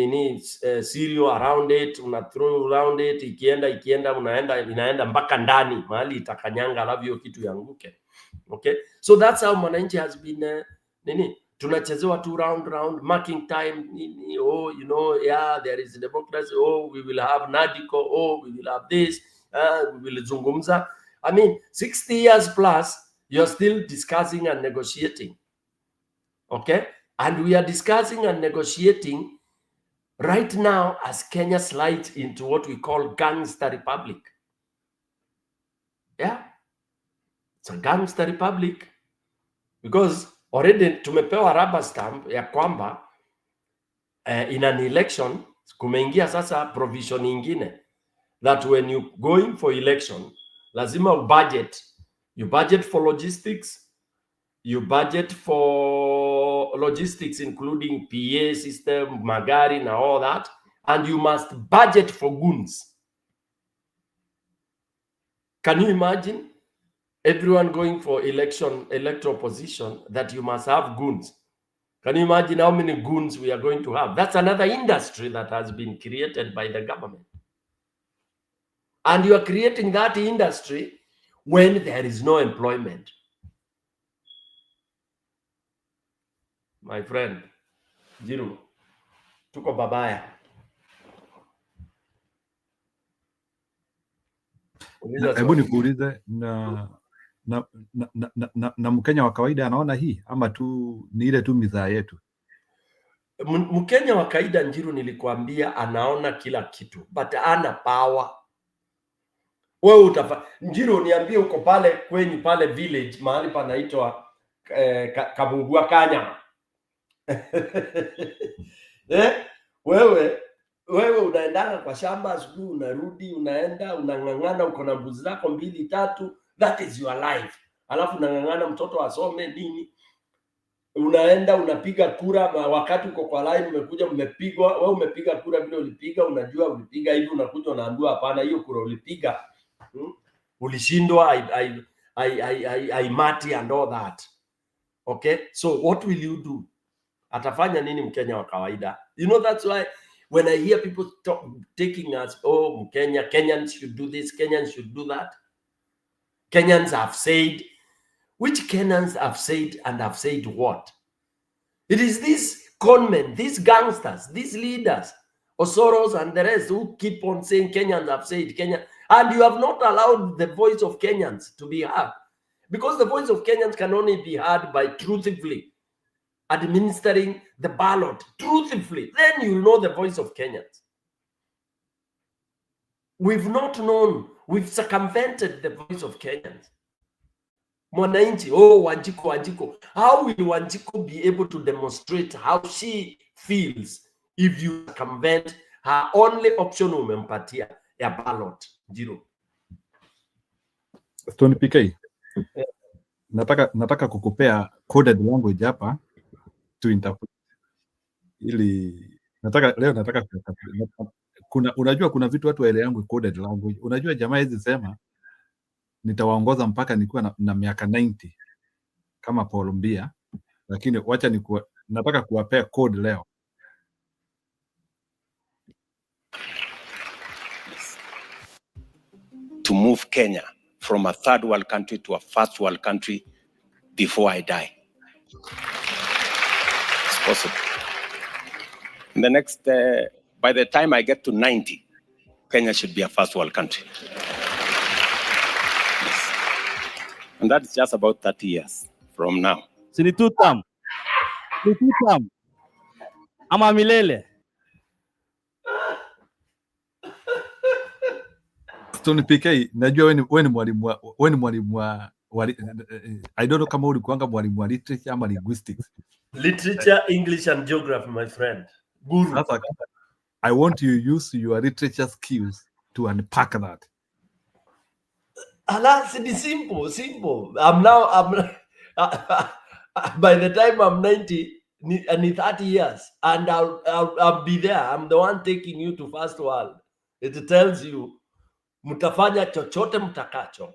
cereal around it, una throw around it, ikienda inaenda mpaka ndani mahali itakanyanga, alafu hiyo kitu yanguke. Okay, so that's how mwananchi has been tunachezewa tu round marking time. There is democracy, we will have NADICO, we will have this, we will zungumza. I mean, 60 years plus, you're still discussing and negotiating. Okay, and we are discussing and negotiating right now as Kenya slides into what we call gangster republic. Yeah, it's a gangster republic because already tumepewa rubber stamp ya kwamba in an election kumeingia sasa provision ingine that when you going for election lazima you budget for logistics, you budget for logistics including PA system, magari na all that, and you must budget for goons. Can you imagine everyone going for electoral position that you must have goons? Can you imagine how many goons we are going to have? That's another industry that has been created by the government. And you are creating that industry when there is no employment. My friend, Jiru, tuko babaya. Hebu nikuulize, na na Mkenya wa kawaida anaona hii ama tu ni ile tu midhaa yetu? Mkenya wa kawaida, Njiru, nilikwambia anaona kila kitu but ana power. Wewe Njiru, niambie uko pale kwenye pale village mahali panaitwa Kabungua Kanya. Wewe unaendana kwa shamba asubuhi, unarudi, unaenda unang'ang'ana, uko na mbuzi zako 2 3, that is your life. Alafu unang'ang'ana mtoto asome nini, unaenda unapiga kura, wakati uko kwa line umekuja mmepigwa, wewe umepiga kura vile ulipiga, unajua ulipiga hivi, unakuja unaambiwa hapana, hiyo kura ulipiga ulishindwa, I mati and all that. Okay, so what will you do? Atafanya nini Mkenya wa kawaida? You know, that's why when I hear people taking us, oh, Kenyans should do this, Kenyans should do that. Kenyans have said, which Kenyans have said and have said what? It is these conmen, these gangsters, these leaders, Osoros and the rest who keep on saying Kenyans have said, Kenya, and you have not allowed the voice of Kenyans to be heard. Because the voice of Kenyans can only be heard by truthfully administering the ballot truthfully. Then you know the voice of Kenyans. We've not known. We've circumvented the voice of Kenyans. Mwananchi, oh, Wanjiko. How will Wanjiko be able to demonstrate how she feels if you circumvent her only option umempatia ya ballot? Njiru. Stone PK. Nataka kukupea coded language hapa to interpret. Ili nataka unajua kuna vitu watu waele yangu coded language. Unajua jamaa hizi sema nitawaongoza mpaka nikuwa na miaka 90 kama Paul Mbia, lakini wacha nataka kuwapea code leo. To move Kenya from a third world country to a first world country before I die. It's possible. In the next, by the time I get to 90, Kenya should be a first world country. Yes. And that's just about 30 years from now. Sinitutam. Ama milele. Stone PK, najua wewe ni mwalimu wa I don't know kama ulikuanga mwalimu wa literature ama linguistics. Literature, English and geography, my friend. Guru. Sasa, I want you to use your literature skills to unpack that. Alas, it is simple. By the time I'm 90, and 30 years, and I'll be there. I'm the one taking you to first world. It tells you, mutafanya chochote mtakacho.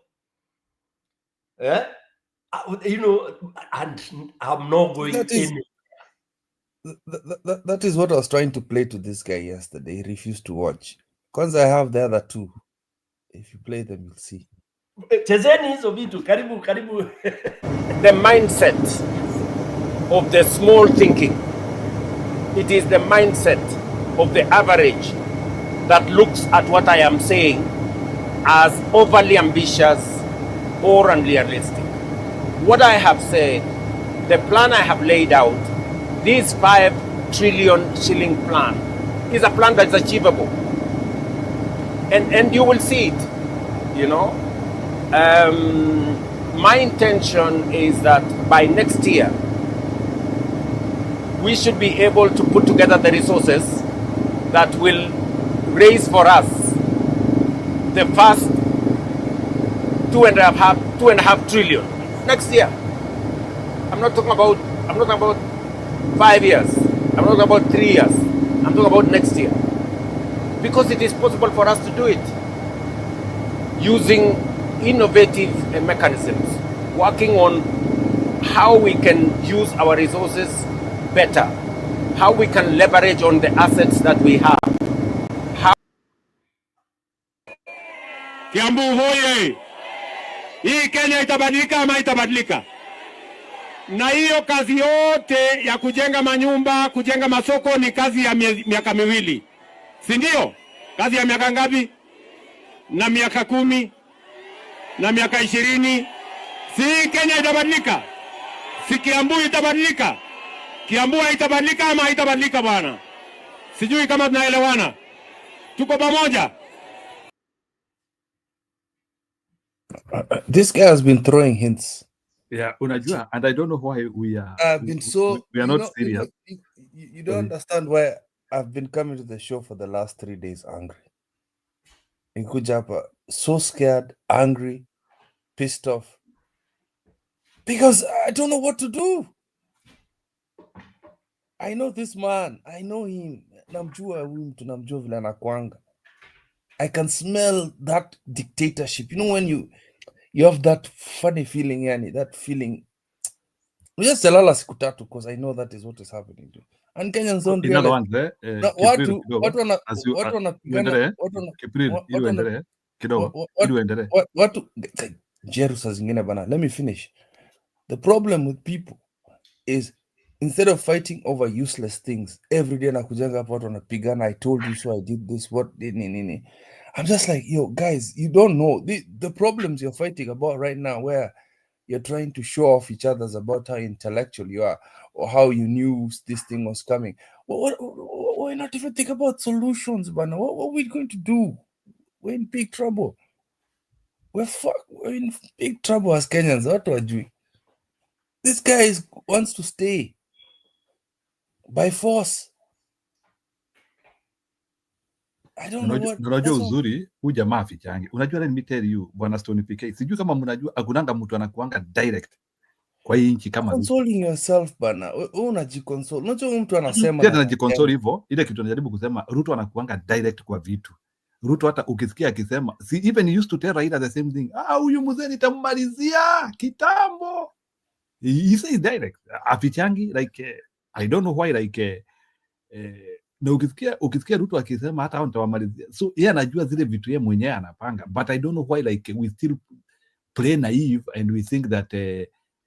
You know, and I'm not going in. That is what I was trying to play to this guy yesterday. He refused to watch. Because I have the other two. If you play them, you'll see. Chezeni hizo vitu, karibu. The mindset of the small thinking. It is the mindset of the average that looks at what I am saying as overly ambitious or unrealistic. What I have said, the plan I have laid out, this 5 trillion shilling plan is a plan that's achievable. And you will see it, you know. My intention is that by next year, we should be able to put together the resources that will raise for us the first 2.5 trillion next year. I'm not talking about 5 years. I'm not talking about 3 years. I'm talking about next year. Because it is possible for us to do it using innovative mechanisms, working on how we can use our resources better, how we can leverage on the assets that we have. Kiambu hoye! Hii Kenya itabadilika ama itabadilika? Na hiyo kazi yote ya kujenga manyumba, kujenga masoko ni kazi ya miaka miwili. Si ndio? Kazi ya miaka ngapi? Na miaka 10, na miaka 20, Si Kenya itabadilika? Si Kiambu itabadilika? Kiambu itabadilika ama itabadilika bwana? Sijui kama tunaelewana. Tuko pamoja? This guy has been throwing hints. Yeah, unajua, and I don't know why we are I've been so we are you not know, serious. you don't Sorry. understand why I've been coming to the show for the last 3 days angry. Nikuja hapa so scared, angry, pissed off. Because I don't know what to do. I know this man. I know him. Namjua huyu mtu, namjua vile anakuanga. I can smell that dictatorship. You know when you have that funny feeling, yani, that feeling. Just lala siku tatu because I know that is what is happening to. And Kenyans don't In other realize. words, Na Kipril watu kidogo, watu wanapigana uendelee, watu wana- Kipril, wa- ili watu wana- uendelee kidogo, ili uendelee. watu jeru saa zingine bana. Let me finish. The problem with people is instead of fighting over useless things every day nakujanga hapa watu wanapigana, I told you so, I did this, what nini. I'm just like, yo guys, you don't know the problems you're fighting about right now, where you're trying to show off each other's about how intellectual you are or how you knew this thing was coming. Why not even think about solutions, bana? What are we going to do? We're in big trouble. We're in big trouble as Kenyans. What are we? This guy wants to stay by force. I don't know what. Unajua that's what- uzuri huyu jamaa afichangi. Unajua, let me tell you, bwana Stone PK, sijui kama mnajua hakunanga mtu anakuanga direct kwa hii nchi kama Ruto. consoling yourself bana. Wewe unajiconsole. Unajua huyu mtu anasema Pia na tunajikonsole hivyo, ile kitu najaribu kusema, Ruto anakuanga direct kwa vitu. Ruto hata ukisikia akisema, see, even he used to tell Raila the same thing. Huyu mzee nitammalizia kitambo. He says direct. Afichangi like I don't know why like na ukisikia Ruto akisema hata hao nitawamalizia. So yeye anajua zile vitu yeye mwenyewe anapanga, but I don't know why like we still play naive and we think that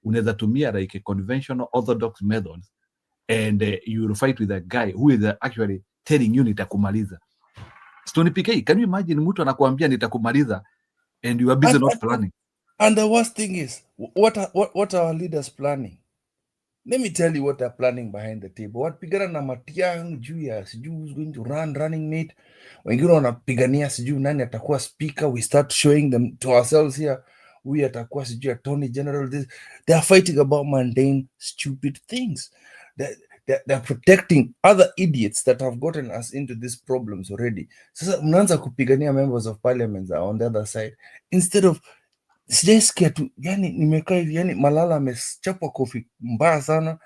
unaweza tumia like conventional orthodox methods and you will fight with a guy who is actually telling you nitakumaliza. Stone PK, can you imagine mtu anakuambia nitakumaliza and you are busy not planning? And the worst thing is, what are our leaders planning? Let me tell you what they're planning behind the table. Wanapigana na Matiang'i juu ya sijui who's going to run running mate. Wengine wanapigania sijui nani atakuwa speaker. We start showing them to ourselves here. Huyu atakuwa sijui attorney general. They are fighting about mundane, stupid things. They're protecting other idiots that have gotten us into these problems already. Sasa mnaanza kupigania members of parliament on the other side instead of sijaisikia tu, yani nimekaa hivi, yani Malala amechapwa kofi mbaya sana.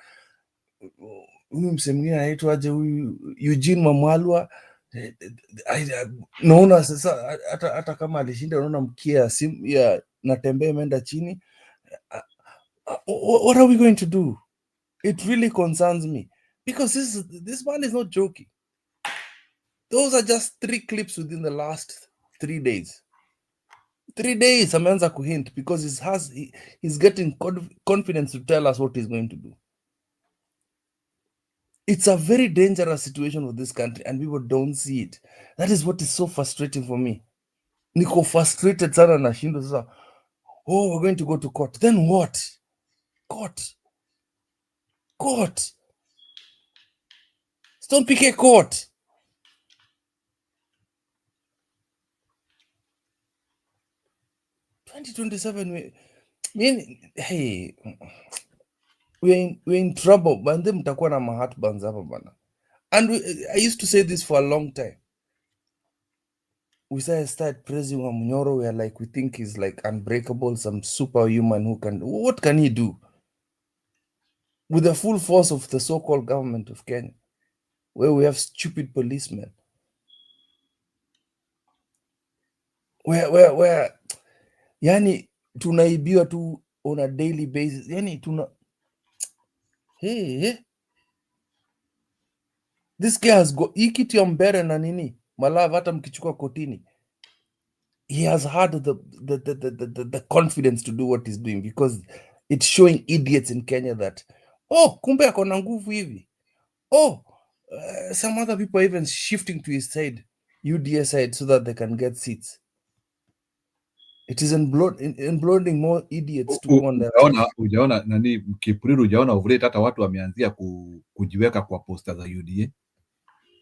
Huyu msee mwingine anaitwa aje, huyu Eugene Wamalwa. Naona sasa hata kama alishinda, unaona mkia simu ya Natembeya imeenda chini. What are we going to do? It really concerns me because this man is not joking. Those are just 3 clips within the last 3 days. 3 days ameanza kuhint because he's getting confidence to tell us what he's going to do. It's a very dangerous situation for this country and people don't see it. That is what is so frustrating for me. Niko frustrated sana na shindo sasa. Oh, we're going to go to court. Then what? Court. Don't pick a court. Hey, we're in trouble, but then mtakuwa na mahat bands hapa bana. And I used to say this for a long time. We start praising Wamunyoro, we are like, we think he's like unbreakable, some superhuman who can, what can he do? With the full force of the so-called government of Kenya, where we have stupid policemen. Where yani tunaibiwa tu on a daily basis. Yani hey. This guy has got hii kitu ya Mbere na nini Malava, hata mkichukua kotini, he has had the confidence to do what he's doing because it's showing idiots in Kenya that kumbe ako na nguvu hivi. Some other people are even shifting to his side, UDA side, so that they can get seats. It is employing more idiots to go on that. Ujaona nani Kipriru, ujaona Ovulate hata watu wameanzia kujiweka kwa posta za UDA.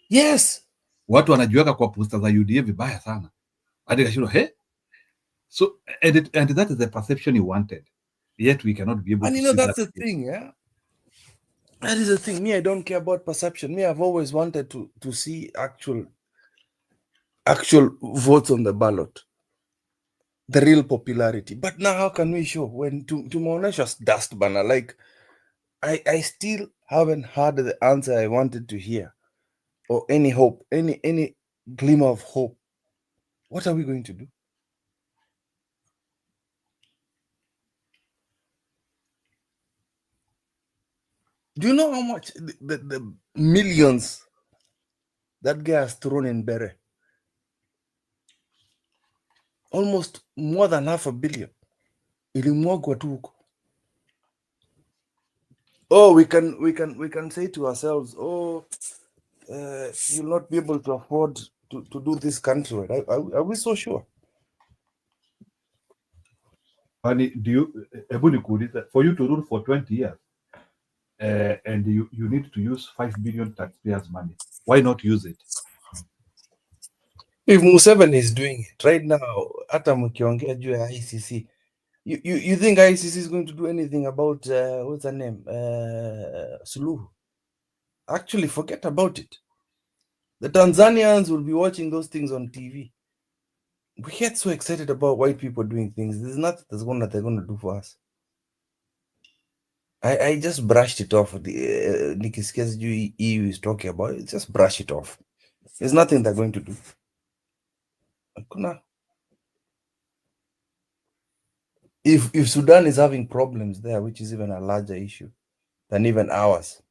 Yes. Watu wanajiweka kwa posta za UDA vibaya sana. Hadi kashiro so and that is the perception you wanted. Yet we cannot be able and to you know see that's that the thing, yeah. That is the thing. Me, I don't care about perception. Me, I've always wanted to see actual votes on the ballot. The real popularity. But now how can we show when to Monesh's dust banner? Like I still haven't heard the answer I wanted to hear. Or any hope, any glimmer of hope. What are we going to do? Do you know how much the millions that guy has thrown in Bere? Almost more than $500 million. Ilimwagwa tu huko. Oh, we can say to ourselves, oh, you'll not be able to afford to do this country. Right? Are we so sure? And for you to rule for 20 years, and you need to use 5 billion taxpayers' money, why not use it? If Museveni is doing it right now, hata mkiongea juu ya ICC, you think ICC is going to do anything about what's her name, Suluhu? Actually, forget about it. The Tanzanians will be watching those things on TV. We get so excited about white people doing things. There's nothing they're gonna do for us. I just brushed it off. The Nikki Skes EU is talking about it. Just brush it off. There's nothing they're going to do. If Sudan is having problems there, which is even a larger issue than even ours,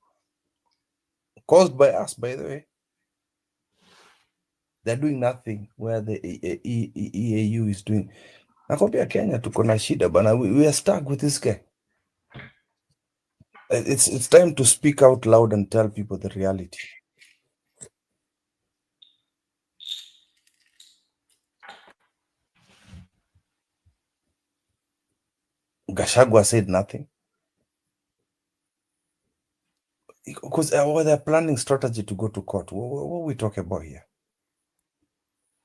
caused by us, by the way, they're doing nothing where the EAU is doing. Nakwambia Kenya tuko na shida bana. We are stuck with this guy. It's time to speak out loud and tell people the reality. Gachagua said nothing. Because they're planning strategy to go to court. What are we talking about here?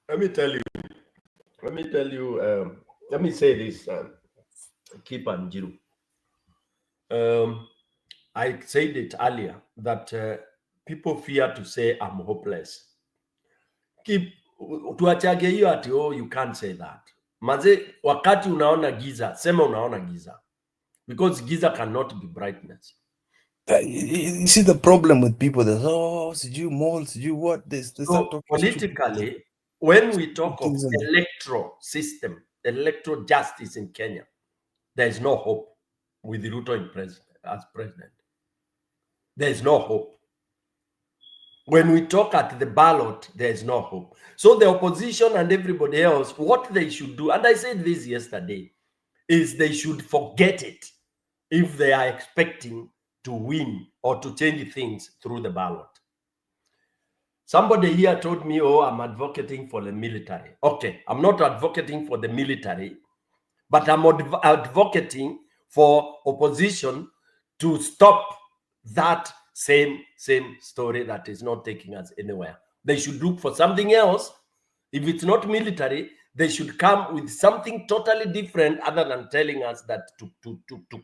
Let me say this, Kip and Jiru. I said it earlier that people fear to say I'm hopeless. Keep tuachage hiyo ati you can't say that. Maze, wakati unaona giza, sema unaona giza. Because giza cannot be brightness. You see the problem with people that, did you malls, did you what? So politically, when we talk of electoral justice in Kenya, there is no hope with Ruto as president. There is no hope. When we talk at the ballot, there is no hope. So the opposition and everybody else, what they should do, and I said this yesterday, is they should forget it if they are expecting to win or to change things through the ballot. Somebody here told me, I'm advocating for the military. Okay, I'm not advocating for the military, but I'm advocating for opposition to stop that same story that is not taking us anywhere. They should look for something else. If it's not military, they should come with something totally different other than telling us that to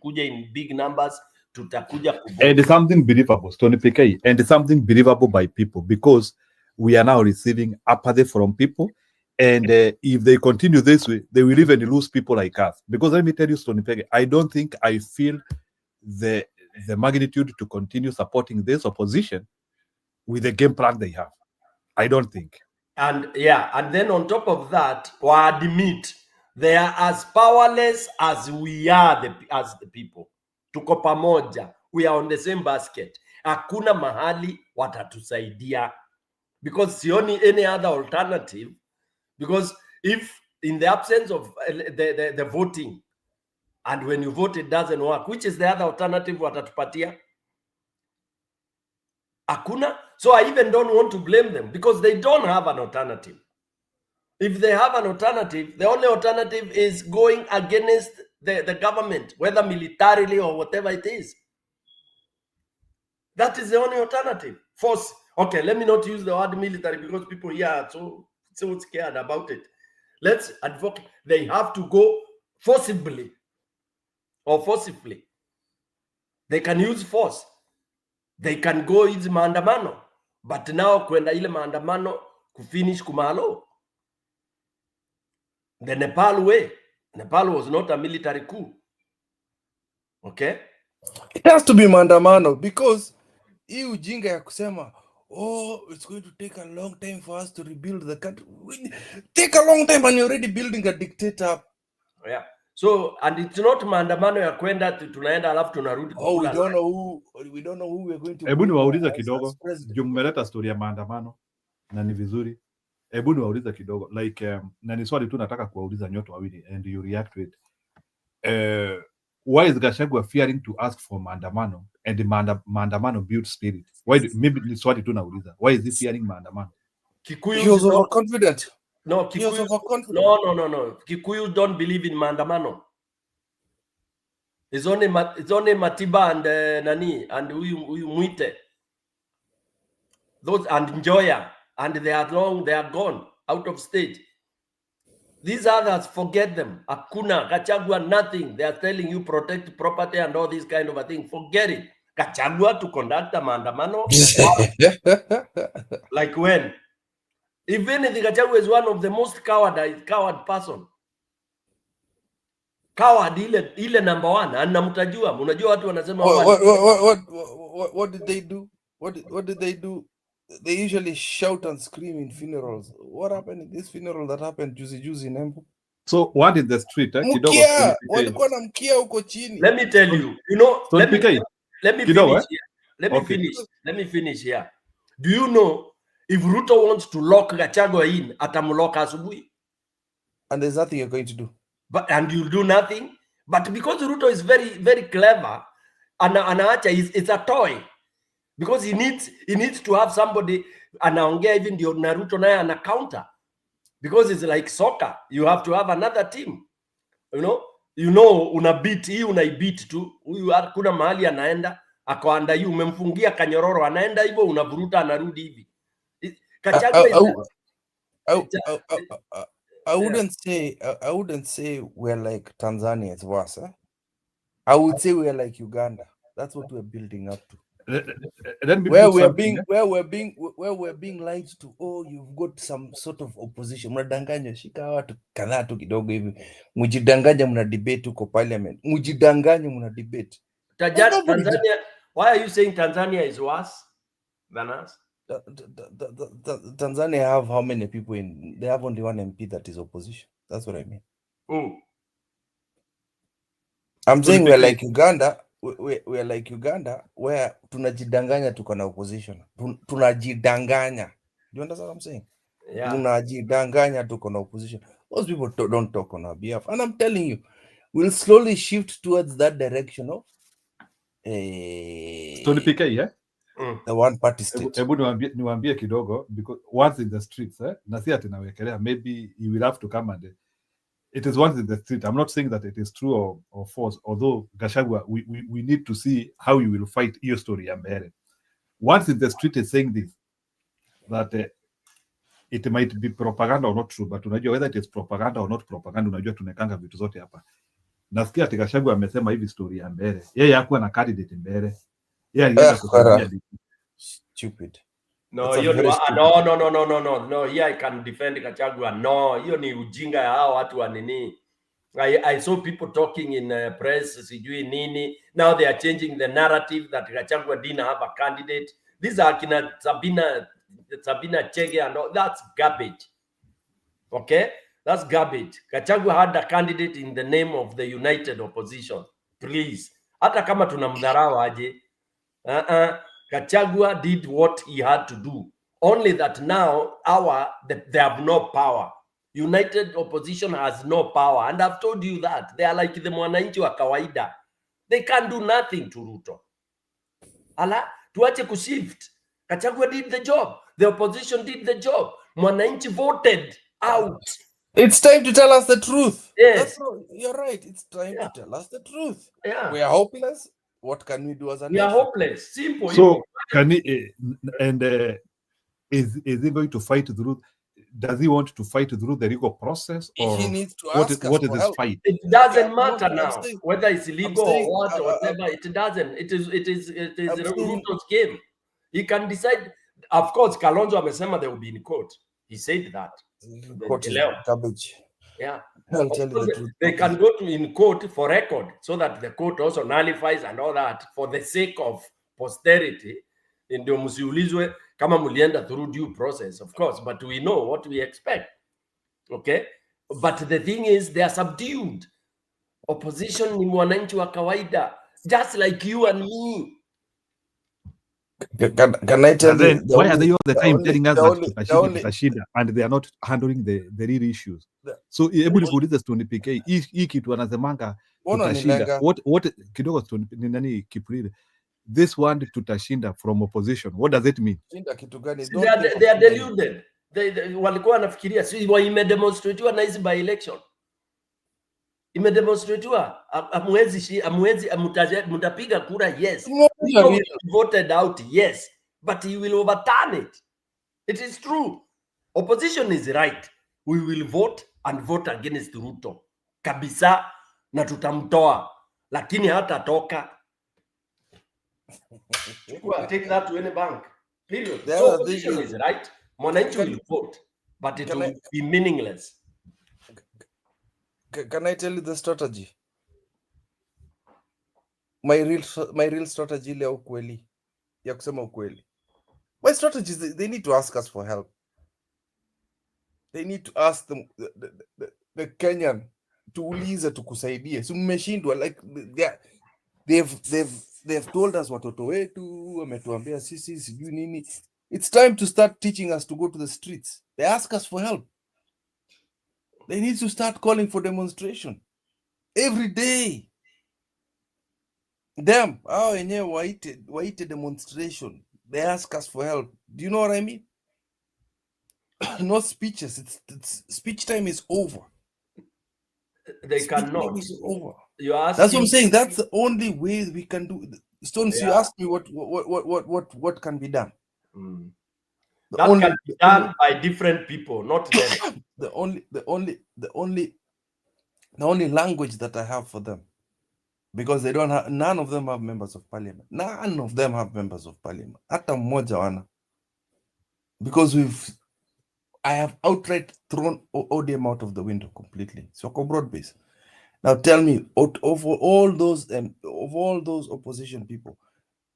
kuja in big numbers, tutakuja and something believable, Tony PK, and something believable by people, because we are now receiving apathy from people, and if they continue this way, they will even lose people like us. Because let me tell you, Tony PK, I don't think I feel the magnitude to continue supporting this opposition with the game plan they have. I don't think. And and then on top of that, we admit they are as powerless as we are as the people. Tuko pamoja. We are on the same basket. Hakuna mahali watatusaidia. Because sioni any other alternative. Because if in the absence of the voting, and when you vote it doesn't work, which is the other alternative watatupatia? Hakuna. So I even don't want to blame them because they don't have an alternative. If they have an alternative, the only alternative is going against the government, whether militarily or whatever it is. That is the only alternative. Force. Okay, let me not use the word military because people here are so scared about it. Let's advocate. They have to go forcibly or forcibly. They can use force. They can go use maandamano. But now kwenda ile maandamano kufinish kumalo. The Nepal way. Nepal was not a military coup. Okay? It has to be maandamano because hii ujinga ya kusema it's going to take a long time for us to rebuild the country. Take a long time and you're already building a dictator. Yeah. So, and it's not maandamano ya kwenda tunaenda alafu tunarudi. We don't know who we're going to. Hebu niwaulize kidogo. Juu mmeleta story ya maandamano na ni vizuri. Hebu niwaulize kidogo like na ni swali tu nataka kuwauliza nyote wawili and you react to it. Why is Gachagua fearing to ask for maandamano and the maandamano build spirit? Why maybe ni swali tu nauliza. Why is he fearing maandamano? He was overconfident. No, Kikuyu, no. Kikuyu don't believe in maandamano. It's only Matiba and Nani and huyu Mwite. Those and Njoya, and they are gone out of state. These others, forget them. Hakuna, Gachagua, nothing. They are telling you protect property and all these kind of a thing. Forget it. Gachagua to conduct a maandamano? Like when? If anything, Gachagua is one of the most coward person. Coward ile number one. And namtajua, unajua watu wanasema what did they do? What did they do? They usually shout and scream in funerals. What happened in this funeral that happened juzi in Embu? So what in the street? Mkia, walikuwa na mkia huko chini. Let me tell you, so let me finish here. Let me finish here. Do you know if Ruto wants to lock Gachagua in, atamlock asubuhi? And there's nothing you're going to do. And you'll do nothing. But because Ruto is very, very clever, anaacha it's a toy. Because he needs to have somebody anaongea even ndio Naruto naye ana counter. Because it's like soccer. You have to have another team. You know una beat hii unaibeat tu. Huyu kuna mahali anaenda akoanda yu umemfungia kanyororo anaenda hivyo unavuruta anarudi hivi. I wouldn't say we're like Tanzania, it's worse. I would say we're like Uganda. That's what we're building up to. Where we're being lied to. You've got some sort of opposition. Mnadanganya, shika watu kadhaa tu kidogo hivi. Mujidanganya mna debate huko parliament. Mujidanganya mna debate. Tanzania, why are you saying Tanzania is worse than us? Tanzania have how many people in? They have only one MP that is opposition. That's what I mean. I'm saying we're like Uganda. We're like Uganda, where tunajidanganya tuko na opposition. Tunajidanganya. Do you understand what I'm saying? Yeah. Tunajidanganya tuko na opposition. Most people don't talk on our behalf. And I'm telling you, we'll slowly shift towards that direction of the one party state. Hebu niwaambie kidogo, because once in the streets, na si ati nawekelea, maybe you will have to come and it is once in the street. I'm not saying that it is true or false, although Gachagua, we need to see how you will fight your story. Once in the street is saying this, that it might be propaganda or not true, but unajua whether it is propaganda or not propaganda, unajua tunekanga vitu zote hapa. Nasikia ati Gachagua amesema hivi story ya mbele. Yeye hakuwa na candidate mbele. Yeye alienda kusaidia. Stupid. No, here I can defend Gachagua. No, hiyo ni ujinga ya hao watu wa nini. I saw people talking in press, sijui nini. Now they are changing the narrative that Gachagua didn't have a candidate. These are kina Sabina Chege and all. That's garbage. Okay? That's garbage. Gachagua had a candidate in the name of the United Opposition. Please. Hata kama tunamdharau aje. Gachagua did what he had to do. Only that now they have no power. United Opposition has no power. And I've told you that. They are like the mwananchi wa kawaida. They can't do nothing to Ruto. Tuache kushift. Gachagua did the job. The opposition did the job. Mwananchi voted out. It's time to tell us the truth. Yes. You're right. It's time to tell us the truth. Yeah. We are hopeless. What can we do as a We are nation? hopeless. Simple. So can he is he going to fight through? Does he want to fight through the legal process, or He needs to what ask is us what is for his help. fight? It doesn't No, matter I'm now saying- whether it's illegal saying, or what or whatever. It doesn't. It is I'm saying- Ruto's game. He can decide. Of course, Kalonzo amesema they will be in court. He said that. Court is Leo. garbage. Yeah. I'll tell you the truth. They can go to in court for record so that the court also nullifies and all that for the sake of posterity. Ndio msiulizwe kama mlienda through due process, of course, but we know what we expect. Okay? But the thing is, they are subdued. Opposition ni mwananchi wa kawaida, just like you and me. Can I tell And you? then why are they all the time telling us that tutashinda, and they are not handling the real issues? So hebu nikuulize Stone PK, hii kitu anasemanga tutashinda. What kidogo Stone ni nani Kiprire? This one tutashinda from opposition. What does it mean? Shinda kitu gani? They are deluded. They walikuwa wanafikiria si imedemonstratiwa na hizi by election. Imedemonstratiwa mtapiga kura, yes. You voted out, yes, but you will overturn it. It is true. Opposition is right. We will vote and vote against Ruto kabisa, na tutamtoa, lakini hatatoka. Take that to any bank. Period. So opposition is right. Mwananchi will vote, but it will be meaningless. Can I tell you the strategy? My real strategy ile ya ukweli, ya kusema ukweli. My strategy is they need to ask us for help. They need to ask them the Kenyan tuulize tukusaidie. So mmeshindwa, like they've told us watoto wetu wametuambia sisi sijui nini. It's time to start teaching us to go to the streets. They ask us for help. They need to start calling for demonstration every day. Them, waite demonstration. They ask us for help. Do you know what I mean? Not speeches. It's speech time is over. They Speech cannot. time is over. You ask. That's what I'm saying. That's the only way we can do it. Stones, you Yeah. asked me what can be done. That can be done by different people, not them. The only language that I have for them, because they don't have, none of them have members of parliament. None of them have members of parliament. Hata mmoja wana. Because I have outright thrown ODM out of the window completely. So broad base. Now tell me, of all those opposition people,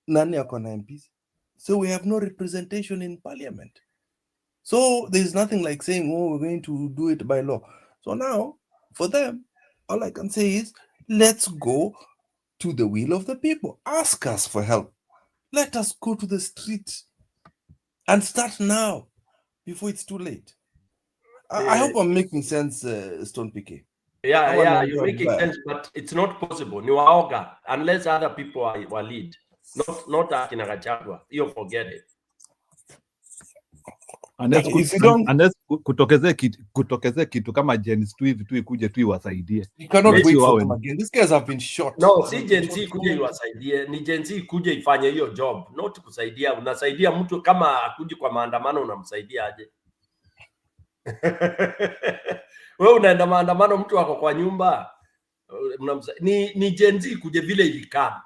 nani ako na MPs? So we have no representation in parliament. So there's nothing like saying, oh, we're going to do it by law. So now, for them, all I can say is, let's go to the will of the people. Ask us for help. Let us go to the streets and start now before it's too late. I hope I'm making sense, Stone PK. Yeah, you're making sense, but it's not possible. Ni waoga, unless other people are lead. Not akina Gachagua. You forget it. Unless kutokeze kitu kama Gen Z tu hivi tu ikuje tu iwasaidie. You cannot wait for them again. These guys have been shot. No, si Gen Z kuja iwasaidie, ni Gen Z kuja ifanye hiyo job, not kusaidia. Unasaidia mtu kama akuji kwa maandamano, unamsaidia aje? Wewe unaenda maandamano, mtu wako kwa nyumba, ni Gen Z kuje vile ilikaa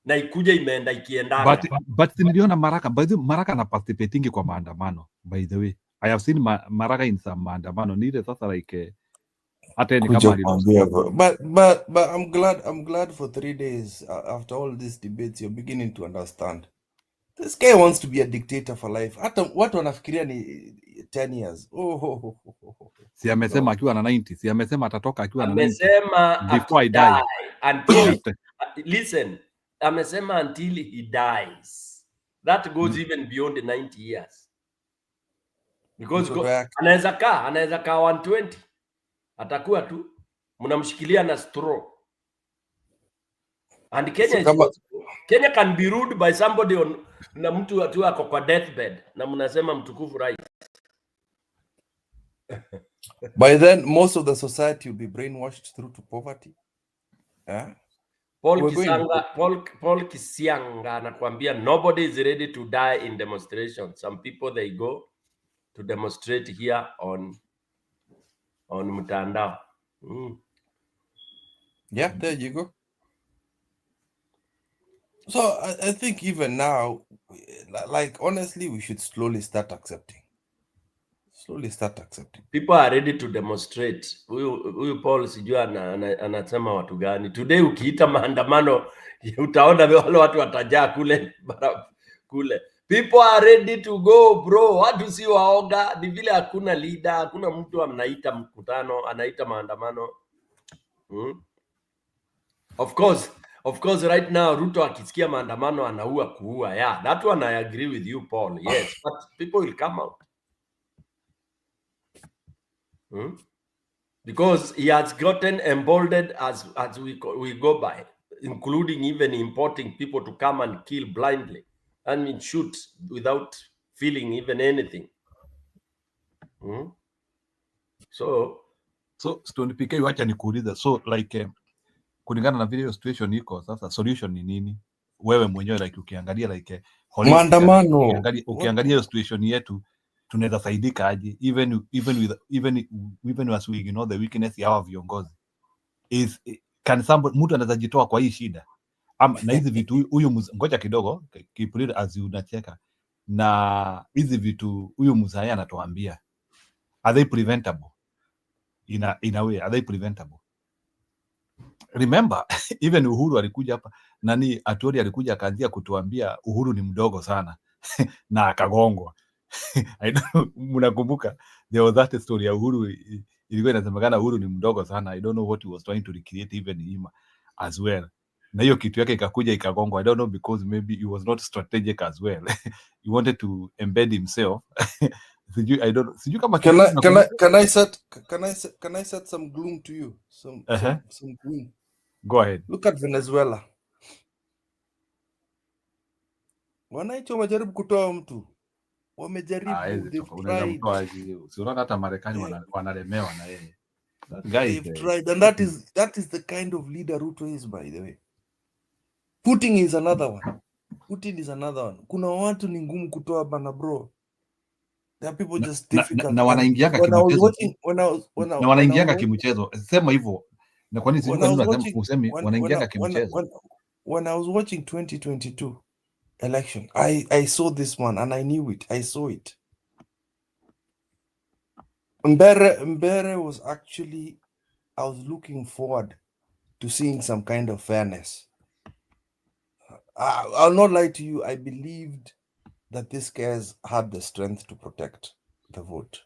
na ikuje imeenda ikiendana. But niliona Maraka na participating kwa maandamano. By the way, I have seen Maraka in some maandamano. Nile sasa like hata ni kama but I'm glad for 3 days after all these debates you're beginning to understand. This guy wants to be a dictator for life. Hata watu wanafikiria ni 10 years. Si amesema akiwa na 90, si amesema atatoka akiwa na 90. Amesema before I die. Listen, amesema until he dies. That goes even beyond the 90 years. Because anaweza kaa 120. Atakuwa tu mnamshikilia na straw. And Kenya can be ruled by somebody na mtu atu ako kwa deathbed na mnasema mtukufu rais. By then, most of the society will be brainwashed through to poverty. Yeah. Paul We're going. Kisianga anakuambia nobody is ready to die in demonstration. Some people they go to demonstrate here on mtandao. Yeah, there you go. So I think even now, like honestly, we should slowly start accepting. People are ready to demonstrate. Huyu Paul sijui anasema watu gani. Today ukiita maandamano utaona wale watu watajaa kule. People are ready to go bro. Watu si waoga, ni vile hakuna leader, hakuna mtu anaita mkutano, anaita maandamano. Of course right now Ruto akisikia maandamano anaua kuua. Yeah, that one I agree with you Paul. Yes, but people will come out. Because he has gotten emboldened as we go by, including even importing people to come and kill blindly. I mean, shoot without feeling even anything. So Stone PK, wacha nikuuliza. So like kulingana na vile situation iko sasa, solution ni nini? Wewe mwenyewe like ukiangalia like maandamano, ukiangalia hiyo situation yetu tunaweza saidika aje, even as we ignore the weakness ya hawa viongozi. Can somebody, mtu anaweza jitoa kwa hii shida na hizi vitu? Huyu ngoja kidogo Kipuliro, as unacheka na hizi vitu huyu Musalia anatuambia, are they preventable? In a way, are they preventable? Remember even Uhuru alikuja hapa, nani Atwoli alikuja akaanzia kutuambia Uhuru ni mdogo sana na akagongwa. Mnakumbuka there was that story ya Uhuru, ilikuwa inasemekana Uhuru ni mdogo sana. I don't know what he was trying to recreate even him as well, na hiyo kitu yake ikakuja ikagongwa. I don't know, because maybe he was not strategic as well. He wanted to embed himself. Sijui kama can I set some gloom to you, some gloom. Go ahead. Look at Venezuela. Wananchi wamejaribu kutoa mtu, unaona hata Marekani wanalemewa na yeye. They've tried, and that is the kind of leader Ruto is, by the way. Putin is another one. Kuna watu ni ngumu kutoa bana bro. There are people just difficult. Na wanaingianga kimchezo. Na wanaingianga kimchezo. Sema hivyo. Na kwa nini usemi wanaingianga kimchezo? When I was watching 2022 election, I saw this one and I knew it. I saw it. Mbere was actually, I was looking forward to seeing some kind of fairness. I'll not lie to you. I believed that these guys had the strength to protect the vote.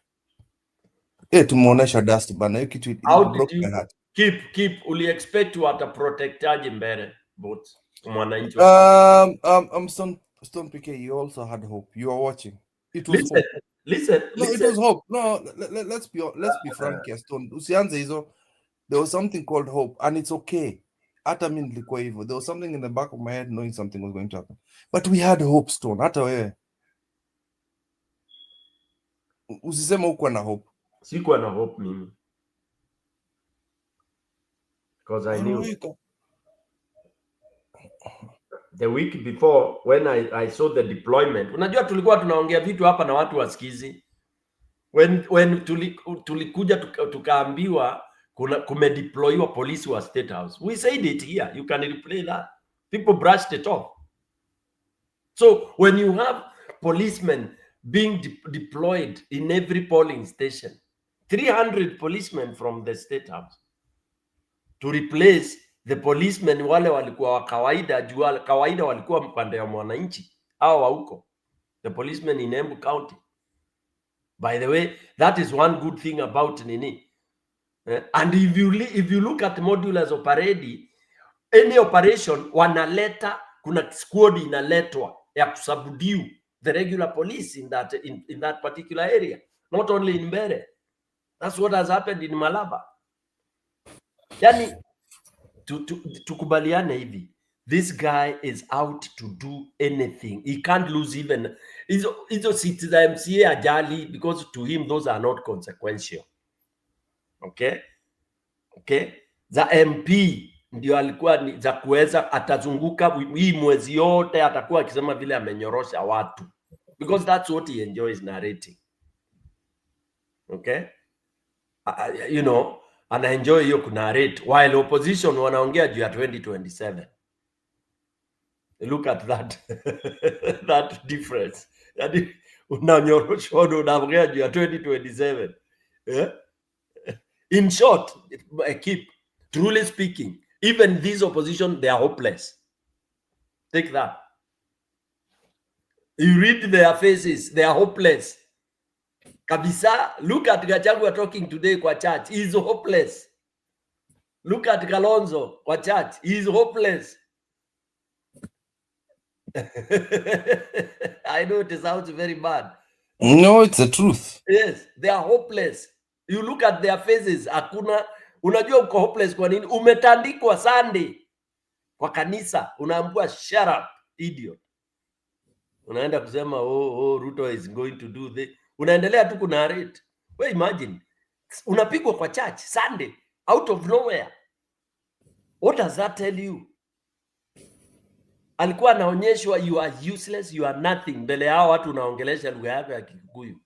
Tumuonesha dust bana. How did you keep uli expect to protect Mbere vote? Stone PK, you also had hope. You are watching. It was listen. It was hope. No, let's be frank here, Stone. Usianze hizo. There was something called hope, and it's okay. Hata mimi nilikuwa hivyo. There was something in the back of my head knowing something was going to happen. But we had hope, Stone. Hata wewe. Usisema uko na hope. Sikuwa na hope mimi. Because I knew the week before when I saw the deployment. Unajua tulikuwa tunaongea vitu hapa na watu wasikizi. When tulikuja tukaambiwa kumedeployiwa polisi wa State House. We said it here. You can replay that. People brushed it off. So when you have policemen being deployed in every polling station, 300 policemen from the State House to replace the policemen wale walikuwa wa kawaida, kawaida walikuwa mpande ya mwananchi hao wa huko, the policemen in Embu County. By the way, that is one good thing about nini. And if you look at modulars operating, any operation wanaleta, kuna squad inaletwa ya kusubdue the regular police in that particular area, not only in Mbere. That's what has happened in Malaba. Yani tukubaliane hivi, This guy is out to do anything. He can't lose even hizo seats za MCA ajali, because to him those are not consequential. Okay? Okay? Za MP ndio alikuwa ni za kuweza, atazunguka hii mwezi yote atakuwa akisema vile amenyorosha watu, because that's what he enjoys narrating. Okay? You know, ana enjoy hiyo kunarrate while opposition wanaongea juu ya 2027. Look at that that difference. Yani unanyoroshwa unaongea juu ya 2027. Yeah? In short, keep truly speaking, even this opposition, they are hopeless. Take that. You read their faces, they are hopeless. Kabisa, look at Gachagua talking today kwa church. He is hopeless. Look at Kalonzo kwa church. He is hopeless. I know it sounds very bad. No, it's the truth. Yes, they are hopeless. You look at their faces, hakuna. Unajua uko hopeless kwa nini? Umetandikwa Sunday kwa kanisa, unaambiwa shut up, idiot. Unaenda kusema Ruto is going to do this. Unaendelea tu kunarrate. We imagine, unapigwa kwa church Sunday out of nowhere. What does that tell you? Alikuwa anaonyeshwa you are useless, you are nothing. Mbele yao watu unaongelesha lugha yako ya Kikuyu.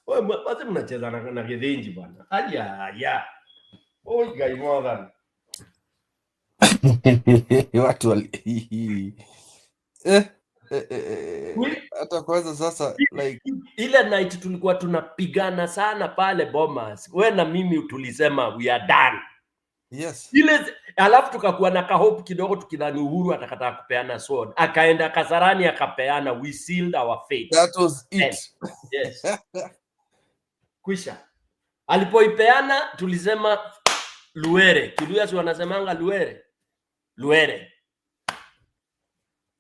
Wewe basi mnacheza na Githinji bwana. Aya. Oh, guy more than. Watu hata kwanza sasa like ile night tulikuwa tunapigana sana pale Bomas. Wewe na mimi tulisema we are done. Yes. Ile alafu tukakuwa na kahope kidogo tukidhani Uhuru atakataa kupeana sword. Akaenda Kasarani akapeana, we sealed our fate. That was it. Yes. Kwisha. Alipoipeana tulisema Luere. Kiluya si wanasemanga Luere.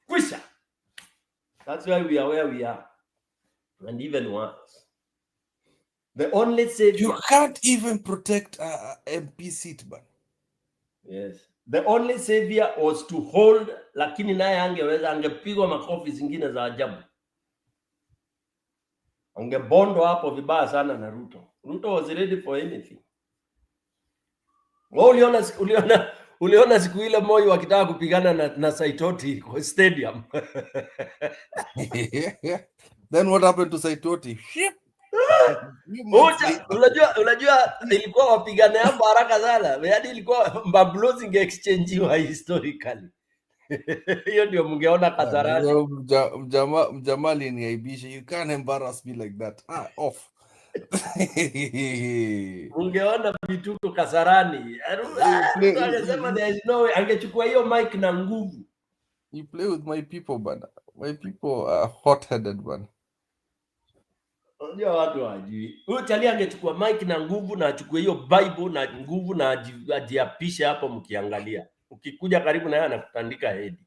Kwisha. That's why we are where we are. And even worse. The only savior. You can't even protect a MP seat, man. Yes. The only savior was to hold, lakini naye angeweza, angepigwa makofi zingine za ajabu. Angebondo hapo vibaya sana na Ruto. Ruto was ready for anything. Uliona siku ile Moi wakitaka kupigana na Saitoti kwa stadium. Then what happened to Saitoti? Unajua ilikuwa wapigane hapo haraka sana. Yaani ilikuwa mablozi ingeexchangewa historically. Hiyo ndio mngeona Kasarani. Mjamali ni aibisha. You can't embarrass me like that. Off. Ungeona vituko Kasarani. Angesema there is no way. Angechukua hiyo mic na nguvu. You play with my people, bana. My people are hot-headed, bana. Unajua watu hawajui. Huyo chali angechukua mic na nguvu na achukue hiyo Bible na nguvu na ajiapishe hapo mkiangalia. Ukikuja karibu na yeye anakutandika hedi.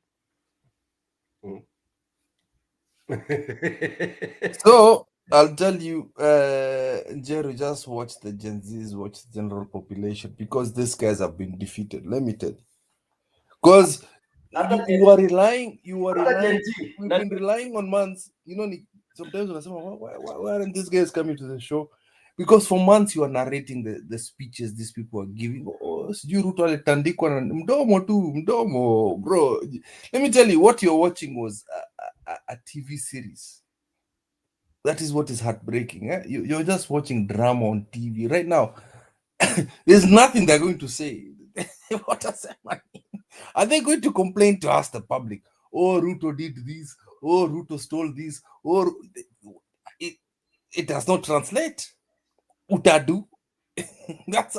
So I'll tell you, Jerry, just watch the Gen Zs, watch the general population, because these guys have been defeated. Let me tell you. Because you are relying, we've been relying on months. You know, sometimes when I say, why aren't these guys coming to the show? Because for months you are narrating the speeches these people are giving. Mdomo, bro. Let me tell you, what you're watching was a TV series. That is what is heartbreaking. Eh? You're just watching drama on TV right now. There's nothing they're going to say. What does that mean? Are they going to complain to us, the public? Oh, Ruto did this. Oh, Ruto stole this. Or it does not translate. Utadu. That's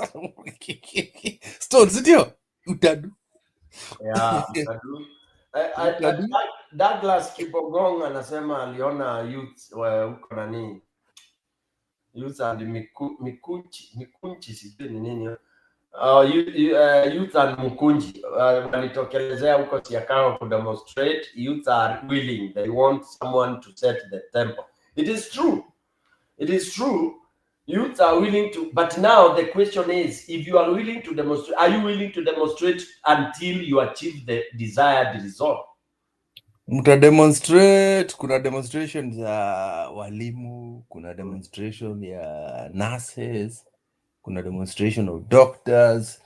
stole it. Utadu. Yeah, Utadu. Douglas Kipogong anasema aliona youth huko nani. Youth and Mikunchi sijui ni nini. Youth and Mukunji walitokelezea huko Siakao to demonstrate. Youth are willing, they want someone to set the tempo. It is true. Youths are willing to, but now the question is, if you are willing to demonstrate, are you willing to demonstrate until you achieve the desired result? Mta demonstrate, kuna demonstration za walimu, kuna demonstration ya nurses, kuna demonstration of doctors,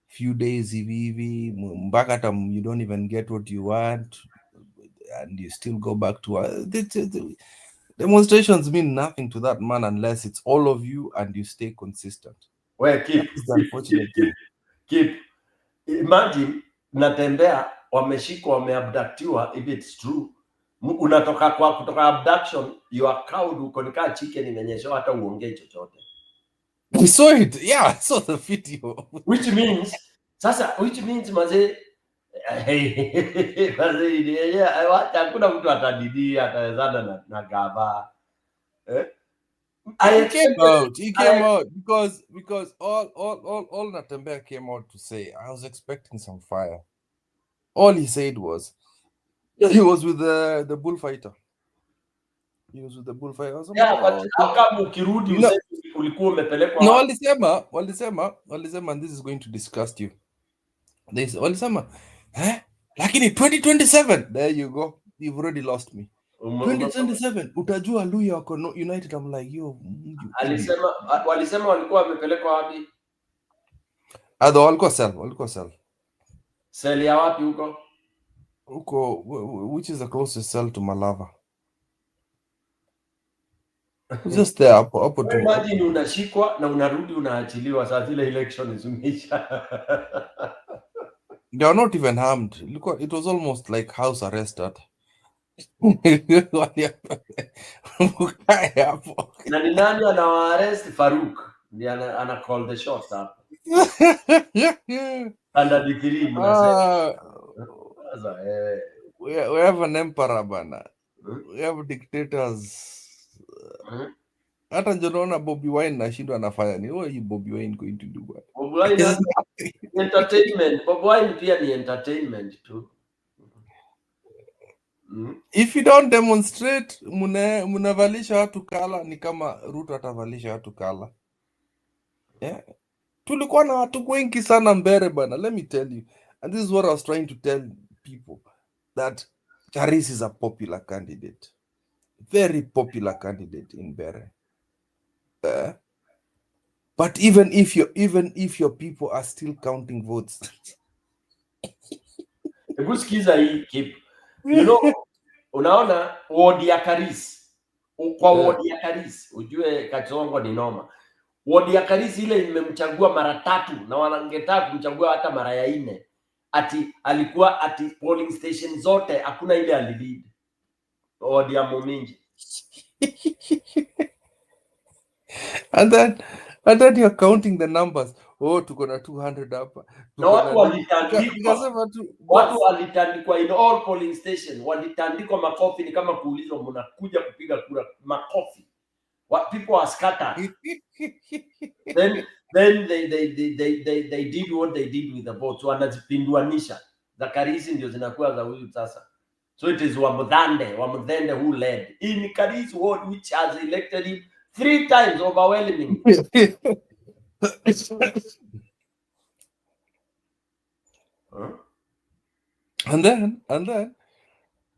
few days hivi mpaka hata you don't even get what you want and you still go back to demonstrations mean nothing to that man unless it's all of you and you stay consistent. Well, keep. Imagine natembea wameshikwa wameabductiwa, if it's true. Unatoka kutoka abduction, you are cowed, uko nikaa chicken imenyeshewa hata uongee chochote. We saw it. Yeah, I saw the video. Which means maze hakuna mtu atadidi atawezana na gava. He came out because all Natembeya came out to say, I was expecting some fire. All he said was he was with the bullfighter. He was with the bullfighter. Yeah, but how come ukirudi ulikuwa umepelekwa? No, walisema, and this is going to disgust you. Walisema, lakini 2027, there you go. You've already lost me. 2027 utajua Luya wako United. I'm like, yo. Walisema walikuwa wamepelekwa wapi? Walikuwa cell. Cell ya wapi huko? Which is the closest cell to Malava? Just there hapo tu. Imagine unashikwa na unarudi unaachiliwa saa zile election zimeisha. They are not even harmed. It was almost like house arrested. Na ni nani anawaarrest? Faruk ndiye ana call the shots hapo. Under the three mnasema. We have an emperor bana. We have dictators. Hata njonaona Bobby Wine nashindwa anafanya ni. What are you Bobby Wine going to do? Bobby Wine entertainment. Bobby Wine pia ni entertainment too. If you don't demonstrate, munavalisha watu kala ni kama Ruto atavalisha watu kala. Yeah. Tulikuwa na watu wengi sana mbere bana. Let me tell you. And this is what I was trying to tell people, that Charis is a popular candidate. Very popular candidate in Bere. But even if your people are still counting votes. Sikiza hii keep. You know, unaona ward ya Karis. Kwa ward ya Karis, ujue Kachongo ni noma. Ward ya Karis ile imemchagua mara 3 na wanangetaka kumchagua hata mara ya 4. Alikuwa polling station zote hakuna ile alilid. Ward ya Muminji. and then you're counting the numbers. Oh, tuko na 200 hapa. Na watu walitandikwa in all polling station. Walitandikwa makofi ni kama kuulizwa mnakuja kupiga kura, makofi. What people are scattered. then they did what they did with the votes. Wanazipinduanisha. Za Karisi ndio zinakuwa za huyu sasa. So it is Wamudhende who led in Karis ward, which has elected him 3 times overwhelmingly. And then,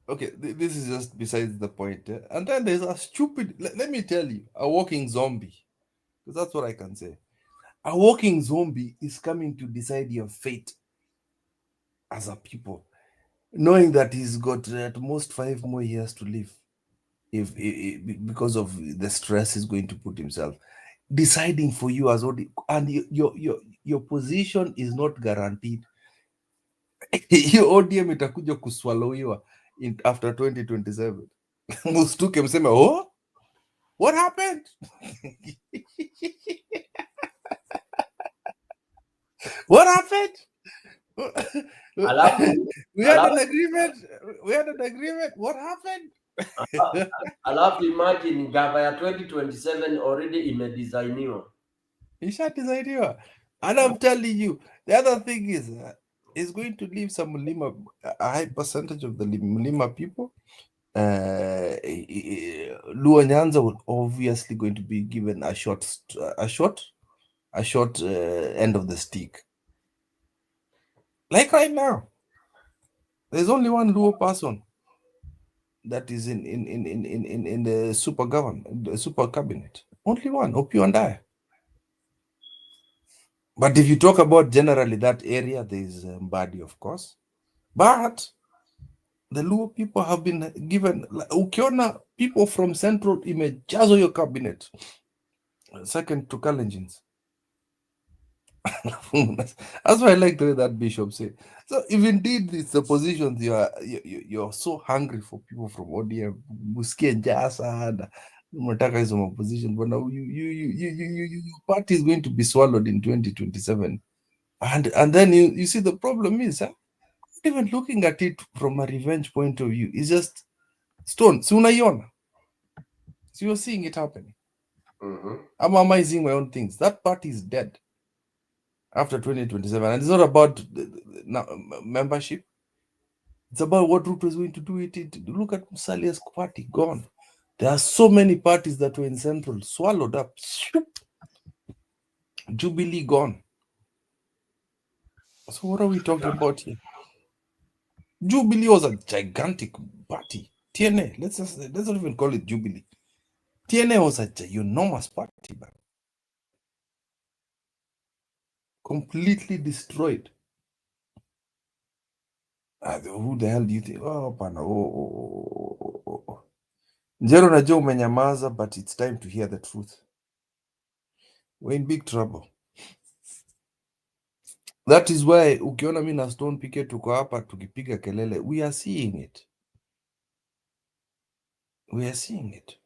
okay, this is just besides the point. And then there's a stupid, let me tell you, a walking zombie, because that's what I can say. A walking zombie is coming to decide your fate as a people, knowing that he's got at most 5 more years to live, if because of the stress he's going to put himself, deciding for you as ODM, and your position is not guaranteed. Your ODM itakuja kuswallowiwa after 2027. Mustuke mseme, oh, what happened? What happened? We had an agreement. What happened? Alafu imagine gava ya 2027 already imedesigniwa. Ishadesigniwa. And I'm telling you, the other thing is, it's going to leave some Mulima, a high percentage of the Mulima people Luo Nyanza will obviously going to be given a short end of the stick. Like right now, there's only one Luo person that is in the super government, the super cabinet. Only one, Opio and I. But if you talk about generally that area, there is Mbadi, of course. But the Luo people have been given, ukiona people from Central imejazo your cabinet, second to Kalenjins. That's why I like the way that bishop said. So if indeed it's the positions you're so hungry for people from ODM, Muskie Jasa and Mutaka is on position, but now your party is going to be swallowed in 2027. And then you see the problem is even looking at it from a revenge point of view, it's just stone. Sooner yona. So you're seeing it happening. I'm amazing my own things. That party is dead after 2027. And it's not about membership. It's about what Ruto is going to do with it. Look at Musalia's party, gone. There are so many parties that were in Central, swallowed up. Jubilee, gone. So what are we talking about here? Jubilee was a gigantic party. TNA, let's not even call it Jubilee. TNA was a enormous party, man. Completely destroyed. Who the hell do you think? Oh, pana. Njero najua umenyamaza, but it's time to hear the truth. We're in big trouble. That is why ukiona mimi na Stone PK tuko hapa tukipiga kelele, we are seeing it. We are seeing it.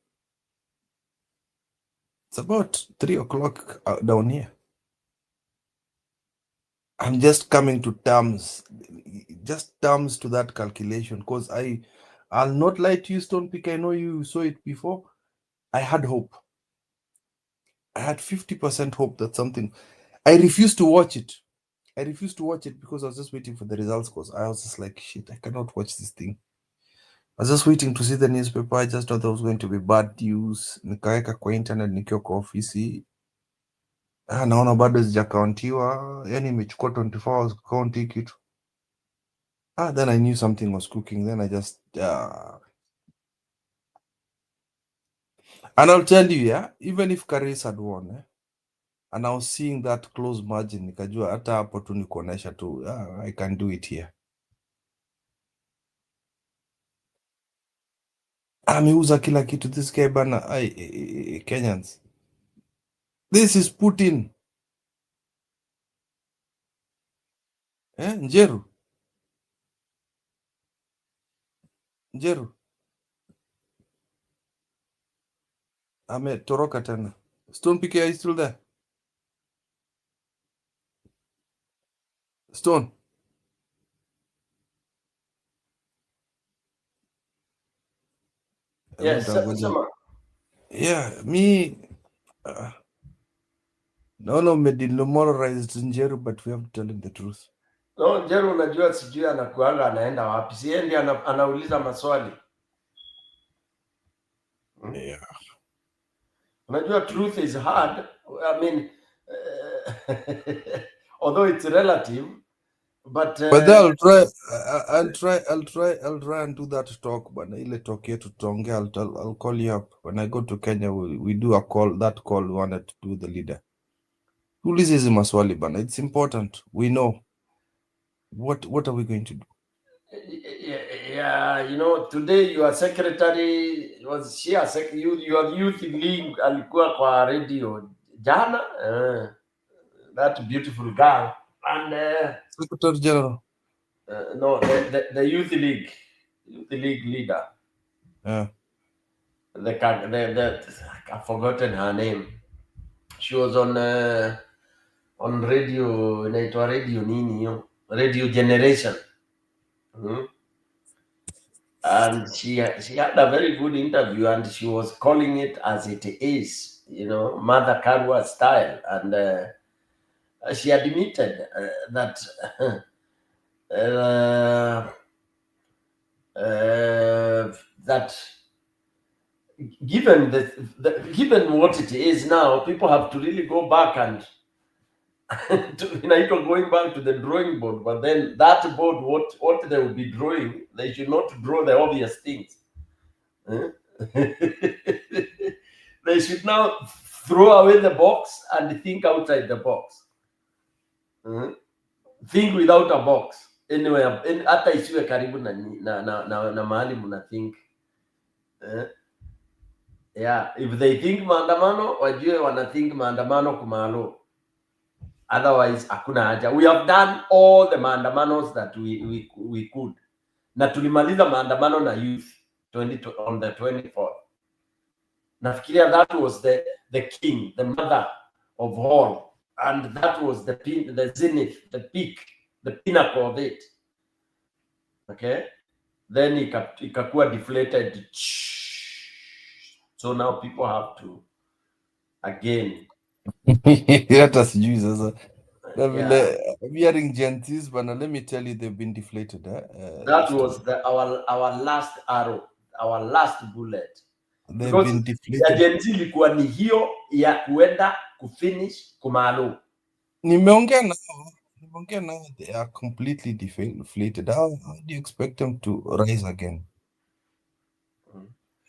It's about 3 o'clock down here. I'm just coming to terms to that calculation, because I'll not lie to you, Stone PK. I know you saw it before. I had hope. I had 50% hope that something. I refused to watch it. I refused to watch it because I was just waiting for the results, because I was just like, shit, I cannot watch this thing. I was just waiting to see the newspaper. I just thought there was going to be bad news. Nikaweka kwa internet nikiwa kwa ofisi. Naona bado zijakauntiwa. Yani imechukua 24 hours counting kitu. Then I knew something was cooking. Then I just and I'll tell you, yeah, even if Karis had won, and I was seeing that close margin, nikajua hata hapo tu nikuonesha tu, I can do it here. Ameuza kila kitu. This guy bana, Kenyans. This is Putin. Njeru. Ametoroka tena. Stone PK, are you still there? Stone. Yes, yeah, me. No, demoralized Njeru, but we have to tell him the truth. No, Njeru unajua sijui anakuanga anaenda wapi. Siendi anauliza maswali. Yeah. Unajua truth is hard. I mean, although it's relative, but I'll try and do that talk, but ile talk yetu tuongea. I'll call you up when I go to Kenya. We do a call. That call we wanted to do the leader. Tuulize hizi maswali bana. It's important. We know what are we going to do. Yeah, today your secretary was your youth league alikuwa kwa radio jana, that beautiful girl, and Secretary General. No, the youth league leader. Yeah. I've forgotten her name. She was on radio, inaitwa radio nini hiyo? Radio Generation. And she had a very good interview, and she was calling it as it is, Mother Karua style. And she admitted that that given given what it is now, people have to really go back and going back to the drawing board. But then that board, what they will be drawing, they should not draw the obvious things. They should now throw away the box and think outside the box. Think without a box. Anyway, hata isiwe karibu na mahali muna think. Yeah, if they think maandamano, wajue wana think maandamano kumalo. Otherwise, hakuna haja. We have done all the maandamanos that we could. Na tulimaliza maandamano na youth on the 24th. Nafikiria that was the king, the mother of all. And that was the zenith, the peak, the pinnacle of it. Okay? Then ikakuwa deflated. So now people have to, again. Hata sijui sasa. I'm hearing Gen Zs, but let me tell you, they've been deflated. That was our last arrow, our last bullet. They've Because been deflated. Gen Z ilikuwa ni hiyo ya kuenda kufinish kumalo. Nimeongea now, they are completely deflated. How do you expect them to rise again?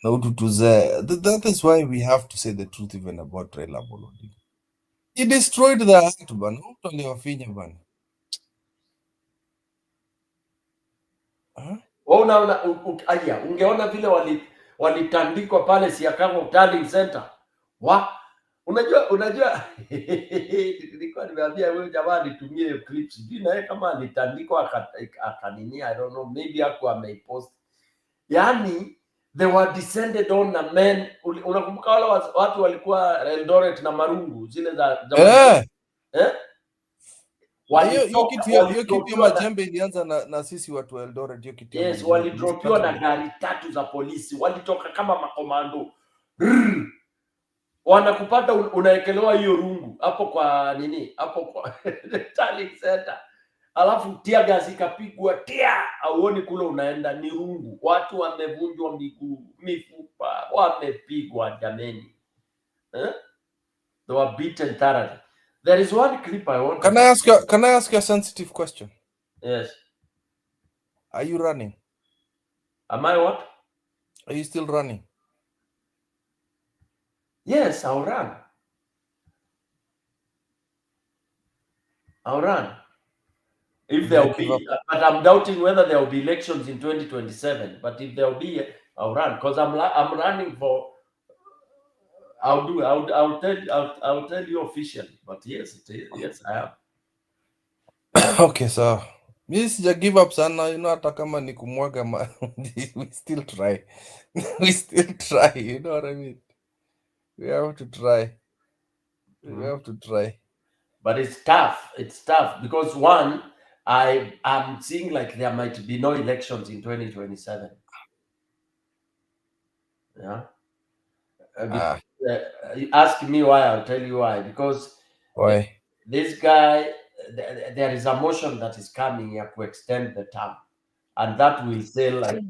No, that is why we have to say the truth even about Raila Amolo Odinga. He destroyed the act, bana. Utaliwafinya bana. Ungeona vile walitandikwa pale Siakago Tallying Center. Unajua nilikuwa nimeambia wewe jamaa nitumie clips. Sijui naye kama alitandikwa akanini, I don't know, maybe hakuwa ameipost. Yani they were descended on a men. Unakumbuka wale watu walikuwa Eldoret na Marungu zile za hiyo kitu ya majembe ilianza na sisi watu wa Eldoret. Hiyo kitu yes, walidropiwa na gari 3 za polisi, walitoka kama makomando. Wanakupata unaekelewa hiyo rungu hapo kwa nini, hapo kwa Tallying Center, alafu tear gas ikapigwa, auoni kule unaenda, ni rungu. Watu wamevunjwa miguu, mifupa, wamepigwa jameni. They were beaten thoroughly. There is one clip I want. Can I ask you a sensitive question? Yes. Are you running? Am I what? Are you still running? Yes, I'll run. If there will be, but I'm doubting whether there will be elections in 2027. But if there will be, I'll run, because I'm running for. I'll do. I'll tell you officially. But yes, yes, I am. Okay, so mimi sija give up sana, hata kama ni kumwaga we still try. We still try, you know what I mean? We have to try. We have to try. But it's tough. It's tough because one, I'm seeing like there might be no elections in 2027. Yeah. Ask me why, I'll tell you why. Because why? This guy, there is a motion that is coming here to extend the term, and that will say like,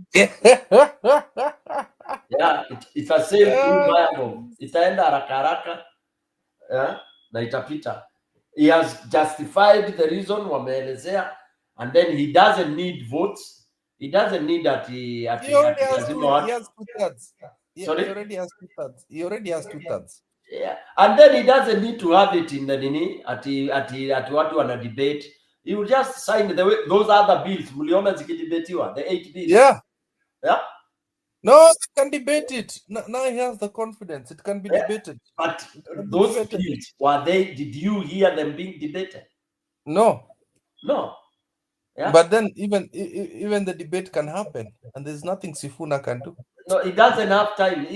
yeah, it's a sale viable. Itaenda haraka haraka, yeah, na itapita. He has justified the reason wameelezea, and then he doesn't need votes. He doesn't need that he already has 2/3. Sorry? He already has 2/3. He already has 2/3. Yeah, and then he doesn't need to have it in the nini at watu wana debate. He will just sign those other bills. Mliona zikidebatiwa, the 8 bills. Yeah. Yeah. No, they can debate it. Now he has the confidence. It can be debated. But those bills, did you hear them being debated? No. No. Yeah. But then even the debate can happen, and there's nothing Sifuna can do. No, he doesn't have time.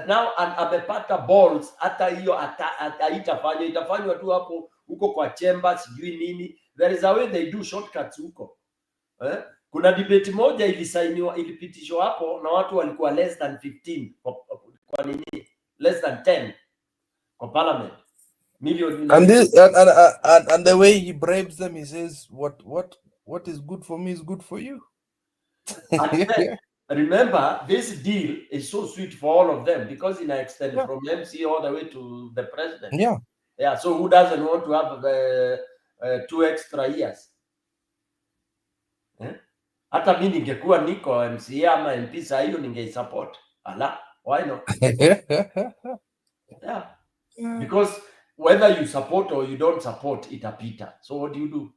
Now amepata balls, hata hiyo itafanywa tu hapo huko kwa chamber sijui nini. There is a way they do shortcuts huko. Kuna debate moja ilipitishwa hapo na watu walikuwa less than 15 kwa nini? Less than 10 kwa parliament. Million. And the way he bribes them, he says what is good for me is good for you. remember, this deal is so sweet for all of them because it extends from MC all the way to the president. Yeah. Yeah. So who doesn't want to have 2 extra years? Hata mi ningekuwa niko MCA ama MP saa hiyo ningeisupport. Ala, why not? Yeah. Because whether you support or you don't support, itapita. So what do you do?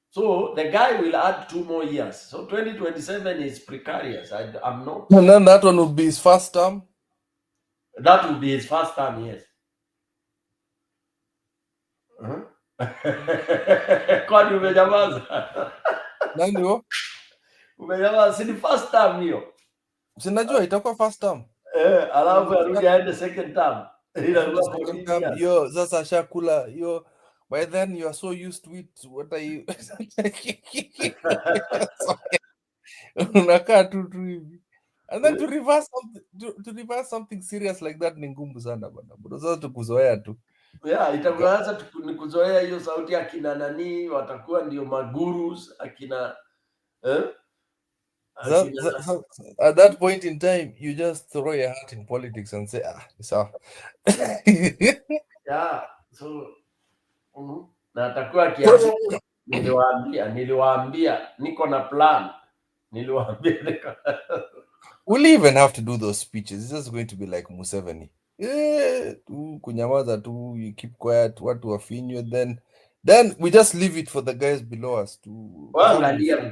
So the guy will add 2 more years. So 2027 is precarious. I'm not. And then that one will be his first term. That will be his first time, yes. Kwani umenyamaza? Nani huo? Umenyamaza, si ni first time hiyo. Sinajua itakuwa first term. Alafu arudi aende second term. Second term. Yo, sasa shakula. Yo, by then you are so used to it. What are you? Unakaa tu hivi. And then to reverse something serious like that ni ngumu sana bana. Bado sasa tukuzoea tu. Yeah, itakuanza ni kuzoea hiyo sauti akina nani watakuwa ndio magurus akina at that point in time you just throw your hat in politics and say so. Yeah, so na atakuwa akiambia niliwaambia niko na plan. Niliwaambia will he even have to do those speeches? It's just going to be like Museveni. Tu kunyamaza tu, you keep quiet, watu wafinywe, then we just leave it for the guys below us to.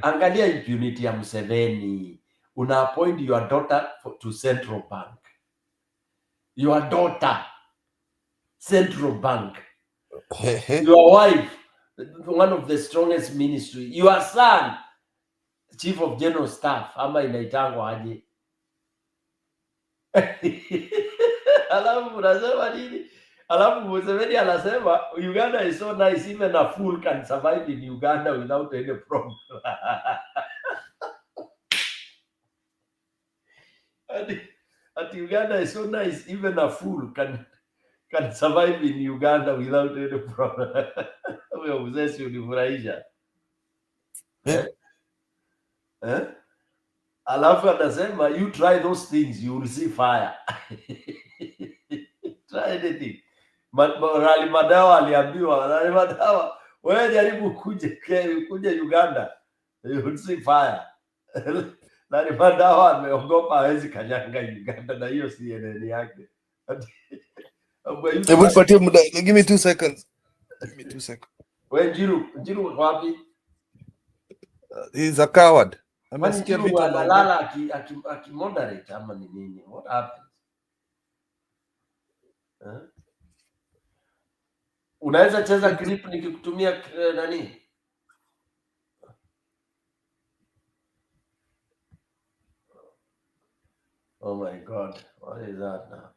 Angalia impunity ya Museveni. Una appoint your daughter to Central Bank. Your daughter, Central Bank. Your wife, one of the strongest ministry. Your son, Chief of General Staff. Ama inaitangwa aje? Alafu unasema nini? Alafu Museveni anasema Uganda is so nice, even a fool can survive in Uganda without any problem. At Uganda is so nice, even a fool can survive in Uganda without any problem. Wewe mzee unifurahisha. Alafu anasema you try those things, you will see fire. Try anything. Rally Madawa aliambiwa, Rally Madawa, wewe jaribu kuja Uganda, you will see fire. Rally Madawa ameogopa hawezi kanyanga Uganda na hiyo si eneo yake. Give me 2 seconds. Give me 2 seconds. Wewe Njiru wapi? He's a coward. Amesikia vitu analala aki-moderate ama ni nini? What happens? Unaweza cheza clip nikikutumia nani? Oh my God, what is that now?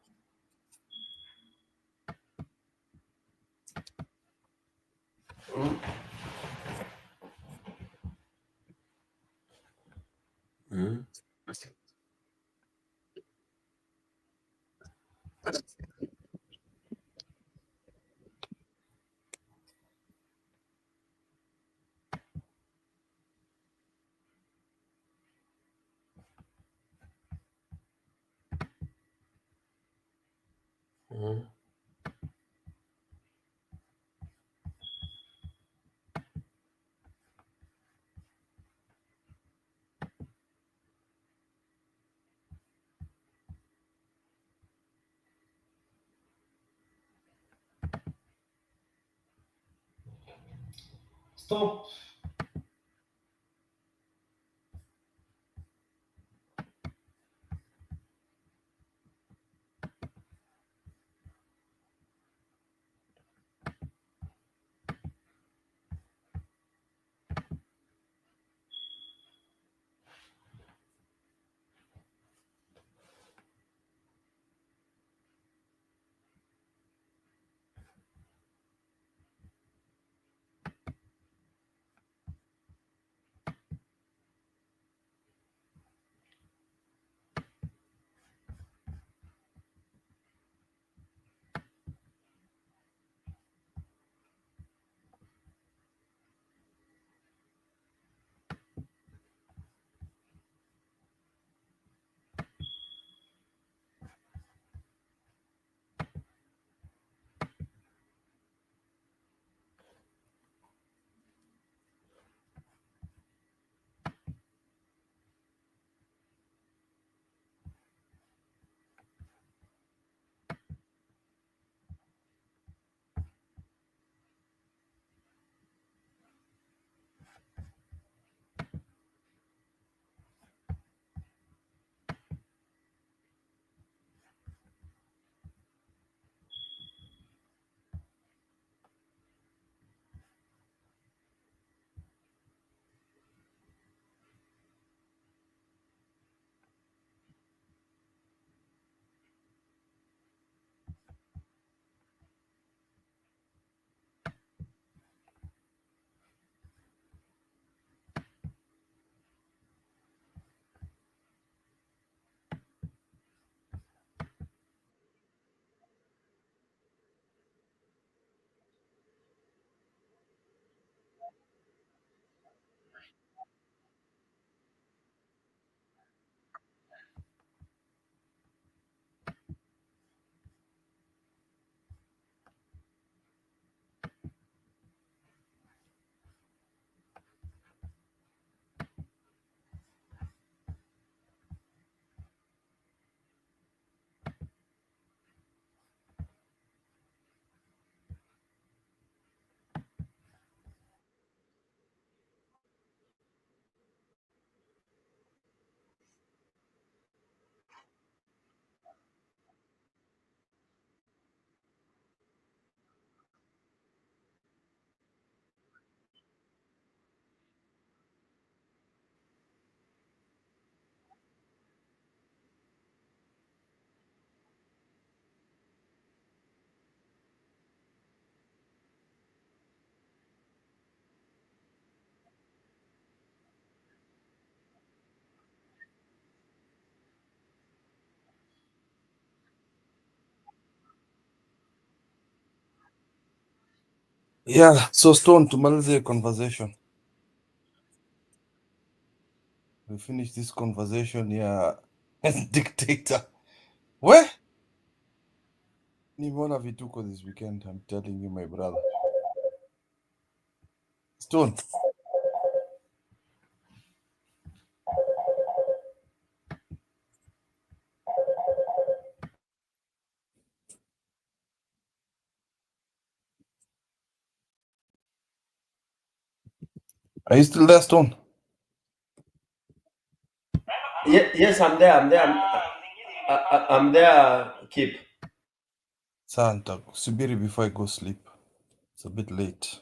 Stop. Yeah, so Stone, tumalize conversation. We finish this conversation here. Dictator. Where? Nimeona vituko this weekend, I'm telling you, my brother. Stone. Are you still there, Stone? Yes, I'm there. I'm there. Keep. Santa, subiri before I go sleep. It's a bit late.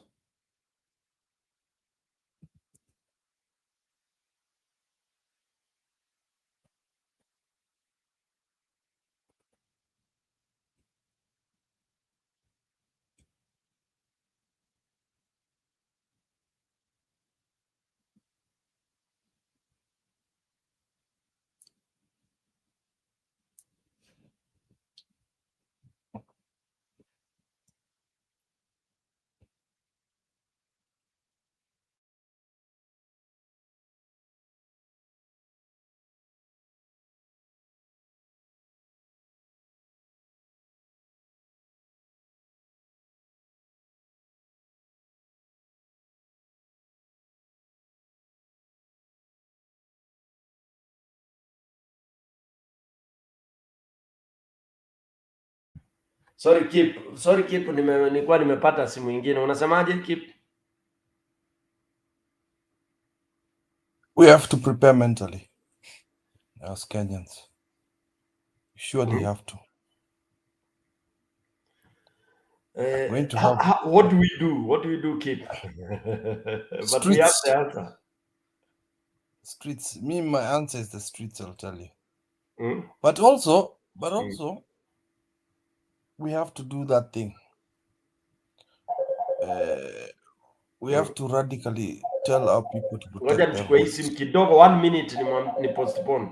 Sorry Keep, nilikuwa nimepata simu nyingine. Unasemaje Keep? We have to prepare mentally as Kenyans. Surely have to. Going to have What do we do? What do we do, Keep? But we have the answer. Streets. My answer is the streets, I'll tell you. Mm? But also, we have to do that thing. We have to radically tell our people to Ngoja protect their nichukue hii votes. simu kidogo, 1 minute ni postpone.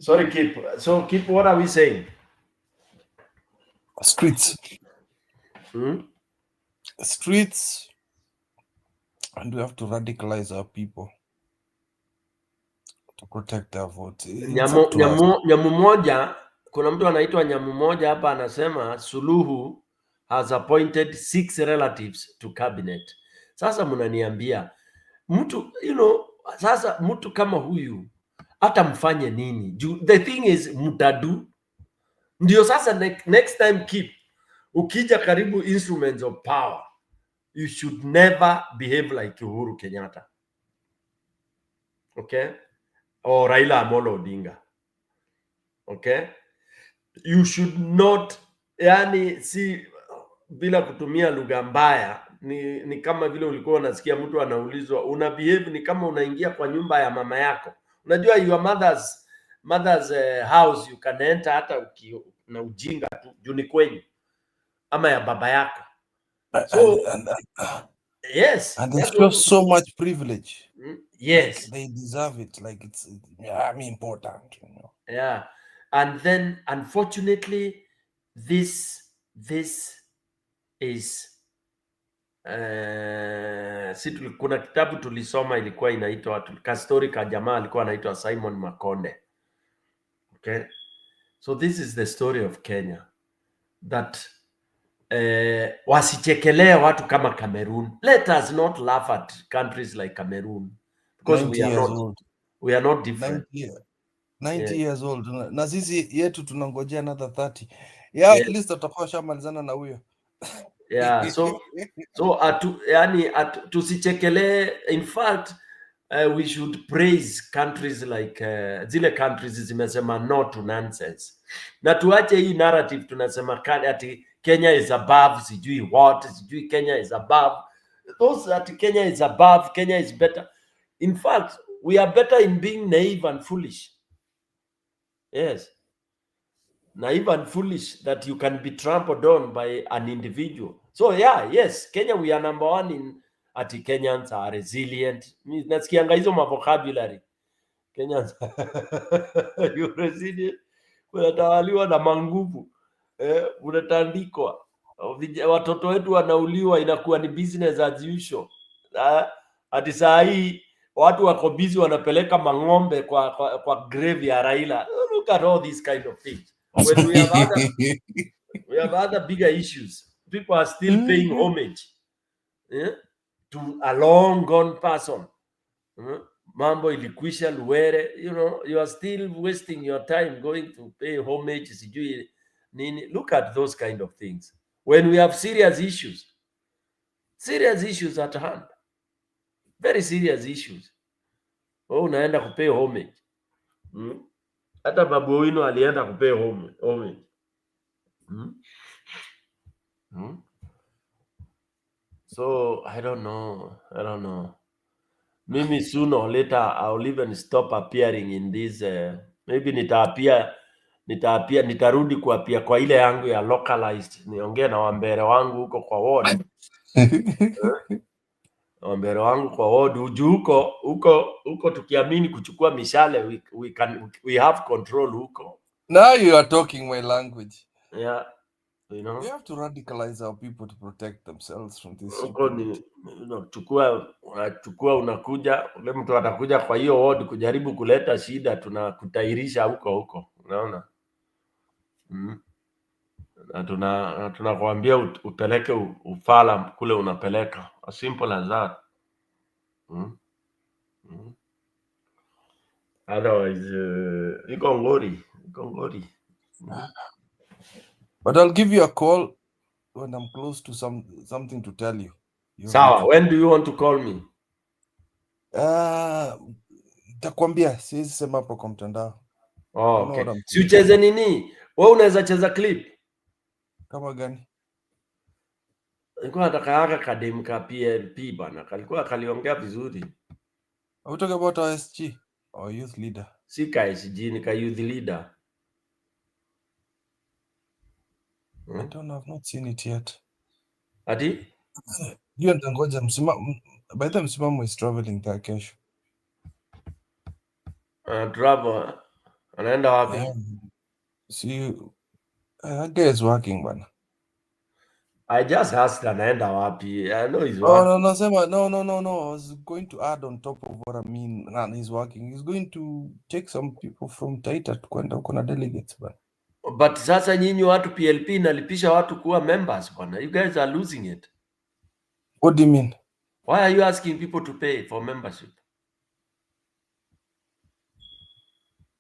Sorry, Keep. So Keep, what are we saying? Streets. Hmm? Streets. And we have to radicalize our people to protect their votes. It's up to us. Nyamu moja, kuna mtu anaitwa Nyamu moja hapa anasema Suluhu has appointed 6 relatives to cabinet. Sasa mnaniambia mtu sasa mtu kama huyu hata mfanye nini? The thing is mtadu ndio sasa next time Keep ukija karibu instruments of power, you should never behave like Uhuru Kenyatta. Okay? Or Raila Amolo Odinga. Okay? You should not, yani si bila kutumia lugha mbaya, ni kama vile ulikuwa unasikia mtu anaulizwa una behave ni kama unaingia kwa nyumba ya mama yako. Unajua your mother's house you can enter hata na ujinga tu juu ni kwenyu ama ya baba yako. So yes, and they show so much privilege. Yes, like they deserve it. Like it's important, you know. Yeah, and then unfortunately, this is kuna kitabu tulisoma ilikuwa inaitwa kastori ka jamaa alikuwa anaitwa Simon Makonde. Okay, So this is the story of Kenya, that wasichekelee watu kama Cameroon. Let us not laugh at countries like Cameroon, because 90 years old. we are not different. 90 years old. Na sisi yetu tunangojea another 30. Yes. At least atakuwa shamalizana na huyo. Yeah, so tusichekelee. In fact, we should praise countries like zile countries zimesema no to nonsense, na tuache hii narrative tunasema ati Kenya is above sijui what, sijui Kenya is above those, ati Kenya is above, Kenya is better. In fact, we are better in being naive and foolish. Yes, naive and foolish, that you can be trampled on by an individual. So yeah, yes, Kenya, we are number one in ati Kenyans are resilient. Nasikianga hizo vocabulary. Kenyans you resilient. Unatawaliwa na manguvu. Unatandikwa. Watoto wetu wanauliwa, inakuwa ni business as usual. Ati saa hii watu wako busy wanapeleka mang'ombe kwa grave ya Raila. Look at all these kind of things. When we have other bigger issues. People are still paying homage to a long gone person. Mambo ilikwisha Luwere, you are still wasting your time going to pay homage sijui nini. Look at those kind of things when we have serious issues at hand, very serious issues. Unaenda kupay homage. Hata Babu Owino alienda kupay homage. So I don't know. Maybe sooner or later I'll even stop appearing in this. Maybe nitarudi kuapia kwa ile yangu ya localized, niongee na wambere wangu huko kwa ward. Wambere wangu kwa ward huko tukiamini kuchukua mishale, we have control huko. Now you are talking my language. Yeah. We have to radicalize our people to protect themselves from this. Chukua unakuja, ule mtu atakuja kwa hiyo ward kujaribu kuleta shida, tunakutairisha huko, unaona? Na tunakwambia upeleke ufala kule unapeleka. As simple as that. Otherwise, iko ngori. But I'll give you a call when I'm close to something to tell you. Sawa, when do you want to call me? Takwambia, siwezi sema hapo kwa mtandao. Okay. Si ucheze nini? Wewe unaweza cheza clip. Kama gani? Nilikuwa nataka haka kadem ka PLP bana. Kaliongea vizuri. Are we talking about OSG or youth leader? Si KSG, ni ka youth leader. I don't know, I've not seen it yet. Ati? Hiyo ndangoja by the msimamo is traveling there kesho. Travel. Anaenda wapi? See, that guy is working bana. I just asked anaenda wapi. I know he's working. No. I was going to add on top of what I mean. And he's working. He's going to take some people from Taita to kwenda huko na delegates bana. But sasa nyinyi watu PLP inalipisha watu kuwa members bwana. You guys are losing it. What do you mean? Why are you asking people to pay for membership?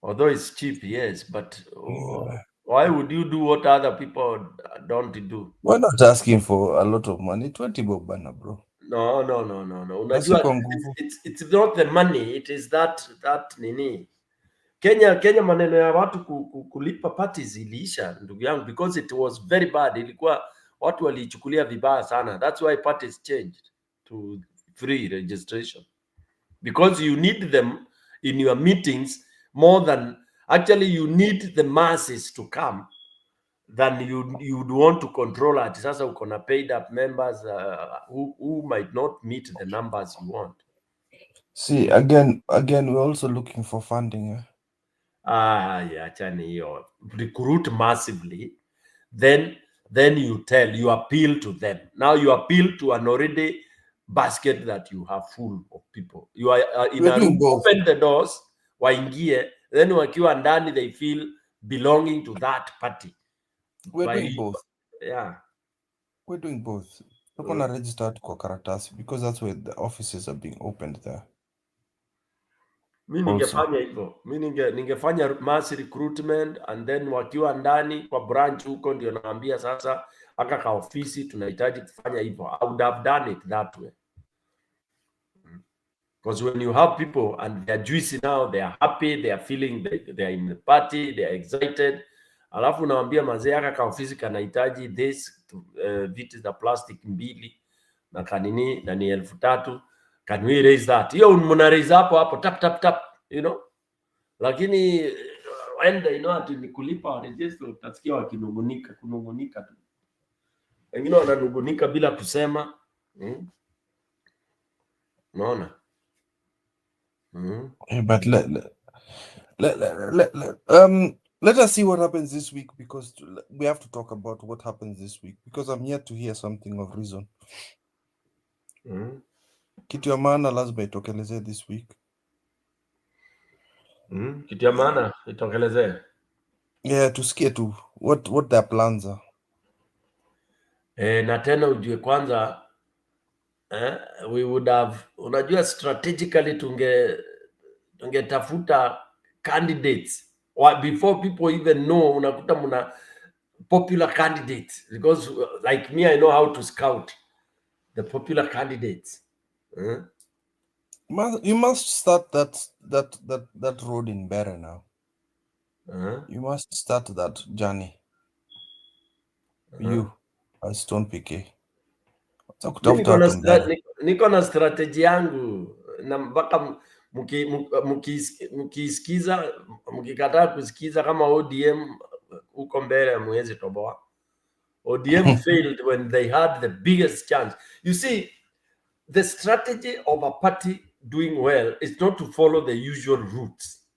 Although it's cheap, yes, but why would you do what other people don't do? We're not asking for a lot of money. 20 bob bana, bro. No. Unajua, it's not the money, it is that nini. Kenya maneno ya watu kulipa parties iliisha ndugu yangu, because it was very bad. Ilikuwa watu walichukulia vibaya sana. That's why parties changed to free registration, because you need them in your meetings more than actually you need the masses to come than you'd want to control it. Sasa uko na paid up members who might not meet the numbers you want. See, again we're also looking for funding. Yeah, chani hiyo. Recruit massively, then you appeal to them. Now you appeal to an already basket that you have full of people. You are in a room, open the doors, waingie, then wakiwa ndani they feel belonging to that party. We're doing both. Yeah. We're doing both. We're gonna register kwa karatasi because that's where the offices are being opened there. Mi ningefanya hivyo. Mi ningefanya mass recruitment and then wakiwa ndani kwa branch huko ndio naambia sasa aka ka ofisi tunahitaji kufanya hivyo. I would have done it that way. Because when you have people and they're juicy now, they are happy, they are feeling they are in the party, they are excited. Alafu naambia mazee aka ka ofisi kanahitaji this viti za plastic 2 na kanini na ni 3,000. Can we raise that? Hiyo mna raise hapo tap tap tap, you know. Lakini waenda ati ni kulipa register utasikia kunungunika tu. Wengine wananungunika bila kusema. Unaona? But let us see what happens this week, because we have to talk about what happens this week, because I'm yet to hear something of reason. Kitu ya maana lazima itokeleze this week. Kitu ya maana itokeleze. Yeah, tusikie tu what their plans are. Na tena ujue kwanza we would have, unajua strategically tungetafuta candidates before people even know. Unakuta muna popular candidates, because like me, I know how to scout the popular candidates. You must start that road in Bere now. You must start that journey. You as Stone PK. Niko na strategy yangu na mpaka mkisikiza mkikataa kusikiza kama ODM uko mbele mwezi toboa. ODM failed when they had the biggest chance. You see, the strategy of a party doing well is not to follow the usual routes.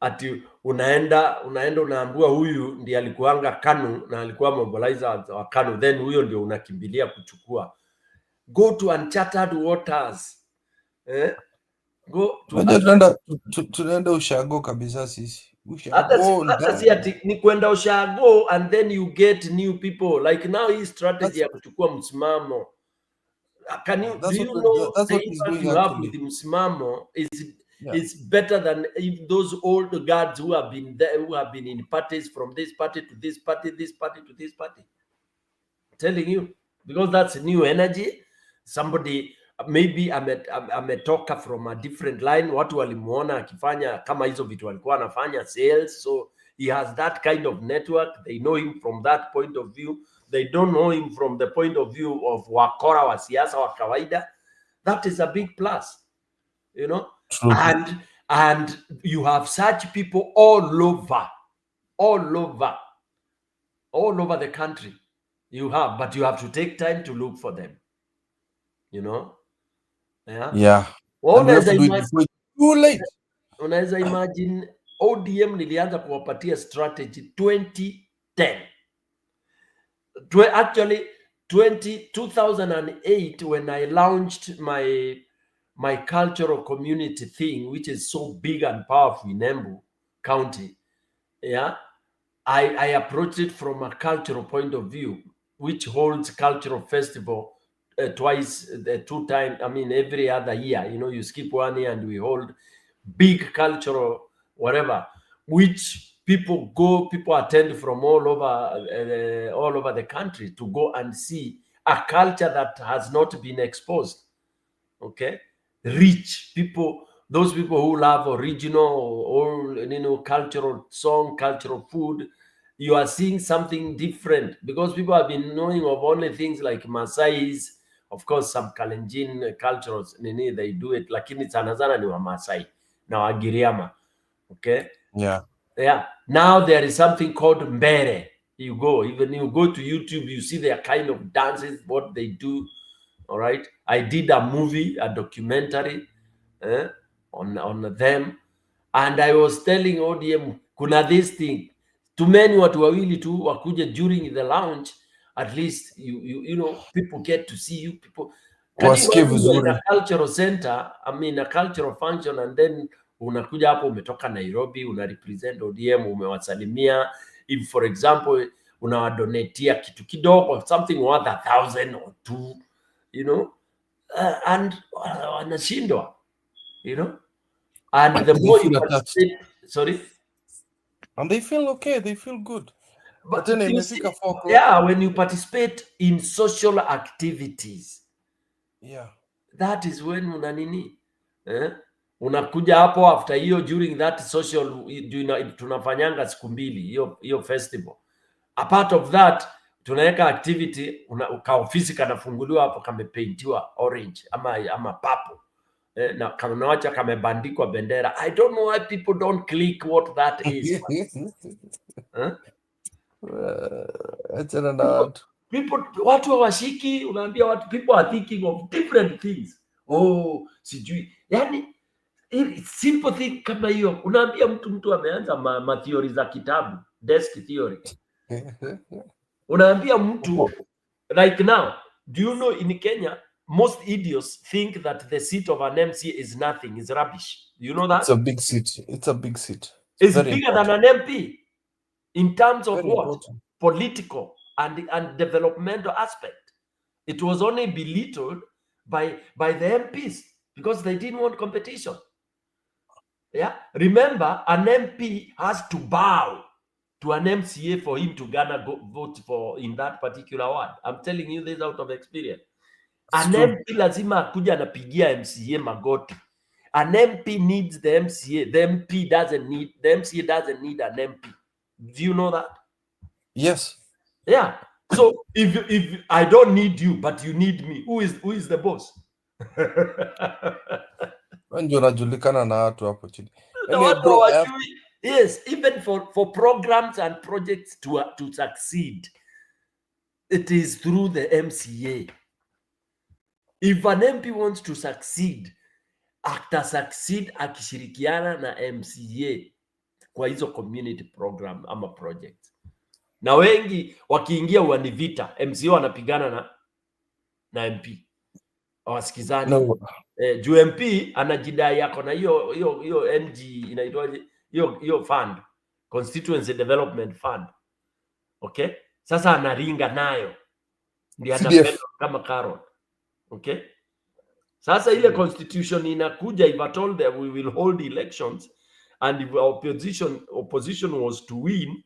Ati unaenda unaambua huyu ndiye alikuanga KANU na alikuwa mobilizer wa KANU, then huyo ndio unakimbilia kuchukua. Go to uncharted waters. Go to tunaenda ushago kabisa sisi. Hata si ati ni kwenda ushago and then you get new people. Like now hii strategy ya kuchukua msimamo. Do you know the impact you have with the msimamo is better than if those old guards who have been there, who have been in parties from this party to this party, this party to this party. I'm telling you, because that's new energy. Somebody maybe ametoka from a different line, watu walimuona akifanya kama hizo vitu walikuwa anafanya sales, so he has that kind of network. They know him from that point of view. They don't know him from the point of view of wakora wa siasa wa kawaida. That is a big plus, you know. True. And you have such people all over the country. You have, but you have to take time to look for them, you know. Yeah. Too late. Unaweza imagine ODM nilianza kuwapatia strategy 2010. Actually 2008 when I launched my cultural community thing, which is so big and powerful in Embu County. Yeah, I approached it from a cultural point of view, which holds cultural festival twice, 2 times. I mean, every other year. You know, you skip 1 year and we hold big cultural whatever, which people attend from all over the country to go and see a culture that has not been exposed. Okay, rich people, those people who love original or cultural song, cultural food. You are seeing something different because people have been knowing of only things like Maasais, of course some Kalenjin cultures they do it, lakini sana sana ni wa Maasai na Wagiriama. Okay, yeah. Now there is something called Mbere. You go to YouTube, you see their kind of dances, what they do. All right, I did a movie, a documentary on them, and I was telling ODM kuna this thing, too many watu wawili tu wakuje during the launch, at least you know people get to see you. People in a cultural center, I mean a cultural function, and then unakuja hapo, umetoka Nairobi, una represent ODM, umewasalimia. If for example unawadonetia kitu kidogo, something worth 1,000 or 2, you know, and wanashindwa, you know, and the They more you feel attached. participate, sorry. And they feel okay, they feel good. But then you see, imefika 4 o'clock. yeah, when you participate in social activities, Yeah. that is when unanini, unakuja hapo after hiyo, during that social tunafanyanga siku mbili hiyo festival. A part of that tunaweka activity, ka ofisi kanafunguliwa hapo, kamepaintiwa orange ama purple, na kanawacha kamebandikwa bendera. I don't know why people don't click what that is. Watu hawashiki, unaambia watu, people are thinking of different things. Oh, sijui, yani simple thing kama hiyo, unaambia mtu ameanza ma theory za kitabu, desk theory. Unaambia mtu, like now, do you know in Kenya most idiots think that the seat of an MC is nothing, is rubbish. Do you know that? It's a big seat. It's a big seat. It's bigger than an MP in terms of Very what? important. Political and developmental aspect. It was only belittled by the MPs because they didn't want competition. Yeah, remember, an MP has to bow to an MCA for him to garner vote for in that particular ward. I'm telling you this out of experience. An MP lazima akuja anapigia MCA magoti. An MP needs the MCA. The MCA doesn't need an MP. Do you know that? Yes. Yeah. So if I don't need you, but you need me, who is the boss? Ndio najulikana na watu hapo chini. The Anyway, yes, even for programs and projects to succeed, it is through the MCA. If an MP wants to succeed, succeed akishirikiana na MCA kwa hizo community program ama project. Na wengi wakiingia uani vita, MCA wanapigana na MP. Wasikizani. No. Juu MP anajidai yako na hiyo NG inaitwaje? Hiyo fund, Constituency Development Fund. Okay? Sasa anaringa nayo. Ndio anapenda kama Carol. Okay? Sasa ile constitution inakuja, if at all that we will hold elections and if opposition was to win,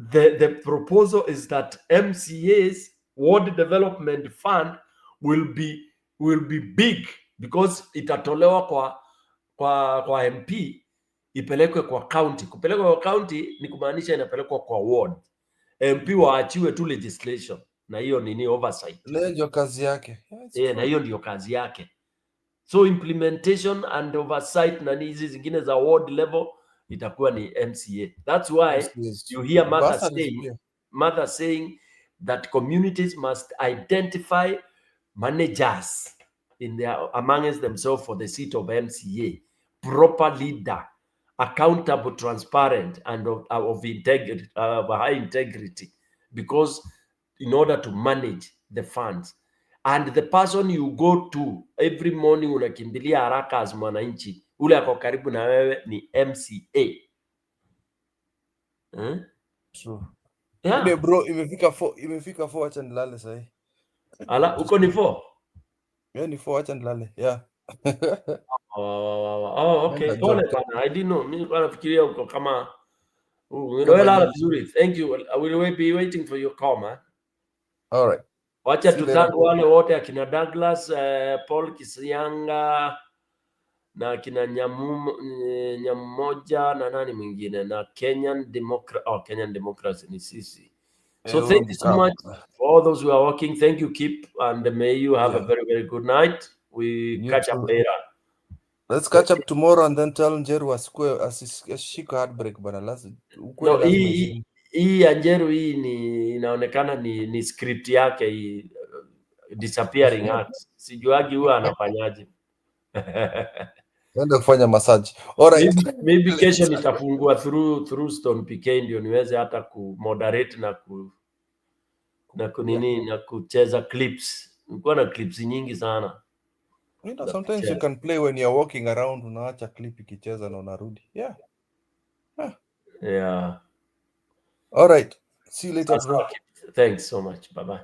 the proposal is that MCA's Ward Development Fund will be big because itatolewa kwa MP ipelekwe kwa county. Kupelekwa kwa county ni kumaanisha inapelekwa kwa ward. MP waachiwe tu legislation na hiyo nini oversight. Ndio kazi yake. Na hiyo ndio kazi yake. So implementation and oversight na hizi zingine za ward level itakuwa ni MCA. That's why you hear mother saying that communities must identify managers amongst themselves for the seat of MCA, proper leader, accountable, transparent, and of integrity, high integrity, because in order to manage the funds. And the person you go to every morning unakimbilia haraka as mwananchi, ule ako karibu na wewe ni MCA. True. Yeah. Bro, imefika 4 acha nilale sasa. Ala, uko ni 4? Yeah, ni 4 acha nilale. Yeah. Okay. Pole bana. I didn't know. Mimi nilikuwa nafikiria uko kama unalala vizuri. Thank you. I will be waiting for your call, man. All right. Wacha tutangu wale wote akina Douglas, Paul Kisianga na akina Nyamoja na nani mwingine na Kenyan Democracy ni sisi. So thank you so much for all those who are working. Thank you, Kip, and may you have a very, very good night. We catch up later. Let's catch up tomorrow and then tell Njeru asishika heartbreak bana. No, hii ya Njeru hii inaonekana ni script yake hii, disappearing act. Sijuagi huwa anafanyaje. Nenda kufanya massage. Alright. Maybe kesho nitafungua through Stone PK ndio niweze hata kumoderate na kunini na kucheza clips. Nilikuwa na clips nyingi sana. You know, za sometimes you kucheza. can play when you're walking around, unaacha clip ikicheza na unarudi. Yeah. Yeah. All right. See you later, Sasa, bro. thanks so much. Bye bye.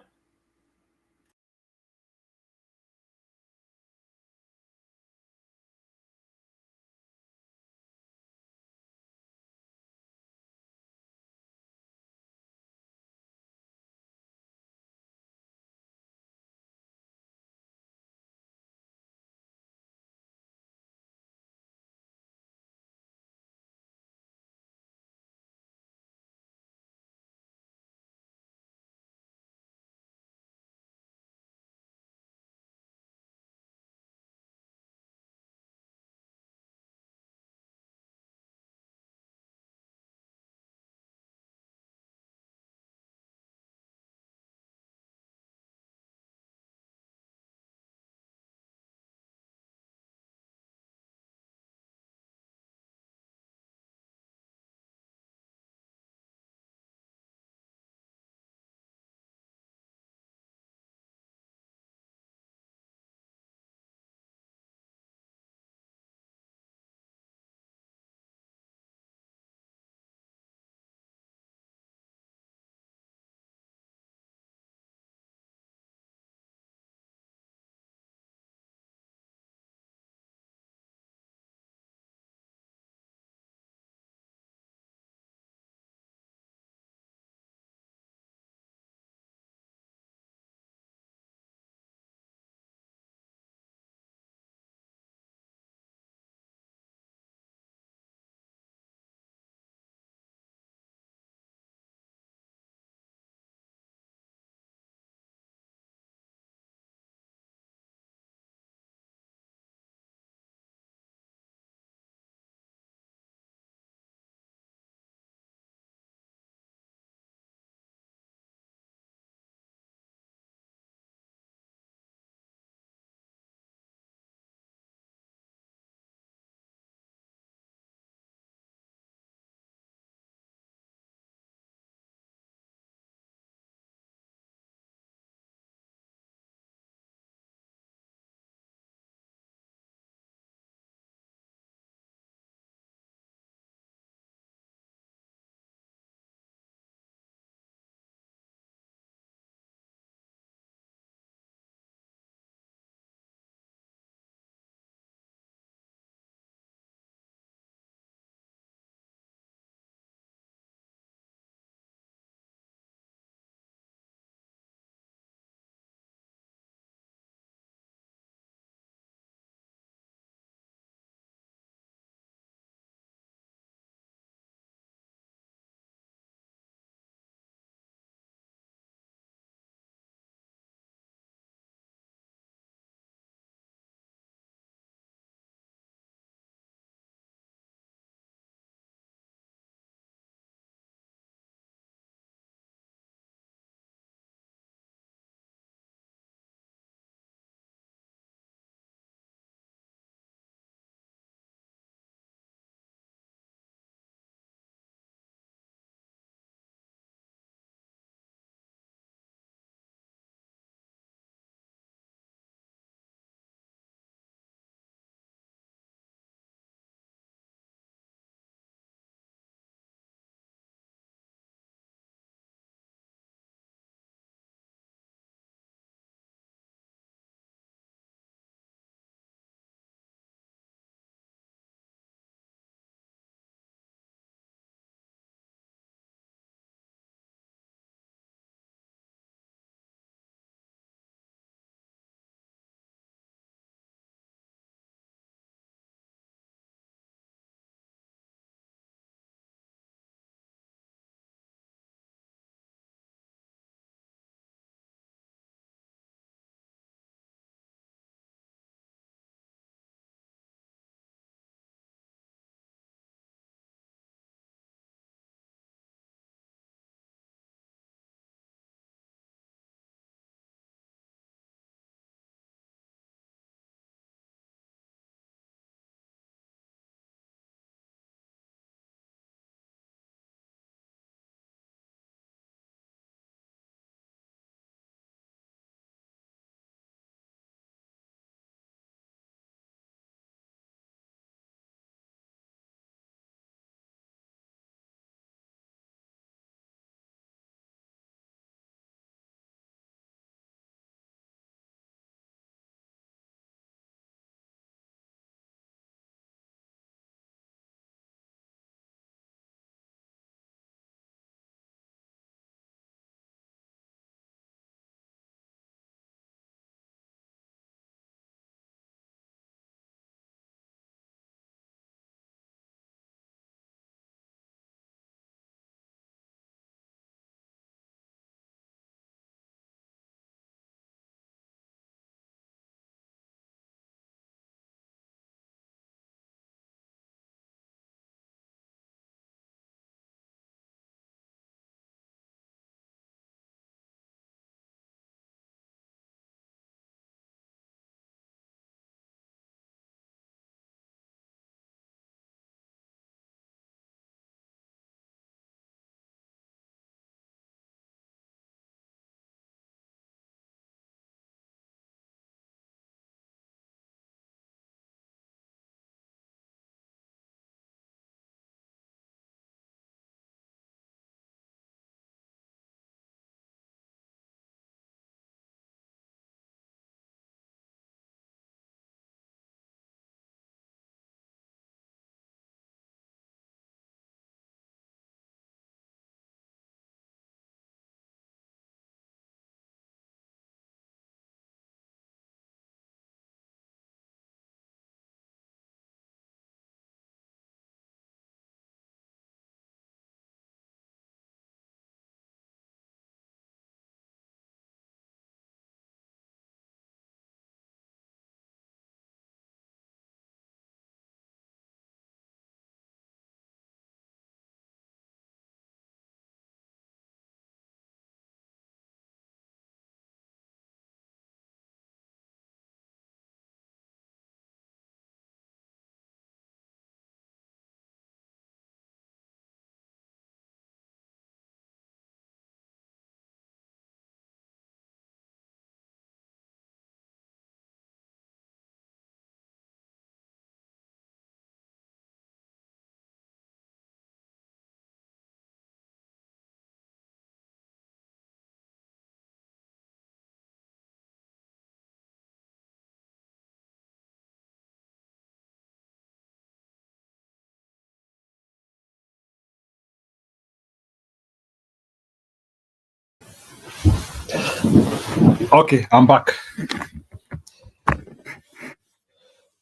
Okay, I'm back.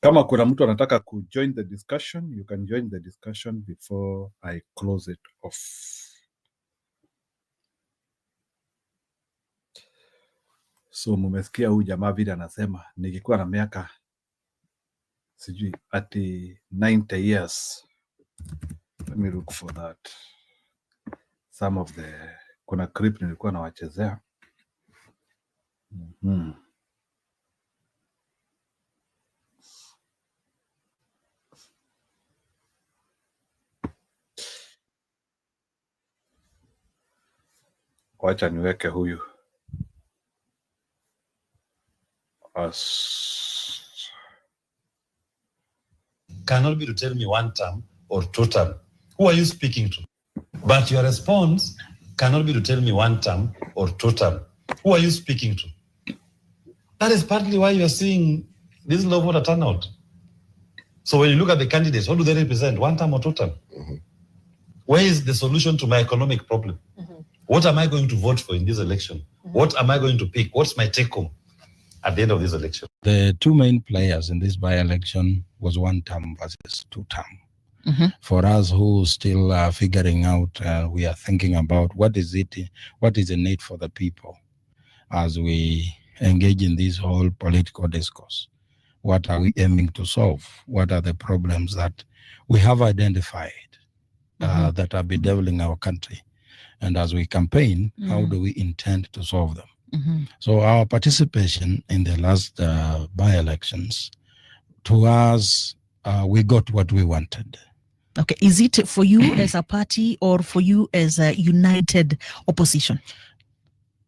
Kama kuna mtu anataka ku join the discussion, you can join the discussion before I close it off. So mumesikia huyu jamaa vile anasema nikikuwa na miaka sijui ati 90 years. Let me look for that. Some of the kuna clip nilikuwa nawachezea. Wacha niweke huyu. Cannot be to tell me one term or two term. Who are you speaking to? But your response cannot be to tell me one term or two term. Who are you speaking to? That is partly why you are seeing this low voter turnout. So when you look at the candidates, what do they represent? One term or two term? Where is the solution to my economic problem? What am I going to vote for in this election? What am I going to pick? What's my take home at the end of this election? The two main players in this by-election was one term versus two term. For us who still are figuring out, we are thinking about what is the need for the people as we engage in this whole political discourse. What are we aiming to solve? What are the problems that we have identified that are bedeviling our country? And as we campaign, how do we intend to solve them? So our participation in the last by-elections, to us, we got what we wanted. Okay, is it for you as a party or for you as a united opposition?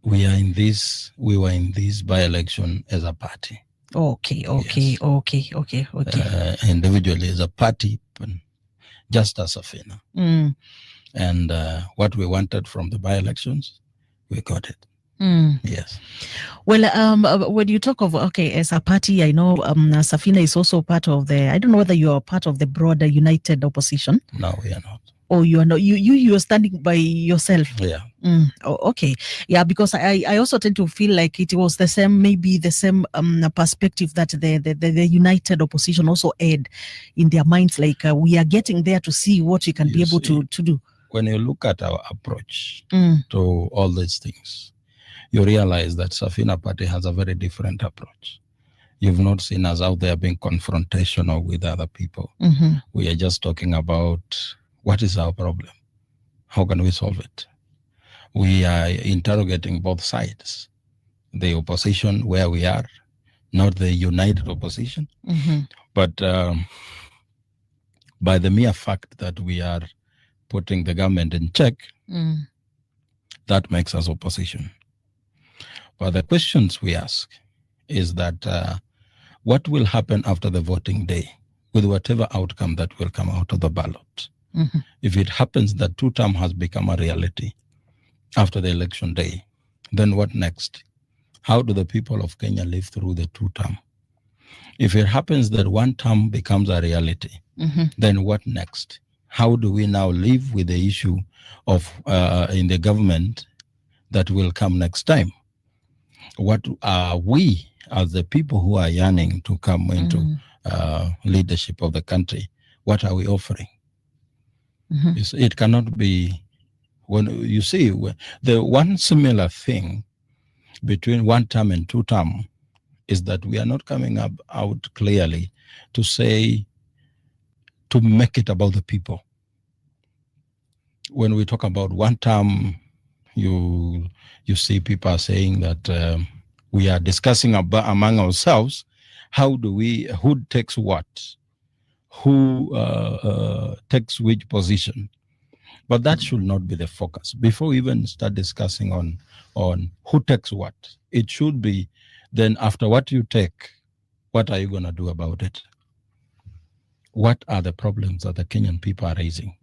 We were in this by-election as a party. Okay. Individually as a party, just as Safina. And what we wanted from the by-elections, we got it. Yes. Well, when you talk of, as a party, I know Safina is also part of I don't know whether you are part of the broader united opposition. No, we are not. Oh, you are not. You are standing by yourself. Yeah. Okay. Yeah, because I also tend to feel like it was the same perspective that the united opposition also had in their minds. Like we are getting there to see what we can be able to do. When you look at our approach to all these things, you realize that Safina Party has a very different approach. You've not seen us out there being confrontational with other people. We are just talking about what is our problem? How can we solve it? We are interrogating both sides. The opposition where we are, not the united opposition. But by the mere fact that we are putting the government in check, that makes us opposition. But the questions we ask is that what will happen after the voting day with whatever outcome that will come out of the ballot? If it happens that two-term has become a reality after the election day, then what next? How do the people of Kenya live through the two-term? If it happens that one term becomes a reality, then what next? How do we now live with the issue of in the government that will come next time? What are we, as the people who are yearning to come into leadership of the country, what are we offering? It cannot be, when you see, the one similar thing between one term and two term is that we are not coming out clearly to say, to make it about the people. When we talk about one term, you see people are saying that we are discussing among ourselves, who takes what, who takes which position. But that should not be the focus. Before we even start discussing on who takes what, it should be then after what you take, what are you going to do about it? What are the problems that the Kenyan people are raising?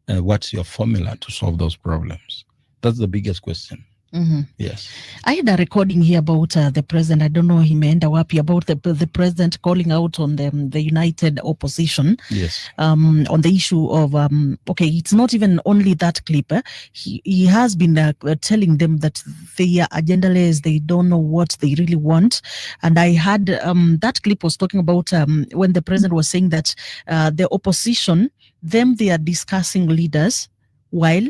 And what's your formula to solve those problems? That's the biggest question. Mhm. Yes. I had a recording here about the president. I don't know imeenda wapi, about the president calling out on the united opposition. Yes. On the issue of okay, it's not even only that clip. He has been telling them that they are agendaless. They don't know what they really want. And I had that clip was talking about when the president was saying that the opposition, they are discussing leaders, while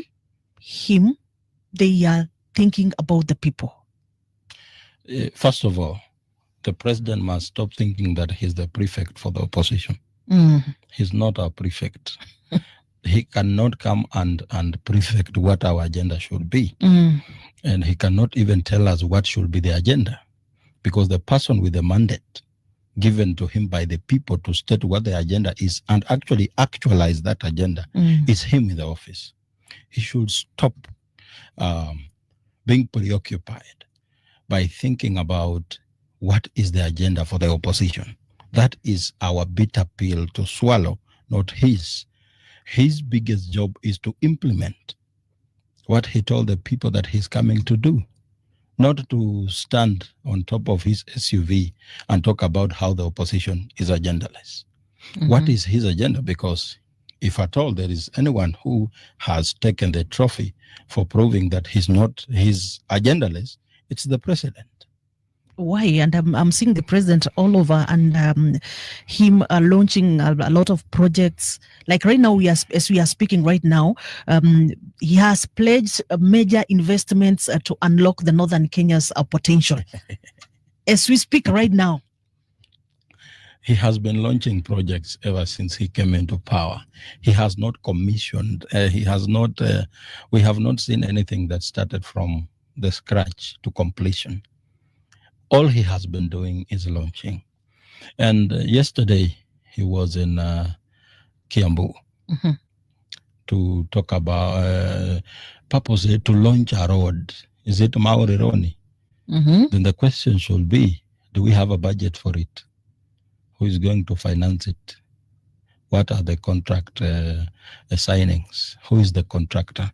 they are thinking about the people. First of all, the president must stop thinking that he's the prefect for the opposition. He's not our prefect. He cannot come and prefect what our agenda should be. And he cannot even tell us what should be the agenda, because the person with the mandate given to him by the people to state what the agenda is and actually actualize that agenda is him in the office. He should stop being preoccupied by thinking about what is the agenda for the opposition. That is our bitter pill to swallow, not his. His biggest job is to implement what he told the people that he's coming to do, not to stand on top of his SUV and talk about how the opposition is agendaless. What is his agenda? Because if at all there is anyone who has taken the trophy for proving that he's agendaless, it's the president. Why? And I'm seeing the president all over, and him launching a lot of projects. Like right now, as we are speaking right now, he has pledged major investments to unlock the northern Kenya's potential. As we speak right now, he has been launching projects ever since he came into power. He has not commissioned. We have not seen anything that started from the scratch to completion. All he has been doing is launching. And yesterday he was in Kiambu to talk about purpose to launch a road. Is it Maori Roni? Then the question should be, do we have a budget for it? Who is going to finance it? What are the contract signings? Who is the contractor?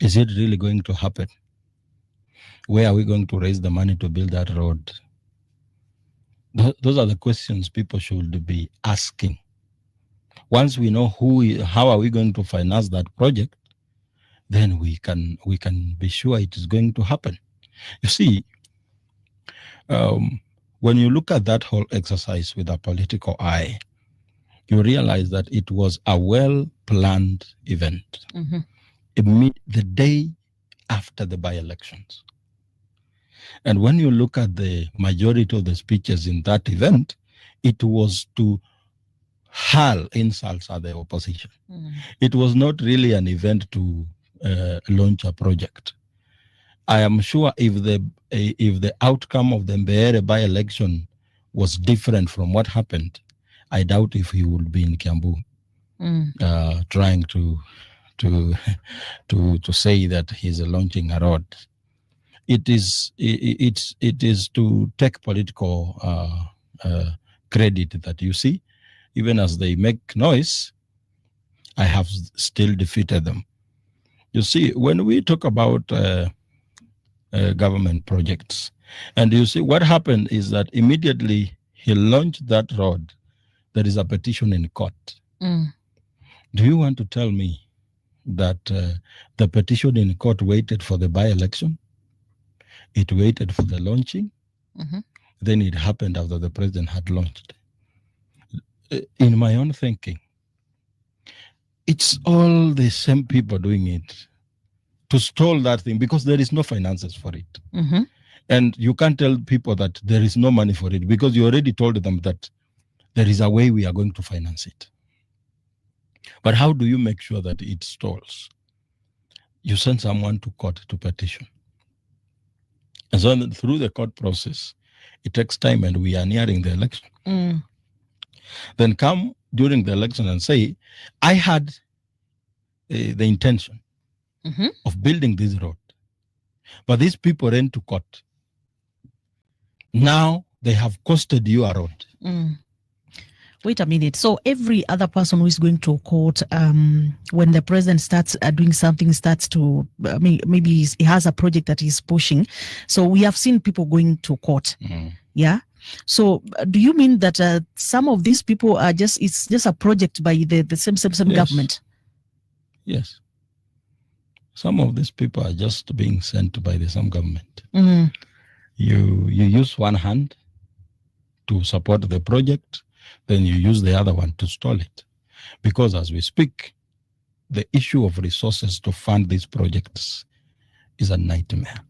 Is it really going to happen? Where are we going to raise the money to build that road? Those are the questions people should be asking. Once we know how are we going to finance that project, then we can be sure it is going to happen. You see, when you look at that whole exercise with a political eye, you realize that it was a well-planned event. The day after the by-elections. And when you look at the majority of the speeches in that event, it was to hurl insults at the opposition. It was not really an event to launch a project. I am sure if the outcome of the Mbeere by-election was different from what happened, I doubt if he would be in Kiambu trying to say that he's launching a road. It is to take political credit that you see, even as they make noise, I have still defeated them. You see, when we talk about government projects, and you see what happened is that immediately he launched that road, there is a petition in court. Do you want to tell me that the petition in court waited for the by-election? It waited for the launching. Then it happened after the president had launched. In my own thinking, it's all the same people doing it to stall that thing because there is no finances for it. And you can't tell people that there is no money for it because you already told them that there is a way we are going to finance it. But how do you make sure that it stalls? You send someone to court to petition. And so through the court process, it takes time and we are nearing the election. Then come during the election and say, I had the intention of building this road, but these people ran to court. Now they have costed you a road. Wait a minute. So every other person who is going to court, when the president starts doing something, starts to maybe he has a project that he's pushing. So we have seen people going to court. Yeah. So do you mean that some of these people are it's just a project by the same Yes. government? Yes. Some of these people are just being sent by the same government. You use one hand to support the project, then you use the other one to stall it. Because as we speak, the issue of resources to fund these projects is a nightmare.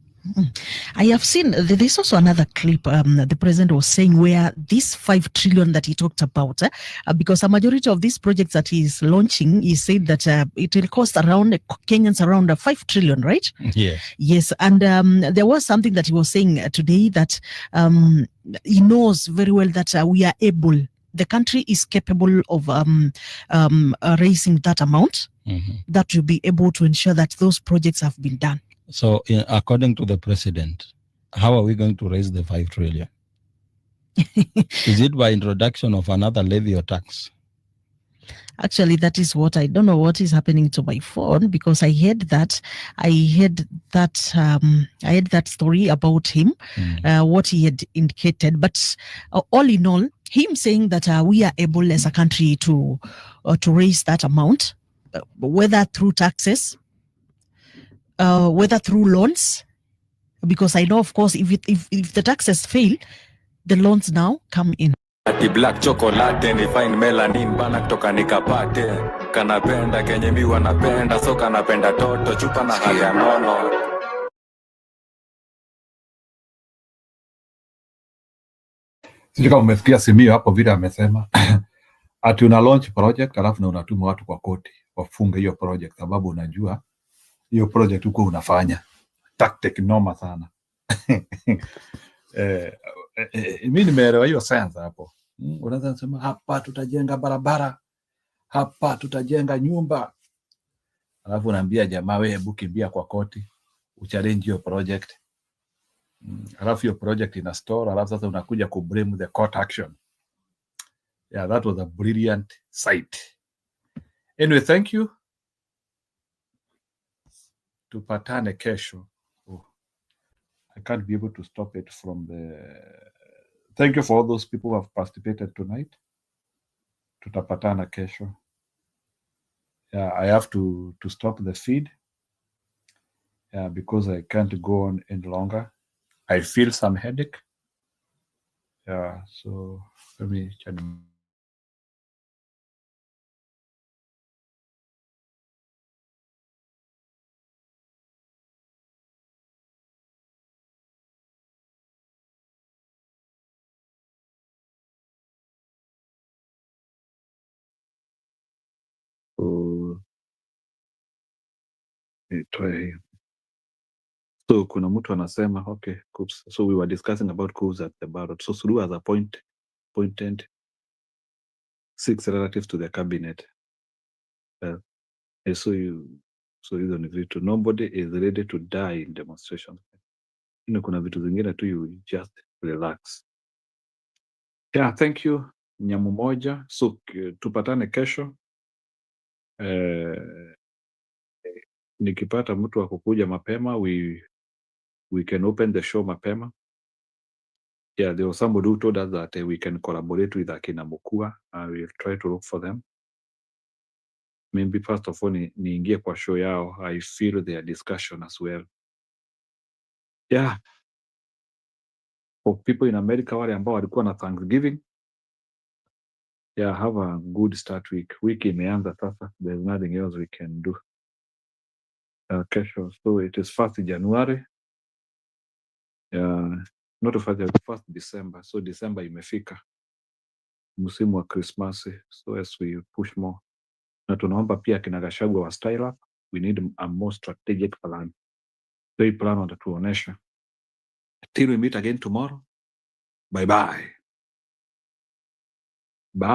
I have seen there's also another clip the president was saying where this 5 trillion that he talked about, because a majority of these projects that he's launching, he said that it will cost around Kenyans around 5 trillion, right? Yes. Yes, and there was something that he was saying today that he knows very well that we are able, the country is capable of raising that amount that will be able to ensure that those projects have been done. So according to the president, how are we going to raise the 5 trillion? Is it by introduction of another levy or tax? Actually, that is what I don't know what is happening to my phone, because I heard that story about him, what he had indicated. But all in all, him saying that we are able as a country to raise that amount, whether through taxes, whether through loans, because I know, of course, if the taxes fail, the loans now come in. Ati black chocolate ni fine melanin bana kutoka nikapate kanapenda kenye mi wanapenda so kanapenda toto chupa na hali ya nono. Sijui kama umesikia Simio hapo vile amesema ati una launch project alafu na unatuma watu kwa koti wafunge hiyo project, sababu unajua hiyo project uko unafanya tactic noma sana. Mimi nimeelewa hiyo sense hapo. Unaweza kusema hapa tutajenga barabara, hapa tutajenga nyumba, alafu unaambia jamaa wewe, hebu kimbia kwa koti uchallenge hiyo project. Alafu hiyo project ina store, alafu sasa unakuja ku blame the court action. Yeah, that was a brilliant sight. Anyway, thank you. Tupatane kesho. Oh, I can't be able to stop it from the... Thank you for all those people who have participated tonight. Tutapatana kesho. Yeah, I have to stop the feed. Yeah, because I can't go on any longer. I feel some headache. Yeah, so let me check. So kuna mtu anasema okay, oops. So we were discussing about coups at the ballot. So Suluhu has appointed 6 relatives to the cabinet. So hizo ni vitu. Nobody is ready to die in demonstration. Kuna vitu zingine tu, you just relax. Yeah, thank you Nyamu moja. So tupatane kesho. Nikipata mtu wa kukuja mapema, we can open the show mapema. Yeah, there was somebody who told us that we can collaborate with Akina Mukua. I will try to look for them. Maybe first of all niingie kwa show yao. I feel their discussion as well. Yeah. For people in America wale ambao walikuwa na Thanksgiving, yeah, have a good start week. Wiki imeanza sasa. There's nothing else we can do. Kesho. So it is 1st January. Not 1st December. So December imefika. Msimu wa Christmas. So as we push more. Na tunaomba pia kina Gachagua wa style up. We need a more strategic plan. So hii plan watatuonesha. Till we meet again tomorrow. Bye bye. Bye.